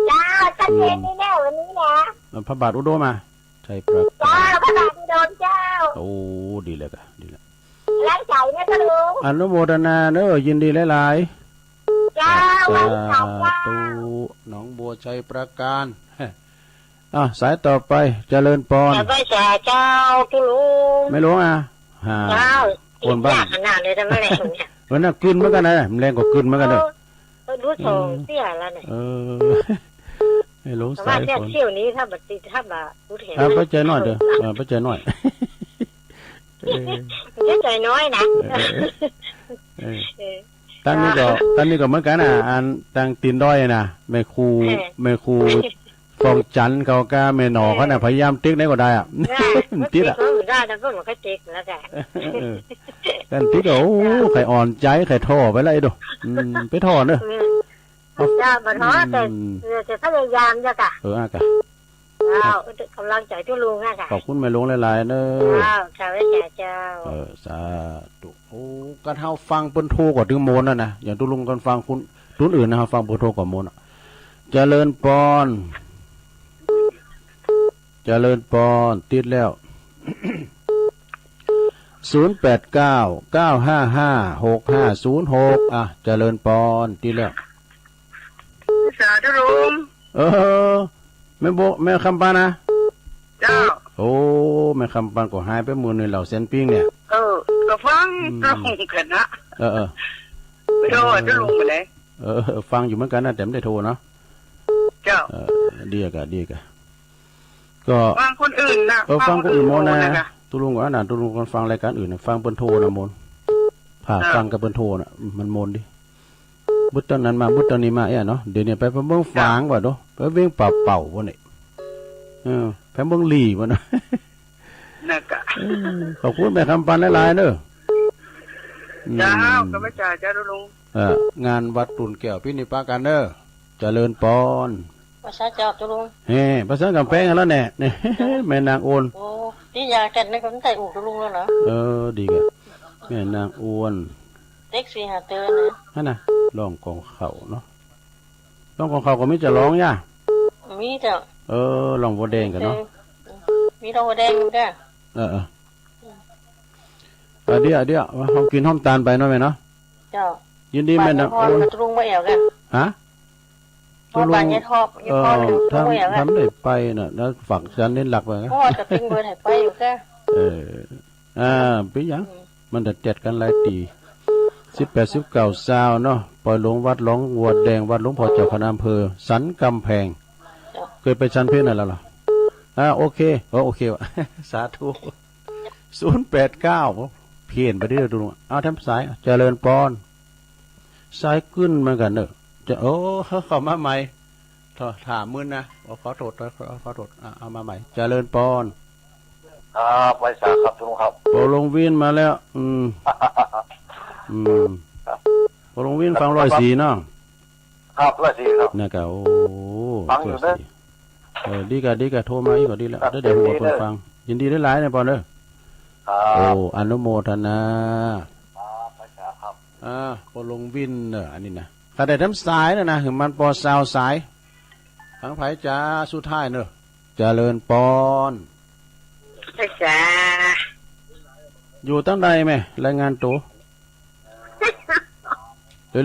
จ้าชัดเจนนี่แน่วันนี้นะพระบาทอุดมมาใจประการจ้าพระบาทอุดมเจ้าโอ้ดีเลยกันดีแล้วร่างใจนะตะลุงอนุโมทนาเนอะยินดีหลายๆจ้าวันเสาร์ตูน้องบัวใจประการสายต่อไปเจริญปอนไปสาเจ้าตะลุงไม่รู้เจ้าคนบ้านขนาดเลยแต่ไม่แรงเนี่ยวันนั้นกลืนเหมือนกันนะแรงกว่ากลืนเหมือนกันเลยรู้โถเสียแล้วเนี่ยไม่รู้สายฝนเที่ยวนี้ถ้าบัดติดถ้าบ่รู้เห็นไปใจน้อยเด้อไปใจน้อยใจน้อยนะตั้งนี้ก็เหมือนกันอ่ะอันตั้งตีนด้อยนะแม่ครู ฟองจันเขากาแม่หนอเขาน่ะพยายามติ๊กได้ก็ได้อ่ะติ๊กอ่ะได้แล้วก็มันก็ติ๊กแล้วแต่กันติ๊กโอ้ไข่อ่อนใจไข่ท่อไปเลยดูไปท่อเนอะจ้าบัดฮอแต่จะพยายามจ้ะกะอากะกำลังใจทุลุงอ่ะค่ะขอบคุณแม่ลุงหลายๆเนอะชาวเจ้าสาธุโอ้กันเฮาฟังเปิ้นโทรก็ถึงโมนนะอย่างทุลุงกันฟังคุณทุนอื่นนะเฮาฟังเปิ้นโทรก็โมนเจริญพรติดแล้ว0899555656อ่ะเจริญพรติดแล้วสาธุลุงแม่คำปานะเจ้าโอ้แม่คำปานก็หายไปมื้อนึงแล้วเซนปิ้งเนี่ยก็ฟังกันนะไม่โทรจะลุงมาเลยฟังอยู่เหมือนกันนะแต่ไม่ได้โทรเนาะเจ้าดีกะก็ฟังคนอื่นนะฟังคนอื่นโมนะตุลุงก็ตุลุงคนฟังรายการอื่นฟังเปิ้นโทรนะโมนผ่าฟังกับเปิ้นโทรน่ะมันโมนดิบุตรนั้นมาบุตรนี้มาเนาะเดี๋ยวนี้ไปเบิ่งฟังว่าเนาะไปเบิ่งเป่าบ่นี่ไปเบิ่งหลีบ่เนาะนั่นกะขอบคุณแม่คำปันหลายๆเด้อจ้าก็ไม่จ่ายจ้าลุงงานวัดตุนแก้วพี่นิปากันเด้อเจริญพรภาษาเจ้าตุลุงภาษากำแพงแล้วแน่แม่นางโอนโอ้นี่ยากันในคนใส่อู่ตุลุงแล้วเหรอดีกะแม่นางโอนเด็ก4 5เตือนนะนั่นน่ะร้องกองเขาเนาะร้องกองเขาก็มีจะร้องย่ามีจ้ะร้องบ่แดงกันเนาะมีร้องบ่แดงอยู่จ้ะเดี๋ยวเฮากินหอมตาลไปเนาะแม่เนาะเจ้ายินดีแม่นะโอนตุลุงบ่แอวกันฮะตุลุงทำได้ไปน่ะแล้วฝักฉันเน้นหลักไปพ่อจะปิ้งเบอร์ให้ไปอยู่แค่ไปยังมันจะจัดกันหลายตี18 19 20เนาะปล่อยหลวงวัดหลวงวัวแดงวัดหลวงพ่อเจ้าคณะอำเภอสันกำแพงเคยไปชั้นเพชรนั่นแล้วล่ะโอเคว่ะสาธุ089เพี้ยนไปเรื่อยดูเอาทำสายเจริญพรสายขึ้นเหมือนกันเนอะจะเข้ามาใหม่ถามมื้อนะขอโทษเอามาใหม่เจริญพรครับไว้สาครับทุกครับโปลงวินมาแล้วโปลงวินฟัง104เนาะครับ104ครับน่ะก็โอ้ฟังอยู่เด้อดีกะโทรมาอีกก็ดีแล้วเดี๋ยวผมคนฟังยินดีได้หลายนะปอนเด้อโอ้อนุโมทนาไว้สาครับโปลงวินอันนี้นะถ้าได้ทำสายนะถึงมันปอซาวสายทั้งไผจ้าสุดท้ายเนอะเจริญพรจ้าอยู่ตั้งใดไหมรายงานตัว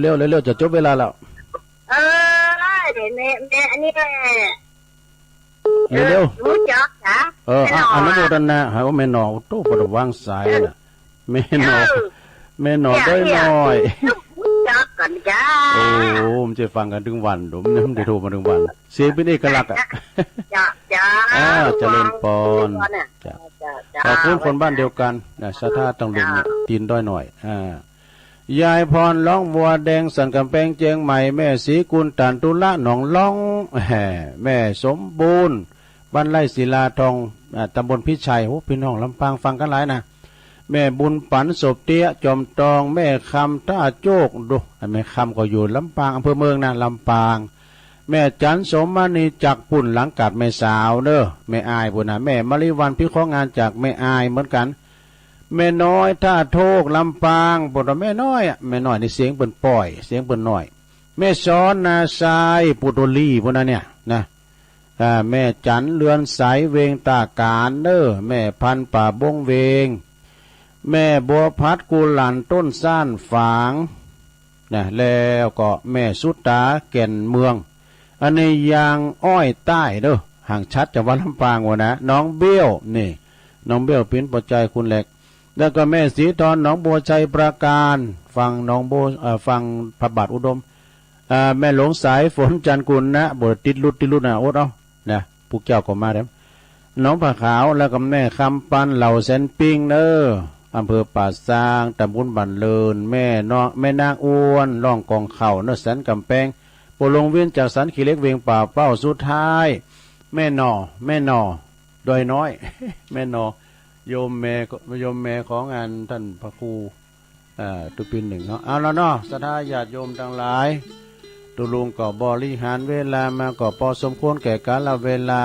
เร็วจะจบเวลาแล้วเดี๋ยวแม่อันนี้เร็วรู้จักจ้ะอนุโมทนาหาว่าแม่หนอโตปดวางสายน่ะแม่หนอได้น้อยจักกันจ้ามันจะฟังกันถึงวันผมเนี่ยได้โทรมาถึงวันเสียงเป็นเอกลักษณ์จ้าเจริญพรขอบคุณคนบ้านเดียวกันนะสถาต้องลุงตีนด้อยหน่อยยายพรร้องวัวแดงสันกำแพงเจียงใหม่แม่ศรีกุลตันตุละหนองล่องแม่สมบูรณ์บ้านไร่ศิลาทองตำบลพิชัยโอ้พี่น้องลำปางฟังกันหลายนะแม่บุญปันศพเตี้ยจอมตองแม่คำท่าโจกดูแม่คำก็อยู่ลำปางอำเภอเมืองนะลำปางแม่จันสมณีจักปุ่นหลังกัดแม่สาวเด้อแม่อายปุ่นนะแม่มริวันพิข้องานจากแม่อายเหมือนกันแม่น้อยท่าโทกลำปางปุ่นแม่น้อยแม่น้อยนี่เสียงเปิ่นปล่อยเสียงเปิ่นน้อยแม่ซ้อนนาทรายปุโตลีปุ่นนะเนี่ยนะแม่จันเรือนสายเวงตาการเด้อแม่พันป่าบงเวงแม่บัวพัดกุหลันต้นซ่านฝางนะแล้วก็แม่สุตาแก่นเมืองอันนี้ยางอ้อยใต้เด้อห่างชัดจากวัดลำปางวะนะน้องเบี้ยวนี่น้องเบี้ยวเป็นปัจจัยคุณเหล็กแล้วก็แม่สีทอนน้องบัวชัยประการฟังน้องโบฟังพระบาทอุดมแม่หลวงสายฝนจันกุลนะบทติดลุดนะโอ๊ตเอานะผู้เจ้าก็มาแล้วน้องผ้าขาวแล้วก็แม่คำปันเหล่าแสนปิงเด้ออำเภอป่าซางตำบลบันเลินแม่นางอ้วนร่องกองเข่าเนื้อสันกำแพงโปลงเวียนจากสันขีเล็กเวียงป่าเป้าสุดท้าย แม่นอโดยน้อย แม่นอโยมแม่ของงานท่านพระครูตุปินหนึ่งเนาะเอาแล้วเนาะศรัทธาญาติโยมทั้งหลายตุลุงก็บริหารเวลามาก็พอสมควรแก่กาลเวลา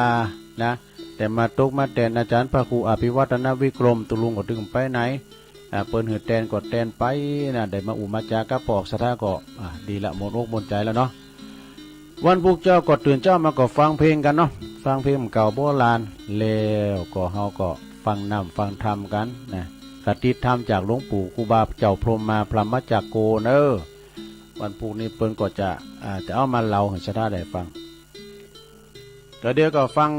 นะแต่มาตกมาแตนอาจารย์พระครูอภิวัฒนวิกรมตุลุงก็ถึงไปไหนเปิ้นหือแตนก็แตนไปนะได้มาอุมาจากระปอกศรัทธาก็ดีละหมดอกหมดใจแล้วเนาะวันพุกเจ้าก็ตื่นเจ้ามาก็ฟังเพลงกันเนาะฟังเพลงเก่าโบราณแล้วก็เฮาก็ฟังนำฟังธรรมกันนะกติธรรมจากหลวงปู่ครูบาเจ้าพรหมมาพรหมจักโกเนอวันพุกนี้เปิ้นก็จะเอามาเล่าให้ชาวบ้านได้ฟังเดี๋ยวก็ฟัง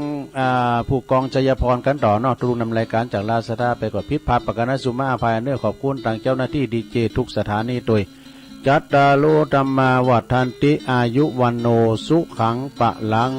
ผู้กองชัยพรกันต่อเนาะทุกนำรายการจากลาสตาไปกดพิษพัดประกันสุมาภายเนื้อขอบคุณทางเจ้าหน้าที่ดีเจทุกสถานีตัวจัตตาโลธรรมาวัฏันติอายุวันโนสุขังปะลัง